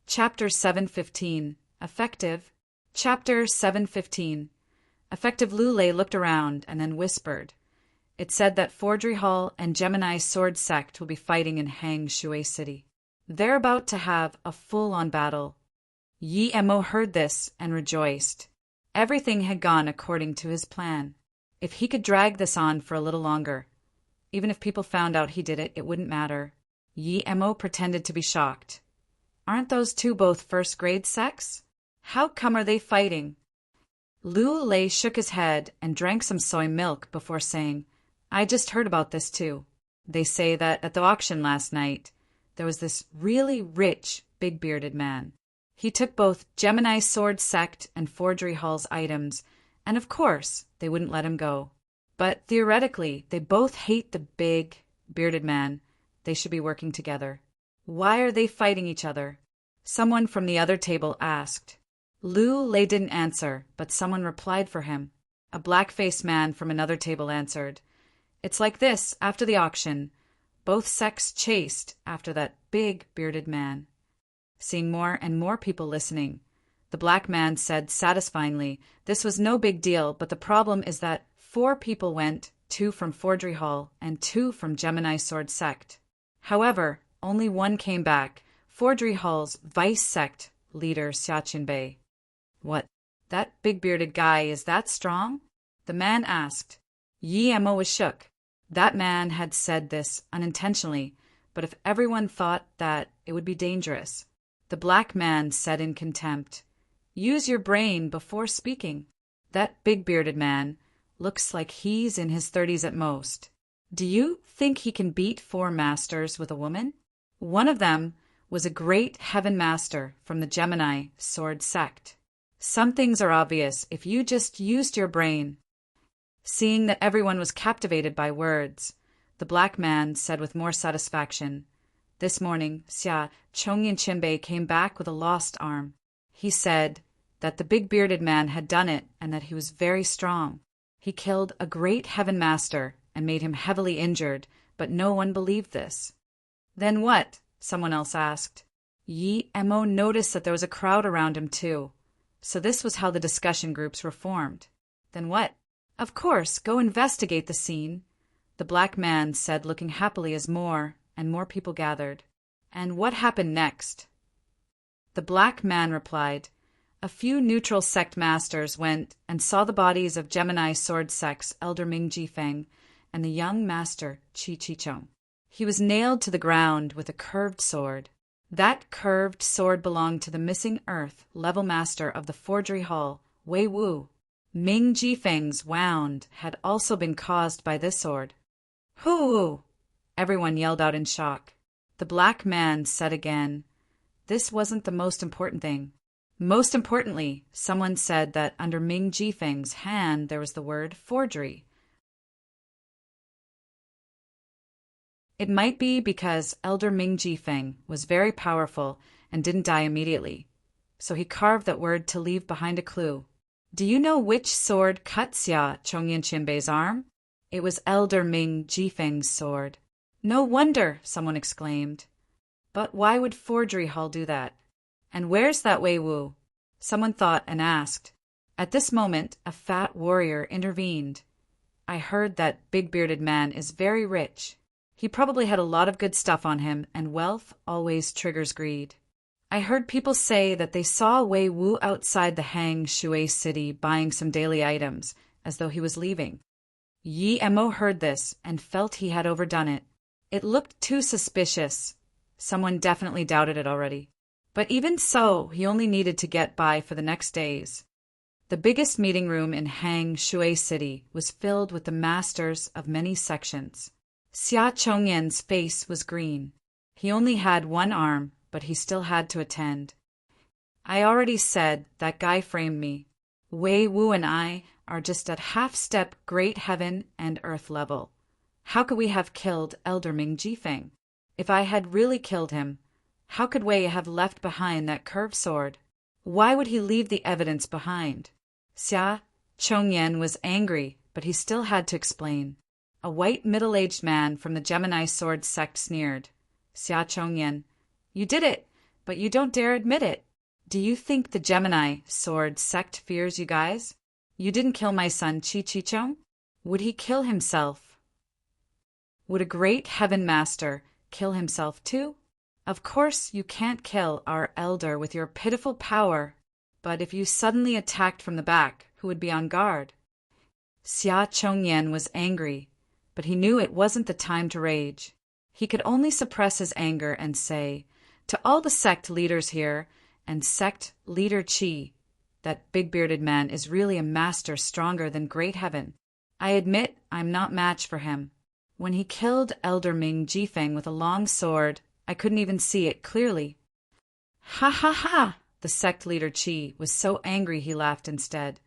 Chapter 7:15. Effective. Chapter 7:15. Effective Lu Lei looked around and then whispered. It said that Forgery Hall and Gemini Sword Sect will be fighting in Hang Shui City. They're about to have a full-on battle. Yi Mo heard this and rejoiced. Everything had gone according to his plan. If he could drag this on for a little longer, even if people found out he did it, it wouldn't matter. Yi Mo pretended to be shocked. "Aren't those two both first-grade sects? How come are they fighting?" Lu Lei shook his head and drank some soy milk before saying, "I just heard about this too. They say that at the auction last night, there was this really rich, big-bearded man. He took both Gemini Sword Sect and Forgery Hall's items, and of course, they wouldn't let him go. But theoretically, they both hate the big, bearded man. They should be working together. Why are they fighting each other?" Someone from the other table asked. Lu Lei didn't answer, but someone replied for him. A black-faced man from another table answered. "It's like this after the auction. Both sects chased after that big, bearded man." Seeing more and more people listening, the black man said satisfyingly, "This was no big deal, but the problem is that 4 people went, 2 from Forgery Hall and 2 from Gemini Sword Sect. However, only 1 came back, Forgery Hall's vice sect leader Xiaqin Bei." "What? That big-bearded guy is that strong?" the man asked. Yi Mo was shook. That man had said this unintentionally, but if everyone thought that, it would be dangerous. The black man said in contempt, "Use your brain before speaking. That big-bearded man looks like he's in his 30s at most. Do you think he can beat 4 masters with a woman? One of them was a great heaven master from the Gemini Sword Sect. Some things are obvious if you just used your brain." Seeing that everyone was captivated by words, the black man said with more satisfaction, "This morning, Xia Chongyin came back with a lost arm. He said that the big-bearded man had done it and that he was very strong. He killed a great heaven master and made him heavily injured, but no one believed this." "Then what?" someone else asked. Yi Mo noticed that there was a crowd around him too, so this was how the discussion groups were formed. "Then what?" "Of course, go investigate the scene," the black man said, looking happily as more and more people gathered. "And what happened next?" The black man replied, "A few neutral sect masters went and saw the bodies of Gemini Sword Sect's Elder Ming Jifeng and the young master Qi Chicheng. He was nailed to the ground with a curved sword. That curved sword belonged to the missing earth level master of the Forgery Hall, Wei Wu. Ming Jifeng's wound had also been caused by this sword." "Hoo!" everyone yelled out in shock. The black man said again, "This wasn't the most important thing. Most importantly, someone said that under Ming Jifeng's hand there was the word forgery. It might be because Elder Ming Jifeng was very powerful and didn't die immediately, so he carved that word to leave behind a clue. Do you know which sword cut Xia Chongyin arm? It was Elder Ming Jifeng's sword." "No wonder," someone exclaimed. "But why would Forgery Hall do that? And where's that Wei Wu?" someone thought and asked. At this moment, a fat warrior intervened. "I heard that big-bearded man is very rich. He probably had a lot of good stuff on him, and wealth always triggers greed. I heard people say that they saw Wei Wu outside the Hang Shui City buying some daily items, as though he was leaving." Yi Mo heard this and felt he had overdone it. It looked too suspicious, Someone definitely doubted it already. But even so, he only needed to get by for the next days. The biggest meeting room in Hang Shui City was filled with the masters of many sections. Xia Chongyan's face was green. He only had one arm, but he still had to attend. I already said that guy framed me. Wei Wu and I are just at half-step great heaven and earth level. How could we have killed Elder Ming Jifeng? If I had really killed him, how could Wei have left behind that curved sword? Why would he leave the evidence behind? Xia Chongyan was angry, but he still had to explain. A white middle-aged man from the Gemini sword sect sneered. Xia Chongyan, you did it, but you don't dare admit it. Do you think the Gemini sword sect fears you guys? You didn't kill my son Chi Chichong? Would he kill himself? Would a great heaven master kill himself too? Of course you can't kill our elder with your pitiful power, but if you suddenly attacked from the back, who would be on guard? Xia Chongyan was angry, but he knew it wasn't the time to rage. He could only suppress his anger and say, to all the sect leaders here, and sect leader Qi, that big-bearded man is really a master stronger than great heaven. I admit I'm not match for him. When he killed Elder Ming Jifeng with a long sword, I couldn't even see it clearly. Ha ha ha! The sect leader Qi was so angry he laughed instead.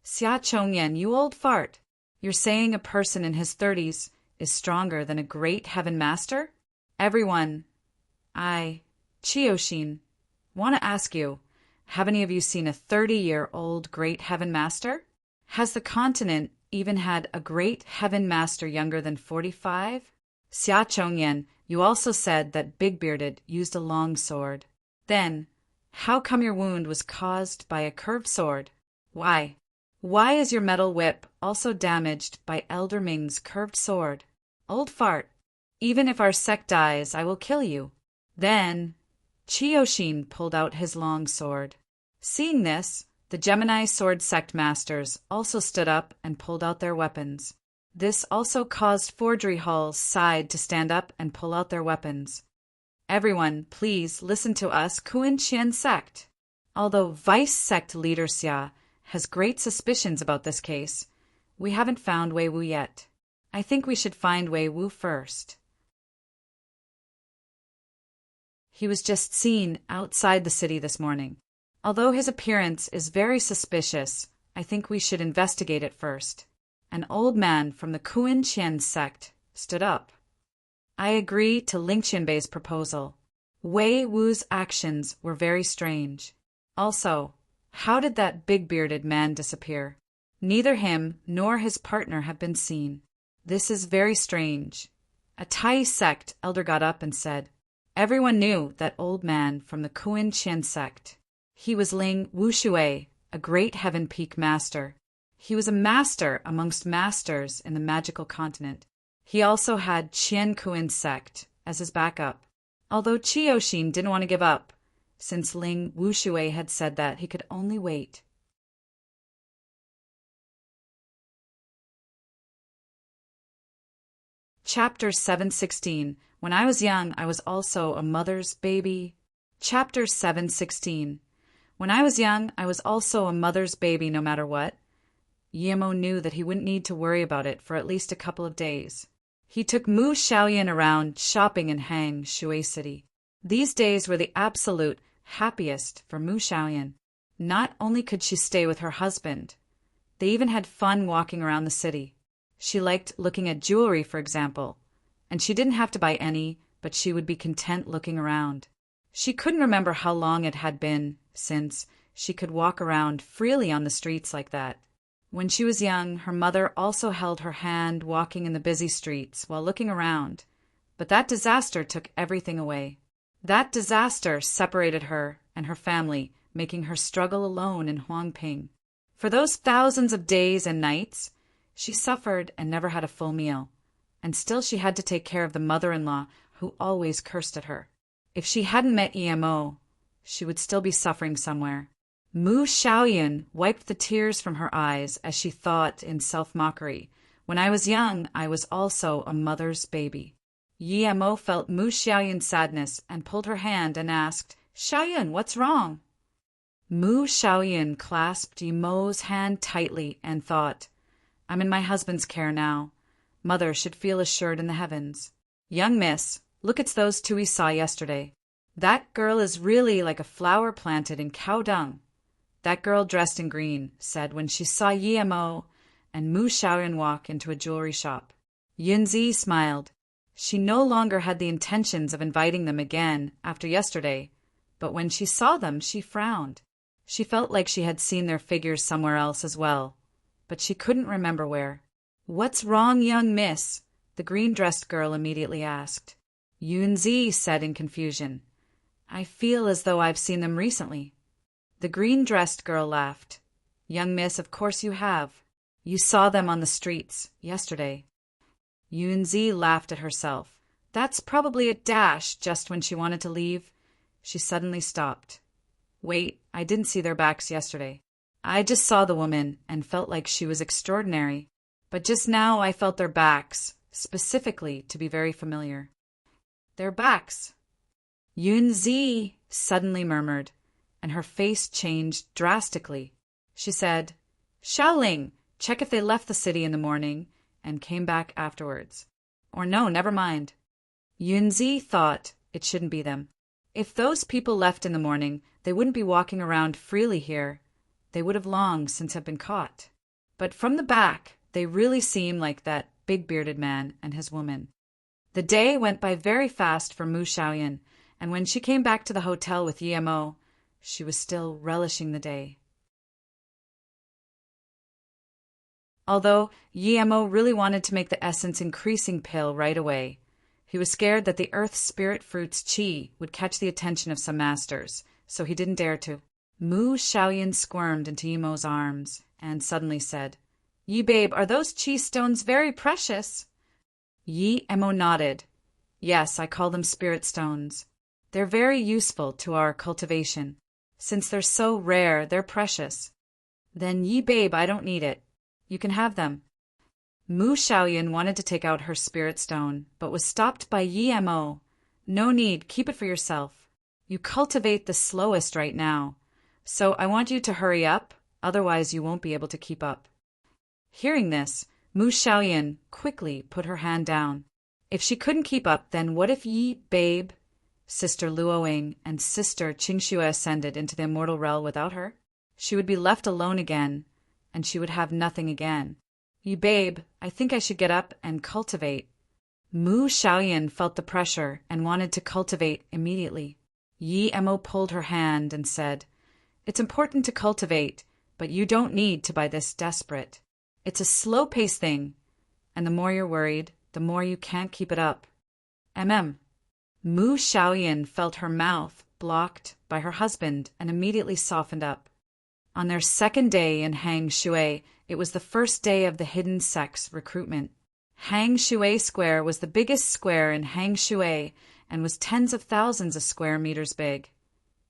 Xia Chongyan, you old fart! You're saying a person in his 30s is stronger than a great heaven master? Everyone, Qioshin, want to ask you, have any of you seen a 30-year-old great heaven master? Has the continent even had a great heaven master younger than 45? Xia Chongyan, you also said that Big-Bearded used a long sword. Then, how come your wound was caused by a curved sword? Why? Why is your metal whip also damaged by Elder Ming's curved sword? Old fart, even if our sect dies, I will kill you. Then, Qioshin pulled out his long sword. Seeing this, the Gemini sword sect masters also stood up and pulled out their weapons. This also caused Forgery Hall's side to stand up and pull out their weapons. Everyone, please listen to us, Kuan Qian sect. Although Vice sect leader Xia has great suspicions about this case, we haven't found Wei Wu yet. I think we should find Wei Wu first. He was just seen outside the city this morning. Although his appearance is very suspicious, I think we should investigate it first. An old man from the Kuan Qian sect stood up. I agree to Ling Qianbei's proposal. Wei Wu's actions were very strange. Also, how did that big-bearded man disappear? Neither him nor his partner have been seen. This is very strange. A Tai sect elder got up and said, everyone knew that old man from the Kuan Qian sect. He was Ling Wushui, a great heaven peak master. He was a master amongst masters in the magical continent. He also had Qian Kuan sect as his backup. Although Qioshin didn't want to give up, since Ling Wushui had said that he could only wait. Chapter 716. When I was young, I was also a mother's baby. Chapter 716. When I was young, I was also a mother's baby no matter what. Yimo knew that he wouldn't need to worry about it for at least a couple of days. He took Mu Xiaoyan around shopping in Hang Shui City. These days were the absolute happiest for Mu Xiaoyan. Not only could she stay with her husband, they even had fun walking around the city. She liked looking at jewelry, for example, and she didn't have to buy any, but she would be content looking around. She couldn't remember how long it had been since she could walk around freely on the streets like that. When she was young, her mother also held her hand walking in the busy streets while looking around, but that disaster took everything away. That disaster separated her and her family, making her struggle alone in Huangping. For those thousands of days and nights, she suffered and never had a full meal, and still she had to take care of the mother-in-law who always cursed at her. If she hadn't met Emo, she would still be suffering somewhere. Mu Xiaoyan wiped the tears from her eyes as she thought in self-mockery, when I was young, I was also a mother's baby. Yi Mo felt Mu Xiaoyun's sadness and pulled her hand and asked, "Xiaoyun, what's wrong?" Mu Xiaoyun clasped Yi Mo's hand tightly and thought, "I'm in my husband's care now. Mother should feel assured in the heavens. Young miss, look at those two we saw yesterday. That girl is really like a flower planted in cow dung." That girl dressed in green said when she saw Yi Mo and Mu Xiaoyun walk into a jewelry shop. Yunzi smiled. She no longer had the intentions of inviting them again after yesterday, but when she saw them, she frowned. She felt like she had seen their figures somewhere else as well, but she couldn't remember where. "What's wrong, young miss?" the green-dressed girl immediately asked. Yunzi said in confusion, "I feel as though I've seen them recently." The green-dressed girl laughed. "Young miss, of course you have. You saw them on the streets yesterday." Yunzi laughed at herself. That's probably a dash just when she wanted to leave. She suddenly stopped. "Wait, I didn't see their backs yesterday. I just saw the woman and felt like she was extraordinary. But just now I felt their backs, specifically, to be very familiar." "Their backs," Yunzi suddenly murmured, and her face changed drastically. She said, "Xiaoling, check if they left the city in the morning and came back afterwards. Or no, never mind." Yunzi thought it shouldn't be them. If those people left in the morning, they wouldn't be walking around freely here. They would have long since have been caught. But from the back, they really seem like that big-bearded man and his woman. The day went by very fast for Mu Xiaoyun, and when she came back to the hotel with Yi Mo, she was still relishing the day. Although Yi Mo really wanted to make the essence increasing pill right away, he was scared that the earth spirit fruit's qi would catch the attention of some masters, so he didn't dare to. Mu Xiaoyun squirmed into Yi Mo's arms and suddenly said, "Yi babe, are those qi stones very precious?" Yi Mo nodded. "Yes, I call them spirit stones. They're very useful to our cultivation. Since they're so rare, they're precious." "Then, Yi babe, I don't need it. You can have them." Mu Xiaoyun wanted to take out her spirit stone, but was stopped by Yi Mo. "No need, keep it for yourself. You cultivate the slowest right now, so I want you to hurry up, otherwise you won't be able to keep up." Hearing this, Mu Xiaoyun quickly put her hand down. If she couldn't keep up, then what if Yi babe, Sister Luoying, and Sister Qingxue ascended into the immortal realm without her? She would be left alone again, and she would have nothing again. "Yi babe, I think I should get up and cultivate." Mu Xiaoyun felt the pressure and wanted to cultivate immediately. Yi Mo pulled her hand and said, "It's important to cultivate, but you don't need to by this desperate. It's a slow-paced thing, and the more you're worried, the more you can't keep it up." Mu Xiaoyun felt her mouth blocked by her husband and immediately softened up. On their second day in Hang Shui, it was the first day of the hidden sex recruitment. Hang Shui Square was the biggest square in Hang Shui and was tens of thousands of square meters big.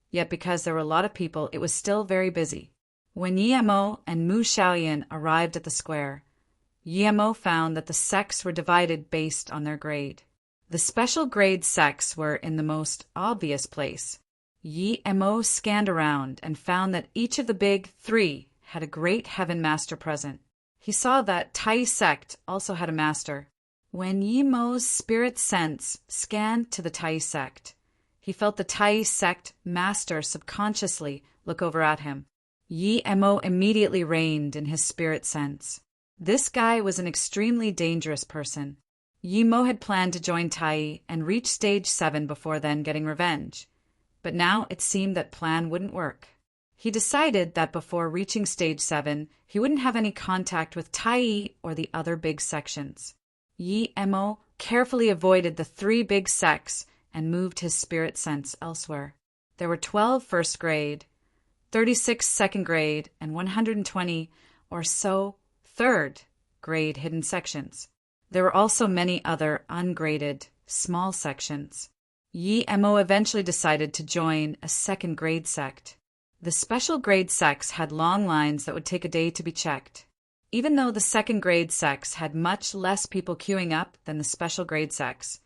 Yet because there were a lot of people, it was still very busy. When Yi Mo and Mu Xiaoyun arrived at the square, Yi Mo found that the sects were divided based on their grade. The special grade sects were in the most obvious place. Yi Mo scanned around and found that each of the big three had a great heaven master present. He saw that Tai sect also had a master. When Yi Mo's spirit sense scanned to the Tai sect, he felt the Tai sect master subconsciously look over at him. Yi Mo immediately reined in his spirit sense. This guy was an extremely dangerous person. Yi Mo had planned to join Tai and reach stage 7 before then getting revenge. But now it seemed that plan wouldn't work. He decided that before reaching stage 7, he wouldn't have any contact with Tai or the other big sections. Yi Mo carefully avoided the 3 big sects and moved his spirit sense elsewhere. There were 12 first grade, 36 second grade, and 120 or so third grade hidden sections. There were also many other ungraded, small sections. Yi Mo eventually decided to join a second grade sect. The special grade sects had long lines that would take a day to be checked. Even though the second grade sects had much less people queuing up than the special grade sects,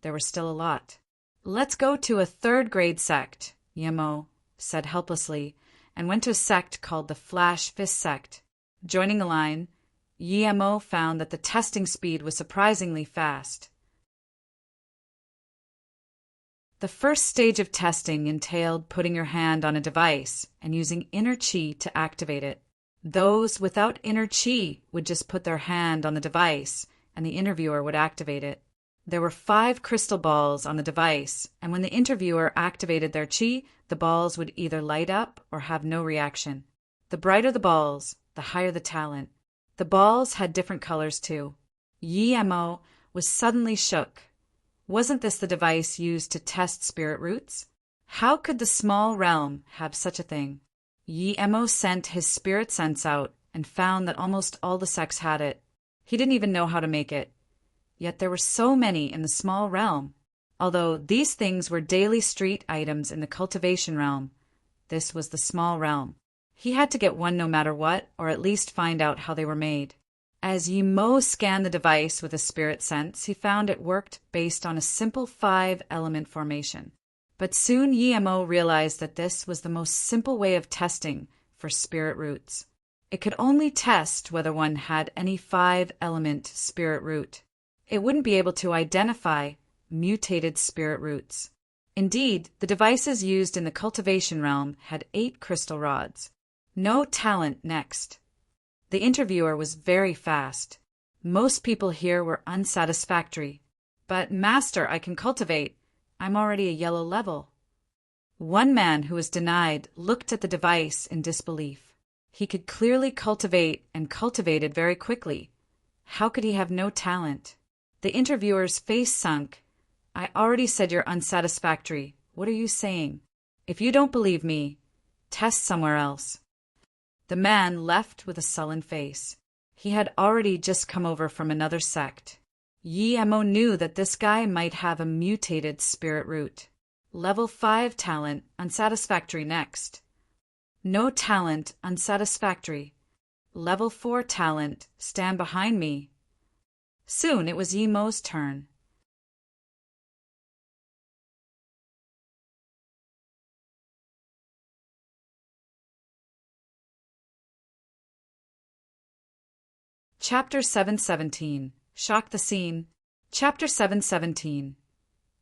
there were still a lot. "Let's go to a third-grade sect," Yemo said helplessly, and went to a sect called the Flash Fist Sect. Joining a line, Yemo found that the testing speed was surprisingly fast. The first stage of testing entailed putting your hand on a device and using inner chi to activate it. Those without inner chi would just put their hand on the device and the interviewer would activate it. There were 5 crystal balls on the device, and when the interviewer activated their chi, the balls would either light up or have no reaction. The brighter the balls, the higher the talent. The balls had different colors too. Yemo was suddenly shook. Wasn't this the device used to test spirit roots? How could the small realm have such a thing? Yemo sent his spirit sense out and found that almost all the sects had it. He didn't even know how to make it. Yet there were so many in the small realm. Although these things were daily street items in the cultivation realm, this was the small realm. He had to get one no matter what, or at least find out how they were made. As Yemo scanned the device with a spirit sense, he found it worked based on a simple 5-element formation. But soon Yemo realized that this was the most simple way of testing for spirit roots. It could only test whether one had any 5-element spirit root. It wouldn't be able to identify mutated spirit roots. Indeed, the devices used in the cultivation realm had 8 crystal rods. No talent next. The interviewer was very fast. Most people here were unsatisfactory. "But, Master, I can cultivate. I'm already a yellow level." One man who was denied looked at the device in disbelief. He could clearly cultivate and cultivated very quickly. How could he have no talent? The interviewer's face sunk. "I already said you're unsatisfactory. What are you saying? If you don't believe me, test somewhere else." The man left with a sullen face. He had already just come over from another sect. Yemo knew that this guy might have a mutated spirit root. Level 5 talent, unsatisfactory next. No talent, unsatisfactory. Level 4 talent, stand behind me. Soon it was Yemo's turn. Chapter 717. Shock the Scene. Chapter 717.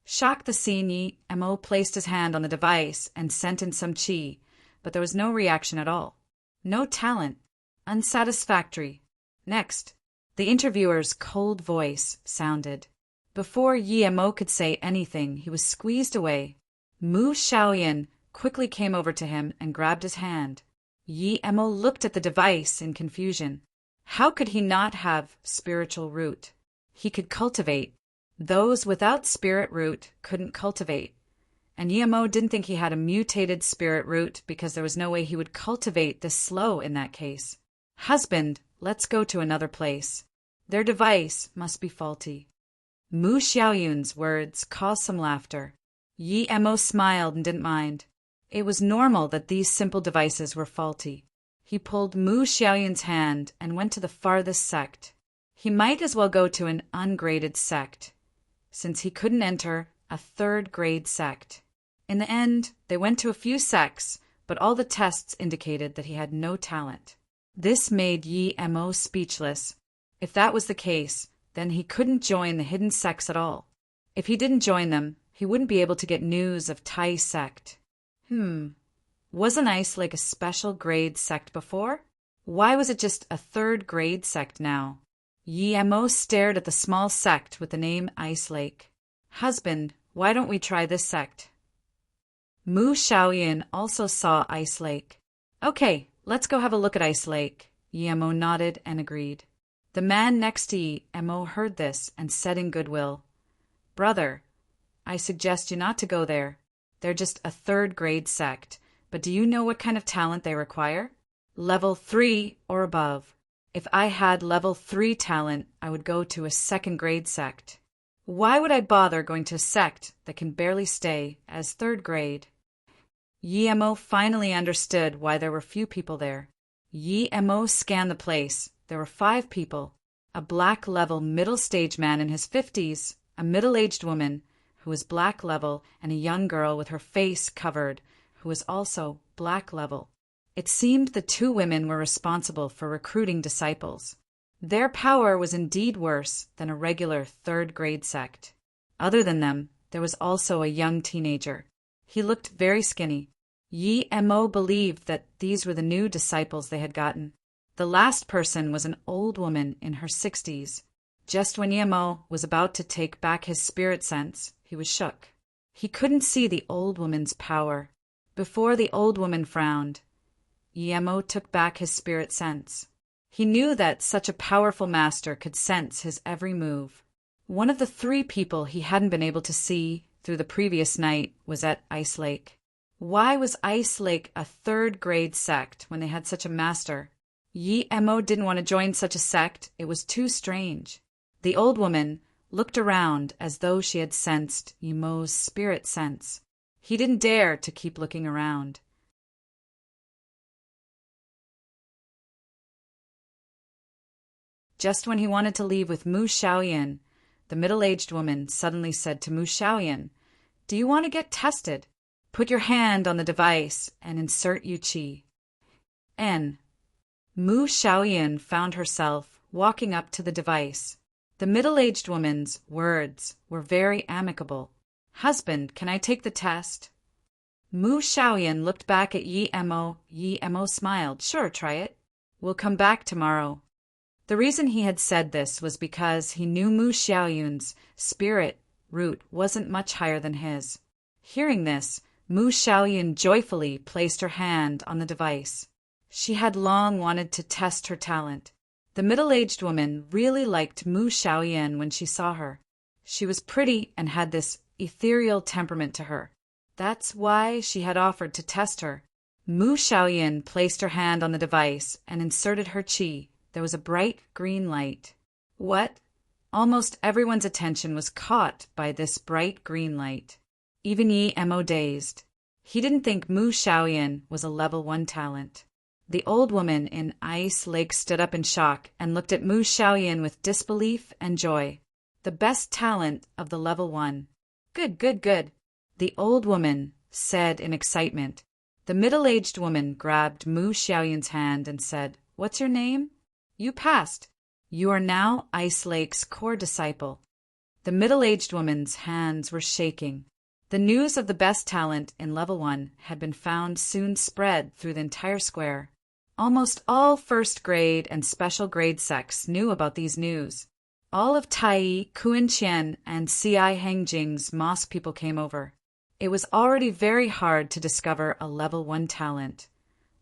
Shock the scene. Yemo placed his hand on the device and sent in some chi, but there was no reaction at all. No talent. Unsatisfactory. Next. The interviewer's cold voice sounded. Before Yemo could say anything, he was squeezed away. Mu Xiaoyan quickly came over to him and grabbed his hand. Yemo looked at the device in confusion. How could he not have spiritual root? He could cultivate. Those without spirit root couldn't cultivate. And Yemo didn't think he had a mutated spirit root because there was no way he would cultivate this slow in that case. "Husband, let's go to another place. Their device must be faulty." Mu Xiaoyun's words caused some laughter. Yemo smiled and didn't mind. It was normal that these simple devices were faulty. He pulled Mu Xiaoyun's hand and went to the farthest sect. He might as well go to an ungraded sect, since he couldn't enter a 3rd-grade sect. In the end, they went to a few sects, but all the tests indicated that he had no talent. This made Yemo speechless. If that was the case, then he couldn't join the hidden sects at all. If he didn't join them, he wouldn't be able to get news of Tai sect. Wasn't Ice Lake a special grade sect before? Why was it just a 3rd-grade sect now? Yemo stared at the small sect with the name Ice Lake. "Husband, why don't we try this sect?" Mu Xiaoyan also saw Ice Lake. "Okay, let's go have a look at Ice Lake." Yemo nodded and agreed. The man next to Yemo heard this and said in goodwill, "Brother, I suggest you not to go there. They're just a 3rd-grade sect, but do you know what kind of talent they require? Level 3 or above. If I had level 3 talent, I would go to a 2nd-grade sect. Why would I bother going to a sect that can barely stay as 3rd grade?" Yemo finally understood why there were few people there. Yemo scanned the place. There were 5 people. A black-level middle-stage man in his 50s, a middle-aged woman who was black level and a young girl with her face covered who was also black level. It seemed the two women were responsible for recruiting disciples. Their power was indeed worse than a regular third-grade sect. Other than them, there was also a young teenager. He looked very skinny. Yi Mo believed that these were the new disciples they had gotten. The last person was an old woman in her 60s. Just when Yi Mo was about to take back his spirit sense, he was shook. He couldn't see the old woman's power. Before the old woman frowned, Yi Mo took back his spirit sense. He knew that such a powerful master could sense his every move. One of the 3 people he hadn't been able to see through the previous night was at Ice Lake. Why was Ice Lake a third-grade sect when they had such a master? Yi Mo didn't want to join such a sect. It was too strange. The old woman looked around as though she had sensed Yi Mo's spirit sense. He didn't dare to keep looking around. Just when he wanted to leave with Mu Xiaoyan, the middle-aged woman suddenly said to Mu Xiaoyan, "Do you want to get tested? Put your hand on the device and insert Yu Qi." Mu Xiaoyan found herself walking up to the device. The middle-aged woman's words were very amicable. "Husband, can I take the test?" Mu Xiaoyan looked back at Yi Mo. Yi Mo smiled. "Sure, try it. We'll come back tomorrow." The reason he had said this was because he knew Mu Xiaoyan's spirit root wasn't much higher than his. Hearing this, Mu Xiaoyan joyfully placed her hand on the device. She had long wanted to test her talent. The middle-aged woman really liked Mu Xiaoyan when she saw her. She was pretty and had this ethereal temperament to her. That's why she had offered to test her. Mu Xiaoyan placed her hand on the device and inserted her qi. There was a bright green light. What? Almost everyone's attention was caught by this bright green light. Even Yi Mo dazed. He didn't think Mu Xiaoyan was a level 1 talent. The old woman in Ice Lake stood up in shock and looked at Mu Xiaoyan with disbelief and joy. The best talent of the level 1. Good, good, good, the old woman said in excitement. The middle-aged woman grabbed Mu Xiaoyan's hand and said, "What's your name? You passed. You are now Ice Lake's core disciple." The middle-aged woman's hands were shaking. The news of the best talent in level 1 had been found soon spread through the entire square. Almost all first grade and special grade sects knew about these news. All of Tai, Kuinqian, and Ci Hangjing's mosque people came over. It was already very hard to discover a level 1 talent,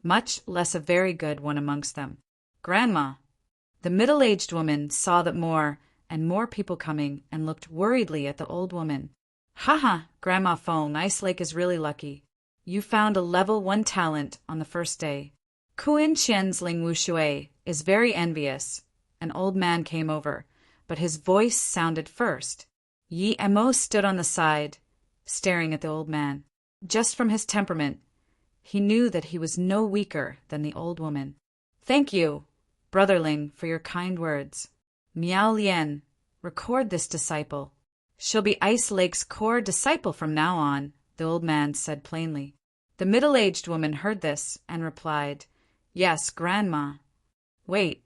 much less a very good one amongst them. "Grandma." The middle-aged woman saw that more and more people coming and looked worriedly at the old woman. "Haha, Grandma Feng, Ice Lake is really lucky. You found a level 1 talent on the first day. Kuinqian's Ling Wushui is very envious." An old man came over, but his voice sounded first. Yi Mo stood on the side, staring at the old man. Just from his temperament, he knew that he was no weaker than the old woman. "Thank you, Brotherling, for your kind words. Miao Lian, record this disciple. She'll be Ice Lake's core disciple from now on," the old man said plainly. The middle-aged woman heard this and replied, "Yes, Grandma." "Wait."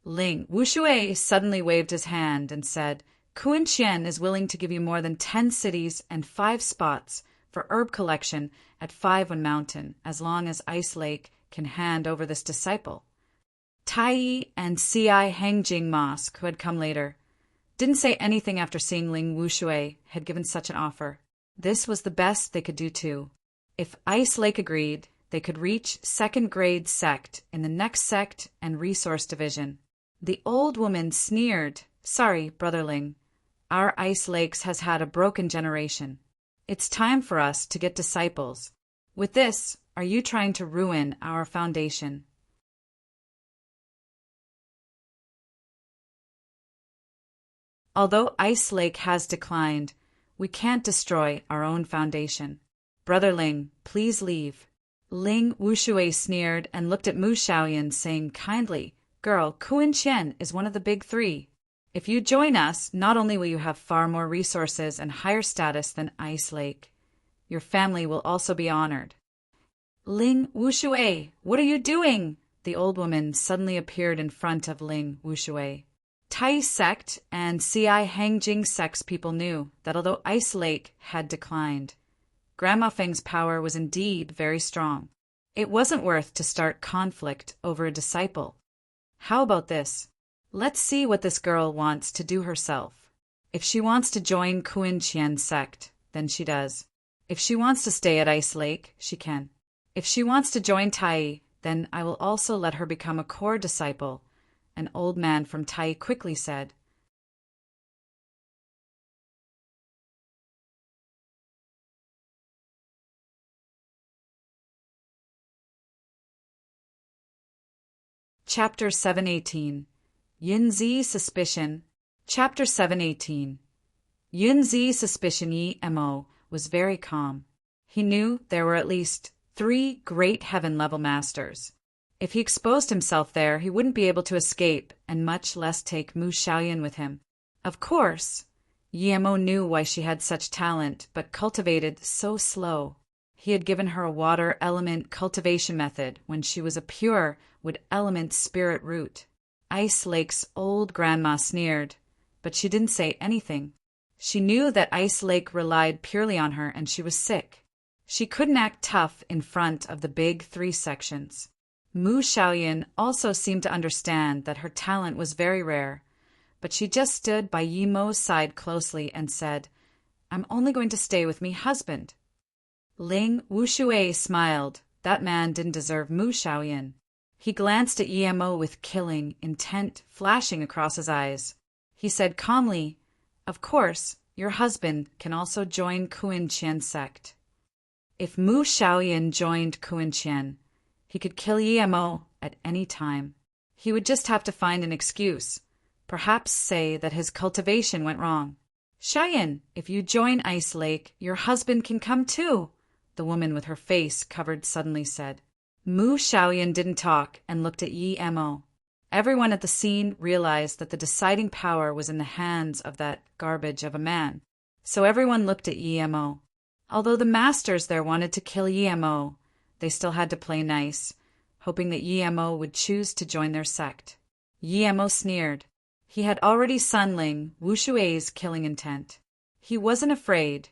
Ling Wushui suddenly waved his hand and said, "Kuinqian is willing to give you more than 10 cities and 5 spots for herb collection at 5 Mountain, as long as Ice Lake can hand over this disciple." Tai and Ci Hangjing Mosque, who had come later, didn't say anything after seeing Ling Wushui had given such an offer. This was the best they could do too. If Ice Lake agreed, they could reach 2nd grade sect in the next sect and resource division. The old woman sneered, "Sorry, Brotherling. Our Ice Lakes has had a broken generation. It's time for us to get disciples. With this, are you trying to ruin our foundation?" Although Ice Lake has declined, we can't destroy our own foundation. Brother Ling, please leave. Ling Wushui sneered and looked at Mu Xiaoyan, saying kindly, "Girl, Kuinqian is one of the big 3. If you join us, not only will you have far more resources and higher status than Ice Lake, your family will also be honored. Ling Wushui, what are you doing? The old woman suddenly appeared in front of Ling Wushui. Tai sect and Ci Hangjing sect's people knew that although Ice Lake had declined, Grandma Feng's power was indeed very strong. It wasn't worth to start conflict over a disciple. How about this? Let's see what this girl wants to do herself. If she wants to join Kuan Qian sect, then she does. If she wants to stay at Ice Lake, she can. If she wants to join Tai, then I will also let her become a core disciple, an old man from Tai quickly said. Chapter 718 Yunzi Suspicion. Chapter 718 Yunzi's suspicion Yi Mo was very calm. He knew there were at least 3 great heaven-level masters. If he exposed himself there, he wouldn't be able to escape, and much less take Mu Xiaoyan with him. Of course, Yi Mo knew why she had such talent, but cultivated so slow. He had given her a water element cultivation method when she was a pure wood element spirit root. Ice Lake's old grandma sneered, but she didn't say anything. She knew that Ice Lake relied purely on her, and she was sick. She couldn't act tough in front of the big 3 sections. Mu Xiaoyan also seemed to understand that her talent was very rare, but she just stood by Yi Mo's side closely and said, "I'm only going to stay with me husband." Ling Wushui smiled. That man didn't deserve Mu Xiaoyan. He glanced at Yi Mo with killing intent flashing across his eyes. He said calmly, "Of course, your husband can also join Kuan Qian sect." If Mu Xiaoyan joined Kuan Qian, he could kill Yi Mo at any time. He would just have to find an excuse, perhaps say that his cultivation went wrong. "Xiaoyan, if you join Ice Lake, your husband can come too," the woman with her face covered suddenly said. Mu Xiaoyan didn't talk and looked at Yi Mo. Everyone at the scene realized that the deciding power was in the hands of that garbage of a man, so everyone looked at Yi Mo. Although the masters there wanted to kill Yi Mo, they still had to play nice, hoping that Yi Mo would choose to join their sect. Yi Mo sneered. He had already seen Ling Wushui's killing intent. He wasn't afraid,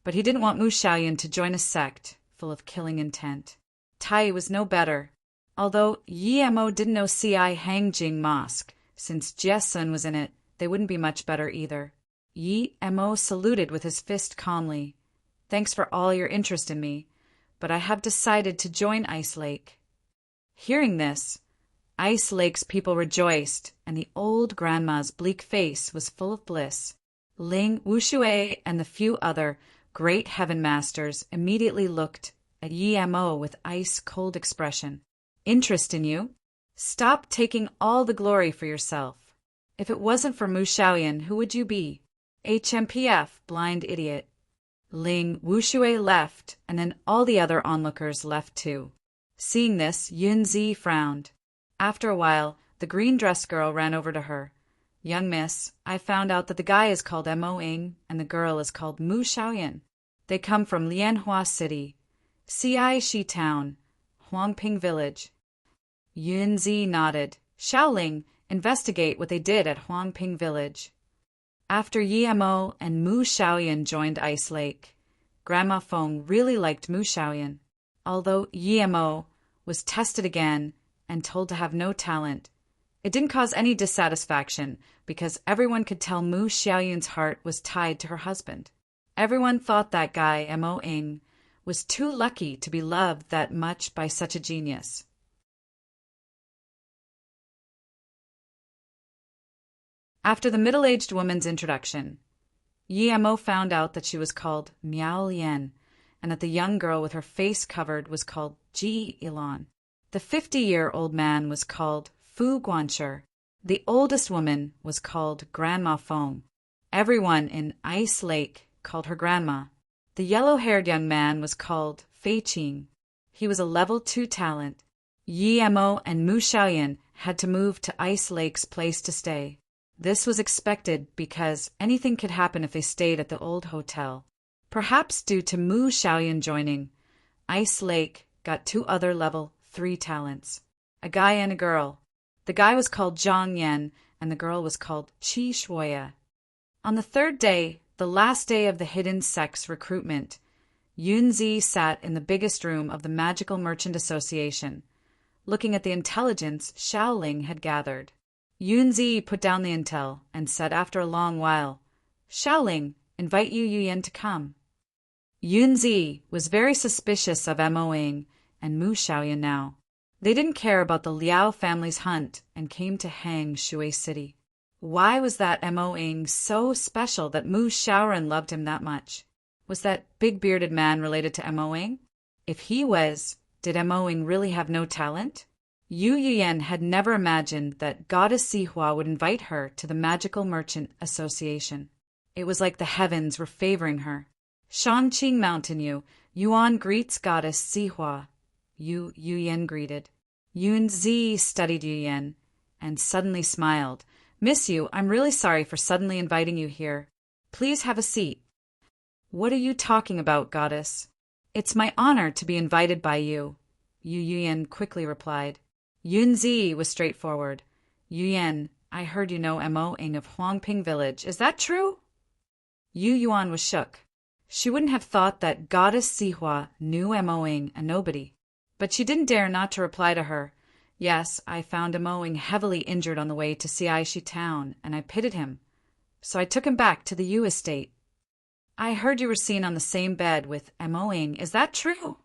but he didn't want Mu Xiaoyan to join a sect full of killing intent. Tai was no better. Although Yi Mo didn't know Ci Hangjing Mosque, since Jie Sun was in it, they wouldn't be much better either. Yi Mo saluted with his fist calmly. "Thanks for all your interest in me, but I have decided to join Ice Lake." Hearing this, Ice Lake's people rejoiced, and the old grandma's bleak face was full of bliss. Ling Wushui and the few other great heaven masters immediately looked at Yi Mo with ice-cold expression. "Interest in you? Stop taking all the glory for yourself. If it wasn't for Mu Xiaoyan, who would you be? HMPF, blind idiot." Ling Wushui left, and then all the other onlookers left too. Seeing this, Yunzi frowned. After a while, the green-dressed girl ran over to her. "Young miss, I found out that the guy is called Mo Ing and the girl is called Mu Xiaoyan. They come from Lianhua City, Ci Shi Town, Huangping Village." Yunzi nodded. "Xiaoling, investigate what they did at Huangping Village." After Yi Mo and Mu Xiaoyan joined Ice Lake, Grandma Feng really liked Mu Xiaoyan. Although Yi Mo was tested again and told to have no talent, it didn't cause any dissatisfaction because everyone could tell Mu Xiaoyan's heart was tied to her husband. Everyone thought that guy, Mo Ing, was too lucky to be loved that much by such a genius. After the middle-aged woman's introduction, Yi Mo found out that she was called Miao Lian, and that the young girl with her face covered was called Ji Ilan. The 50-year-old man was called Fu Guanshi. The oldest woman was called Grandma Feng. Everyone in Ice Lake called her Grandma. The yellow-haired young man was called Fei Qing. He was a level 2 talent. Yi Mo and Mu Xiaoyan had to move to Ice Lake's place to stay. This was expected because anything could happen if they stayed at the old hotel. Perhaps due to Mu Xiaoyan joining, Ice Lake got 2 other level 3 talents, a guy and a girl. The guy was called Zhang Yan, and the girl was called Qi Shuoya. On the 3rd day, the last day of the hidden sex recruitment, Yunzi sat in the biggest room of the Magical Merchant Association, looking at the intelligence Xiaoling had gathered. Yunzi put down the intel and said after a long while, "Xiaoling, invite Yu Yuyan to come." Yunzi was very suspicious of Mo Ying and Mu Xiaoyan now. They didn't care about the Liao family's hunt and came to hang Shui City. Why was that Mo Ying so special that Mu Xiaoran loved him that much? Was that big bearded man related to Mo Ying? If he was, did Mo Ying really have no talent? Yu Yuyan had never imagined that Goddess Sihua would invite her to the Magical Merchant Association. It was like the heavens were favoring her. Shangqing Mountain Yuan greets Goddess Sihua. Yu Yuyan greeted. Yunzi studied Yuyan and suddenly smiled. "Miss Yu, I'm really sorry for suddenly inviting you here. Please have a seat." "What are you talking about, Goddess?" "It's my honor to be invited by you," Yu Yuyan quickly replied. Yunzi was straightforward. "Yuyan, I heard you know Mo Ying of Huangping Village. Is that true?" Yu Yuan was shook. She wouldn't have thought that Goddess Sihua knew Mo Ying, a nobody. But she didn't dare not to reply to her. "Yes, I found Mo Ying heavily injured on the way to Ciaishi town, and I pitied him. So I took him back to the Yu estate." "I heard you were seen on the same bed with Mo Ying. Is that true?"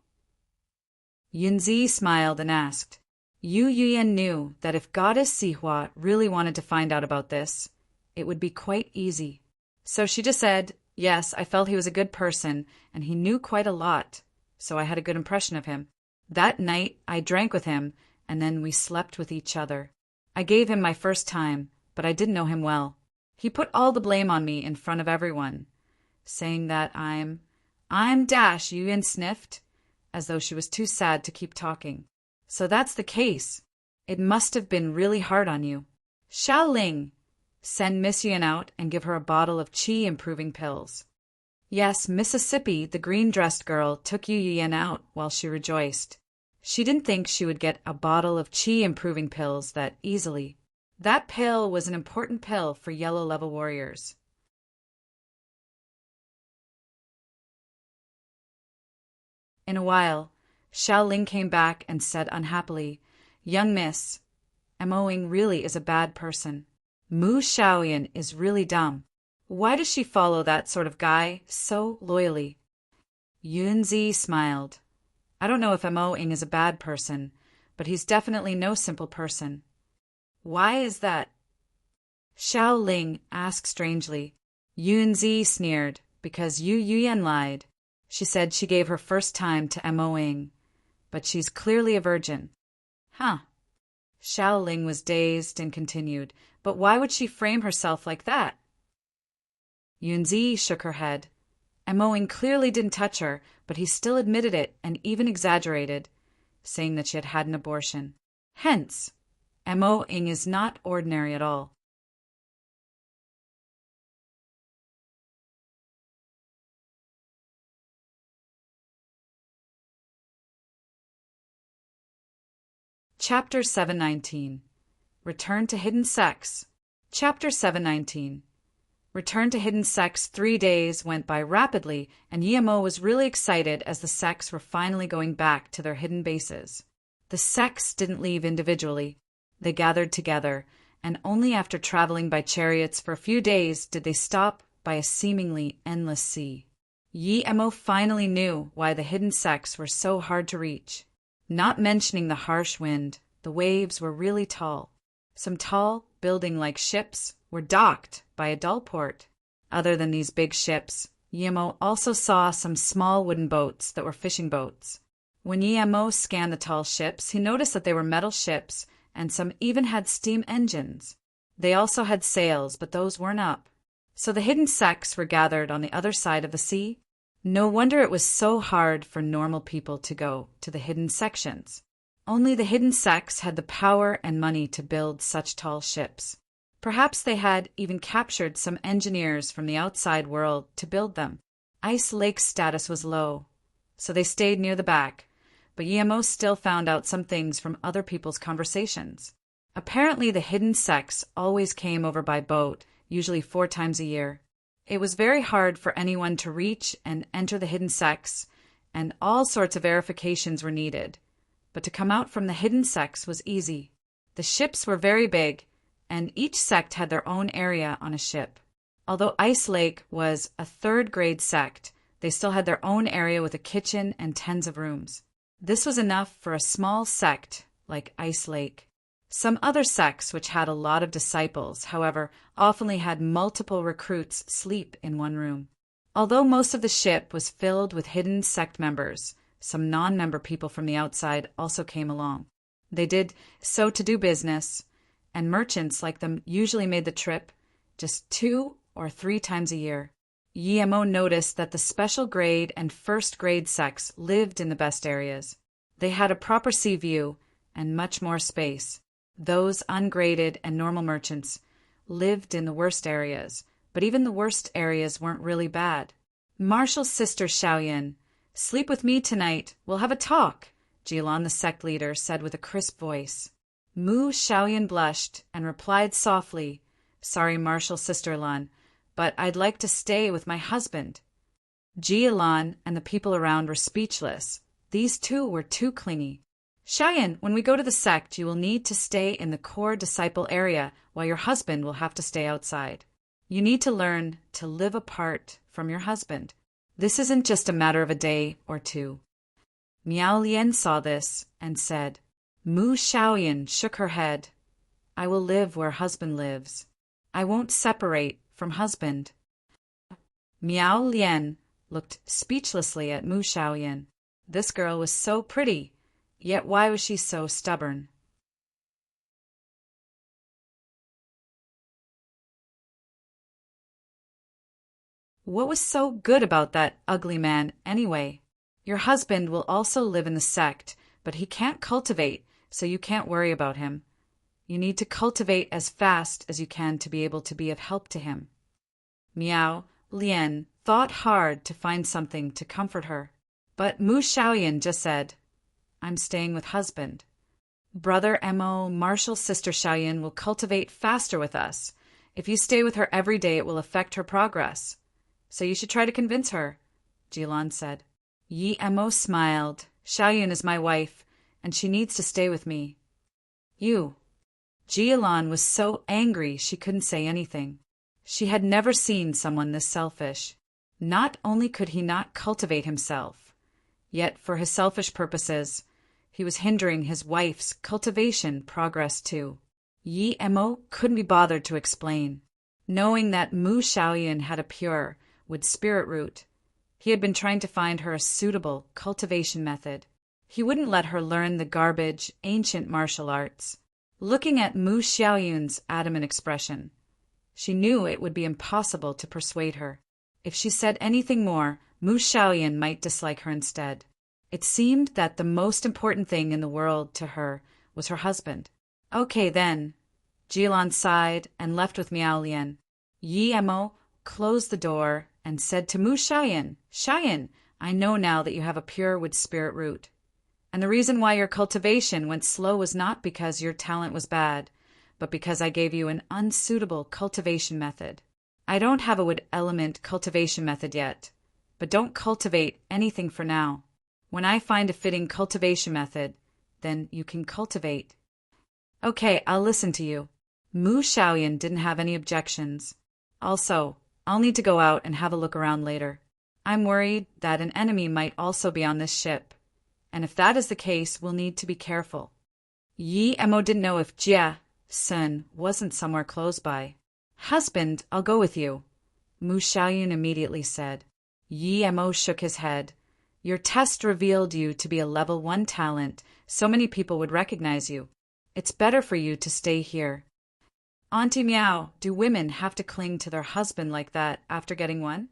Yunzi smiled and asked. Yu Yuyan knew that if Goddess Sihua really wanted to find out about this, it would be quite easy. So she just said, "Yes, I felt he was a good person, and he knew quite a lot, so I had a good impression of him. That night, I drank with him, and then we slept with each other. I gave him my first time, but I didn't know him well. He put all the blame on me in front of everyone, saying that I'm Dash," Yuyan sniffed, as though she was too sad to keep talking. "So that's the case. It must have been really hard on you. Xiaoling, send Miss Yuan out and give her a bottle of qi improving pills." Yes, Mississippi, the green-dressed girl, took Yu Yuyan out while she rejoiced. She didn't think she would get a bottle of qi improving pills that easily. That pill was an important pill for yellow level warriors. In a while, Xiaoling came back and said unhappily, "Young miss, Mo Ying really is a bad person. Mu Xiaoyan is really dumb. Why does she follow that sort of guy so loyally?" Yunzi smiled. "I don't know if Mo Ying is a bad person, but he's definitely no simple person." "Why is that?" Xiaoling asked strangely. Yunzi sneered, because Yu Yuyan lied. She said she gave her first time to Mo Ying, but she's clearly a virgin. "Huh." Xiaoling was dazed and continued, "But why would she frame herself like that?" Yunzi shook her head. Mo Ying clearly didn't touch her, but he still admitted it and even exaggerated, saying that she had had an abortion. Hence, Mo Ying is not ordinary at all. Chapter 719. Return to Hidden Sex. Chapter 719. Return to Hidden Sex. 3 days went by rapidly, and Yemo was really excited as the sects were finally going back to their hidden bases. The sects didn't leave individually. They gathered together, and only after traveling by chariots for a few days did they stop by a seemingly endless sea. Yemo finally knew why the hidden sects were so hard to reach. Not mentioning the harsh wind, the waves were really tall. Some tall, building-like ships were docked by a dull port. Other than these big ships, Yemo also saw some small wooden boats that were fishing boats. When Yemo scanned the tall ships, he noticed that they were metal ships, and some even had steam engines. They also had sails, but those weren't up. So the hidden sects were gathered on the other side of the sea. No wonder it was so hard for normal people to go to the hidden sections. Only the hidden sects had the power and money to build such tall ships. Perhaps they had even captured some engineers from the outside world to build them. Ice Lake's status was low, so they stayed near the back, but Guillermo still found out some things from other people's conversations. Apparently the hidden sects always came over by boat, usually 4 times a year. It was very hard for anyone to reach and enter the hidden sects, and all sorts of verifications were needed. But to come out from the hidden sects was easy. The ships were very big, and each sect had their own area on a ship. Although Ice Lake was a 3rd-grade sect, they still had their own area with a kitchen and tens of rooms. This was enough for a small sect like Ice Lake. Some other sects which had a lot of disciples, however, often had multiple recruits sleep in one room. Although most of the ship was filled with hidden sect members, some non-member people from the outside also came along. They did so to do business, and merchants like them usually made the trip just 2 or 3 times a year. Guillermo noticed that the special grade and 1st-grade sects lived in the best areas. They had a proper sea view and much more space. Those ungraded and normal merchants lived in the worst areas, but even the worst areas weren't really bad. Marshall's sister Xiaoyan, "Sleep with me tonight, we'll have a talk," Jilan the sect leader said with a crisp voice. Mu Xiaoyan blushed and replied softly, "Sorry, Marshall sister Lan, but I'd like to stay with my husband." Jilan and the people around were speechless. These two were too clingy. "Xiaoyan, when we go to the sect, you will need to stay in the core disciple area while your husband will have to stay outside. You need to learn to live apart from your husband. This isn't just a matter of a day or 2. Miao Lian saw this and said. Mu Xiaoyan shook her head. "I will live where husband lives. I won't separate from husband." Miao Lian looked speechlessly at Mu Xiaoyan. This girl was so pretty. Yet why was she so stubborn? What was so good about that ugly man, anyway? Your husband will also live in the sect, but he can't cultivate, so you can't worry about him. You need to cultivate as fast as you can to be able to be of help to him. Miao Lian thought hard to find something to comfort her, but Mu Xiaoyan just said, "I'm staying with husband. Brother Mo, Marshall's sister Xiaoyan will cultivate faster with us. If you stay with her every day, it will affect her progress. So you should try to convince her," Jilan said. Yi Mo smiled. "Xiaoyan is my wife, and she needs to stay with me." You. Jilan was so angry she couldn't say anything. She had never seen someone this selfish. Not only could he not cultivate himself, yet for his selfish purposes, he was hindering his wife's cultivation progress too. Yi Mo couldn't be bothered to explain. Knowing that Mu Xiaoyan had a pure, wood spirit root, he had been trying to find her a suitable cultivation method. He wouldn't let her learn the garbage, ancient martial arts. Looking at Mu Xiaoyan's adamant expression, she knew it would be impossible to persuade her. If she said anything more, Mu Xiaoyan might dislike her instead. It seemed that the most important thing in the world to her was her husband. "Okay, then." Jilan sighed and left with Miao Lian. Yi Mo closed the door and said to Mu Xiaoyan, "Xiaoyan, I know now that you have a pure wood spirit root. And the reason why your cultivation went slow was not because your talent was bad, but because I gave you an unsuitable cultivation method. I don't have a wood element cultivation method yet, but don't cultivate anything for now. When I find a fitting cultivation method, then you can cultivate." "Okay, I'll listen to you." Mu Xiaoyan didn't have any objections. "Also, I'll need to go out and have a look around later. I'm worried that an enemy might also be on this ship, and if that is the case, we'll need to be careful." Yi Mo didn't know if Jia Sun wasn't somewhere close by. "Husband, I'll go with you," Mu Xiaoyan immediately said. Yi Mo shook his head. "Your test revealed you to be a level 1 talent. So many people would recognize you. It's better for you to stay here." "Auntie Miao, do women have to cling to their husband like that after getting one?"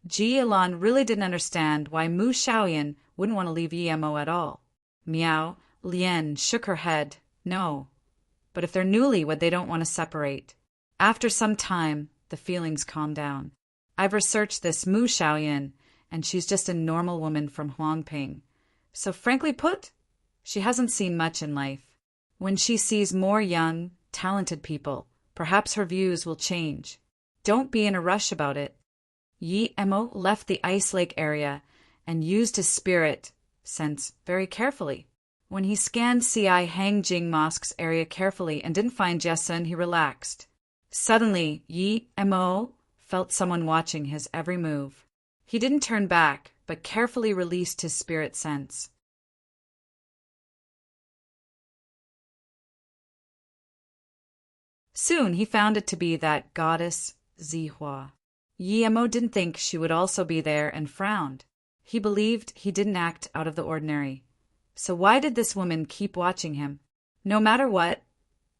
Ji Ilan really didn't understand why Mu Xiaoyan wouldn't want to leave Yi Mo at all. Miao Lian shook her head. "No. but if they're newlywed, they don't want to separate. After some time, the feelings calm down. I've researched this Mu Xiaoyan, and she's just a normal woman from Huangping. So frankly put, she hasn't seen much in life. When she sees more young, talented people, perhaps her views will change. Don't be in a rush about it. Yi Mo left the ice lake area and used his spirit sense very carefully. When he scanned Ci Hangjing Mosque's area carefully and didn't find Jesun, he relaxed. Suddenly, Yi Mo felt someone watching his every move. He didn't turn back, but carefully released his spirit sense. Soon he found it to be that goddess Zihua. Yi Mo didn't think she would also be there and frowned. He believed he didn't act out of the ordinary. So why did this woman keep watching him? No matter what,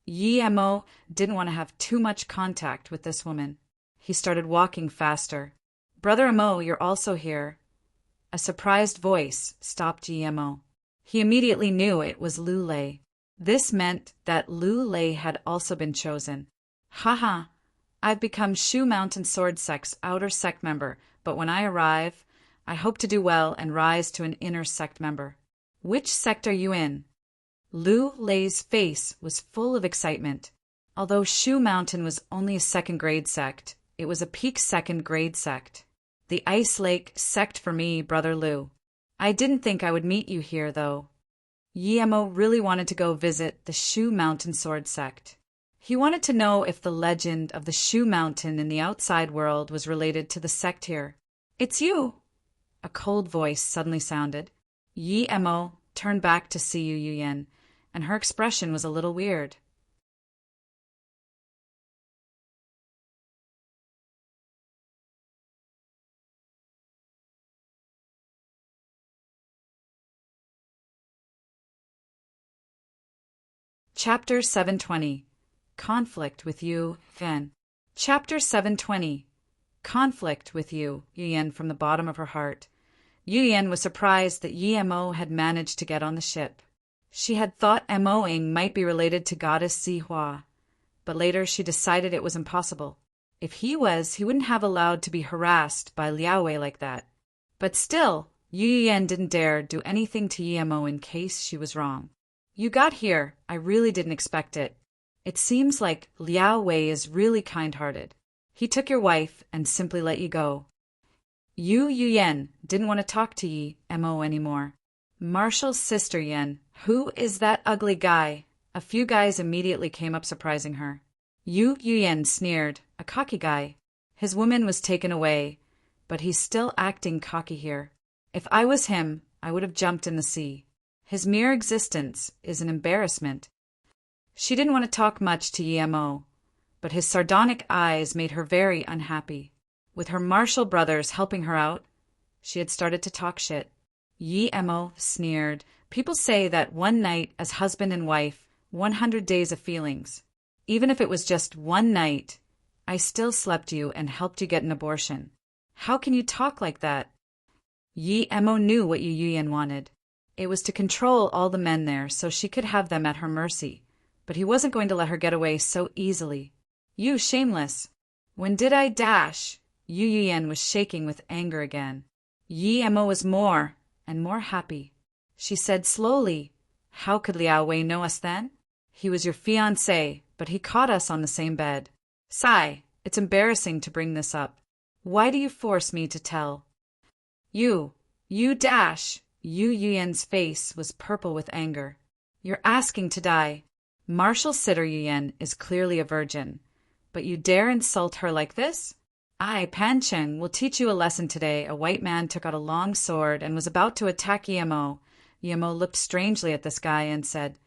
Yi Mo didn't want to have too much contact with this woman. He started walking faster. Brother Mo, you're also here. A surprised voice stopped Yi Mo. He immediately knew it was Lu Lei. This meant that Lu Lei had also been chosen. Haha, I've become Shu Mountain Sword Sect's outer sect member, but when I arrive, I hope to do well and rise to an inner sect member. Which sect are you in? Lu Lei's face was full of excitement. Although Shu Mountain was only a second-grade sect, it was a peak second-grade sect. The Ice Lake sect for me, Brother Lu. I didn't think I would meet you here, though. Yi Mo really wanted to go visit the Shu Mountain Sword Sect. He wanted to know if the legend of the Shu Mountain in the outside world was related to the sect here. It's you! A cold voice suddenly sounded. Yi Mo turned back to see Yu Yuyan, and her expression was a little weird. Chapter 720. Conflict with Yu Yan. Chapter 720. Conflict with Yu Yan from the bottom of her heart. Yu Yan was surprised that Yi Mo had managed to get on the ship. She had thought Moing might be related to goddess Zihua, but later she decided it was impossible. If he was, he wouldn't have allowed to be harassed by Liao Wei like that. But still, Yu Yan didn't dare do anything to Yi Mo in case she was wrong. You got here. I really didn't expect it. It seems like Liao Wei is really kind-hearted. He took your wife and simply let you go. Yu Yan didn't want to talk to Yi Mo anymore. Marshall's sister Yan, who is that ugly guy? A few guys immediately came up surprising her. Yu Yan sneered, a cocky guy. His woman was taken away, but he's still acting cocky here. If I was him, I would have jumped in the sea. His mere existence is an embarrassment. She didn't want to talk much to Yi Mo, but his sardonic eyes made her very unhappy. With her Marshall brothers helping her out, she had started to talk shit. Yi Mo sneered. People say that one night as husband and wife, 100 days of feelings. Even if it was just one night, I still slept you and helped you get an abortion. How can you talk like that? Yi Mo knew what Yu Yan wanted. It was to control all the men there so she could have them at her mercy. But he wasn't going to let her get away so easily. You shameless! When did I dash? Yu Yan was shaking with anger again. Yi Mo was more and more happy. She said slowly, how could Liao Wei know us then? He was your fiancé, but he caught us on the same bed. Sigh, it's embarrassing to bring this up. Why do you force me to tell? You dash! Yu Yan's face was purple with anger. You're asking to die. Marshall's sitter Yu Yan is clearly a virgin, but you dare insult her like this? I, Pan Cheng, will teach you a lesson today. A white man took out a long sword and was about to attack Yi Mo. Yi Mo looked strangely at this guy and said,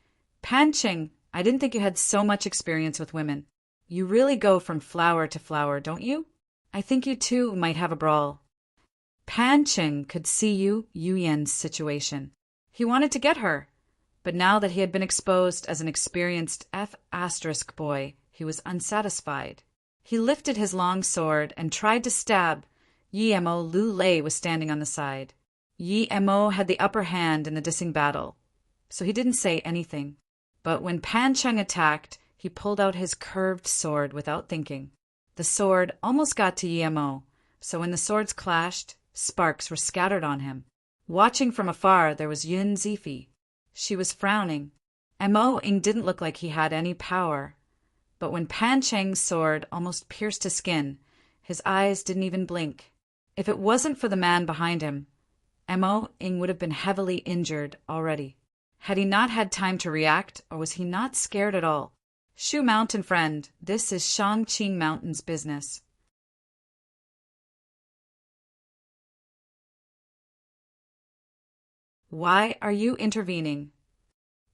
Pan Cheng, I didn't think you had so much experience with women. You really go from flower to flower, don't you? I think you too might have a brawl. Pan Cheng could see Yu Yan's situation. He wanted to get her, but now that he had been exposed as an experienced F** boy, he was unsatisfied. He lifted his long sword and tried to stab. Yi Mo. Lu Lei was standing on the side. Yi Mo had the upper hand in the dissing battle, so he didn't say anything. But when Pan Cheng attacked, he pulled out his curved sword without thinking. The sword almost got to Yemo, so when the swords clashed, sparks were scattered on him. Watching from afar, there was Yun Zifi. She was frowning. Mo Ing didn't look like he had any power. But when Pan Cheng's sword almost pierced his skin, his eyes didn't even blink. If it wasn't for the man behind him, Mo Ing would have been heavily injured already. Had he not had time to react, or was he not scared at all? Shu Mountain friend, this is Shangqing Mountain's business. Why are you intervening?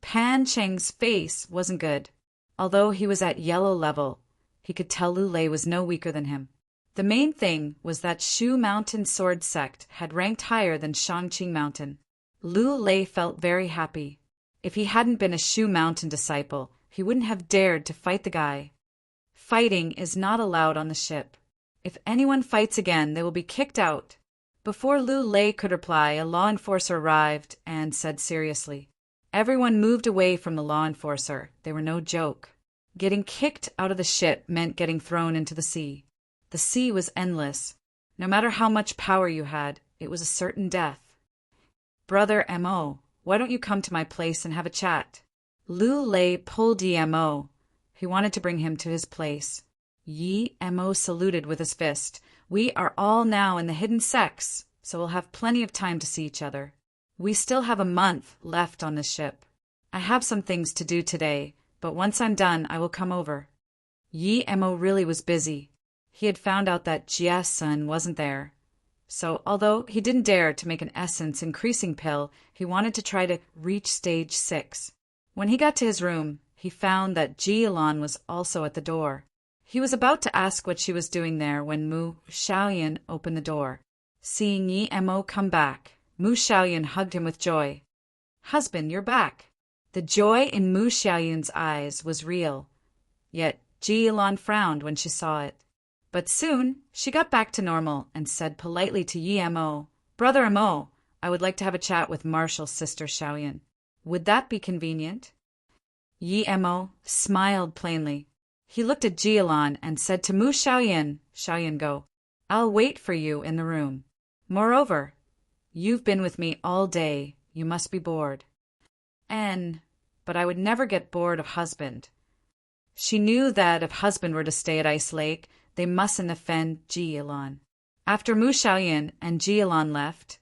Pan Cheng's face wasn't good. Although he was at yellow level, he could tell Lu Lei was no weaker than him. The main thing was that Shu Mountain sword sect had ranked higher than Shangqing Mountain. Lu Lei felt very happy. If he hadn't been a Shu Mountain disciple, he wouldn't have dared to fight the guy. Fighting is not allowed on the ship. If anyone fights again, they will be kicked out. Before Lu Lei could reply, a law enforcer arrived and said seriously, everyone moved away from the law enforcer. They were no joke. Getting kicked out of the ship meant getting thrown into the sea. The sea was endless. No matter how much power you had, it was a certain death. Brother Mo, why don't you come to my place and have a chat? Lu Lei pulled Mo. He wanted to bring him to his place. Mo saluted with his fist. We are all now in the hidden sects, so we'll have plenty of time to see each other. We still have a month left on this ship. I have some things to do today, but once I'm done, I will come over. Mo really was busy. He had found out that Jie's son wasn't there. So, although he didn't dare to make an essence-increasing pill, he wanted to try to reach stage 6. When he got to his room, he found that Ji Ilan was also at the door. He was about to ask what she was doing there when Mu Xiaoyan opened the door. Seeing Mo come back, Mu Xiaoyan hugged him with joy. Husband, you're back. The joy in Mu Xiaoyan's eyes was real. Yet Ji Ilan frowned when she saw it. But soon she got back to normal and said politely to Mo, Brother Mo, I would like to have a chat with Marshall's sister Xiaoyan. Would that be convenient? Mo smiled plainly. He looked at Ji Ilan and said to Mu Xiaoyan, Xiaoyan, go. I'll wait for you in the room. Moreover, you've been with me all day. You must be bored. But I would never get bored of husband. She knew that if husband were to stay at Ice Lake, they mustn't offend Ji Ilan. After Mu Xiaoyan and Ji Ilan left,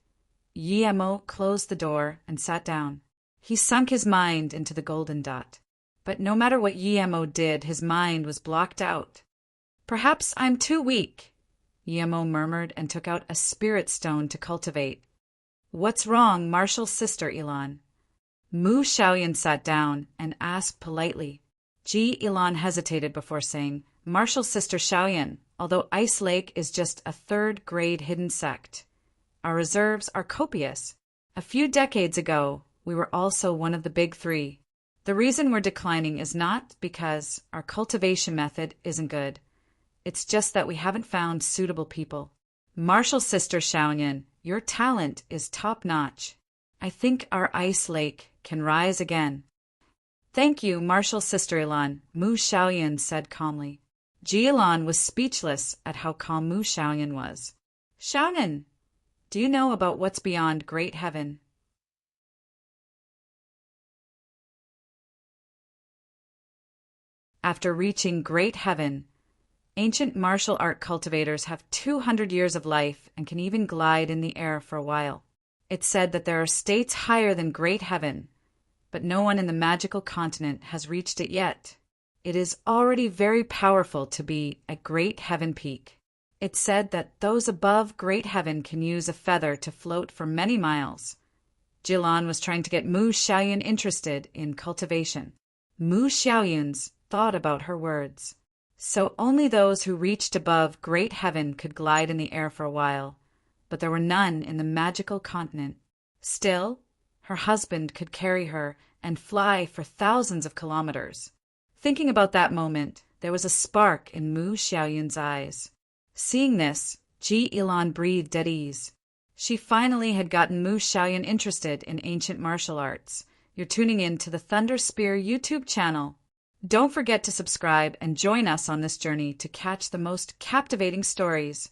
Mo closed the door and sat down. He sunk his mind into the golden dot. But no matter what Mo did, his mind was blocked out. Perhaps I'm too weak, Mo murmured and took out a spirit stone to cultivate. What's wrong, Marshall's sister Ilan? Mu Xiaoyan sat down and asked politely. Ji Ilan hesitated before saying, Marshall's sister Xiaoyan, although Ice Lake is just a third-grade hidden sect, our reserves are copious. A few decades ago, we were also one of the big 3. The reason we're declining is not because our cultivation method isn't good. It's just that we haven't found suitable people. Marshall's sister Xiaoyan, your talent is top-notch. I think our Ice Lake can rise again. Thank you, Marshall's sister Ilan, Mu Xiaoyan said calmly. Ji Ilan was speechless at how calm Mu Xiaoyan was. Xiaoyan, do you know about what's beyond Great Heaven? After reaching Great Heaven, ancient martial art cultivators have 200 years of life and can even glide in the air for a while. It's said that there are states higher than Great Heaven, but no one in the magical continent has reached it yet. It is already very powerful to be at Great Heaven Peak. It's said that those above Great Heaven can use a feather to float for many miles. Jilan was trying to get Mu Xiaoyan interested in cultivation. Mu Xiaoyan's thought about her words. So only those who reached above Great Heaven could glide in the air for a while, but there were none in the magical continent. Still, her husband could carry her and fly for thousands of kilometers. Thinking about that moment, there was a spark in Mu Xiaoyan's eyes. Seeing this, Ji Ilan breathed at ease. She finally had gotten Mu Xiaoyan interested in ancient martial arts. You're tuning in to the Thunder Spear YouTube channel. Don't forget to subscribe and join us on this journey to catch the most captivating stories.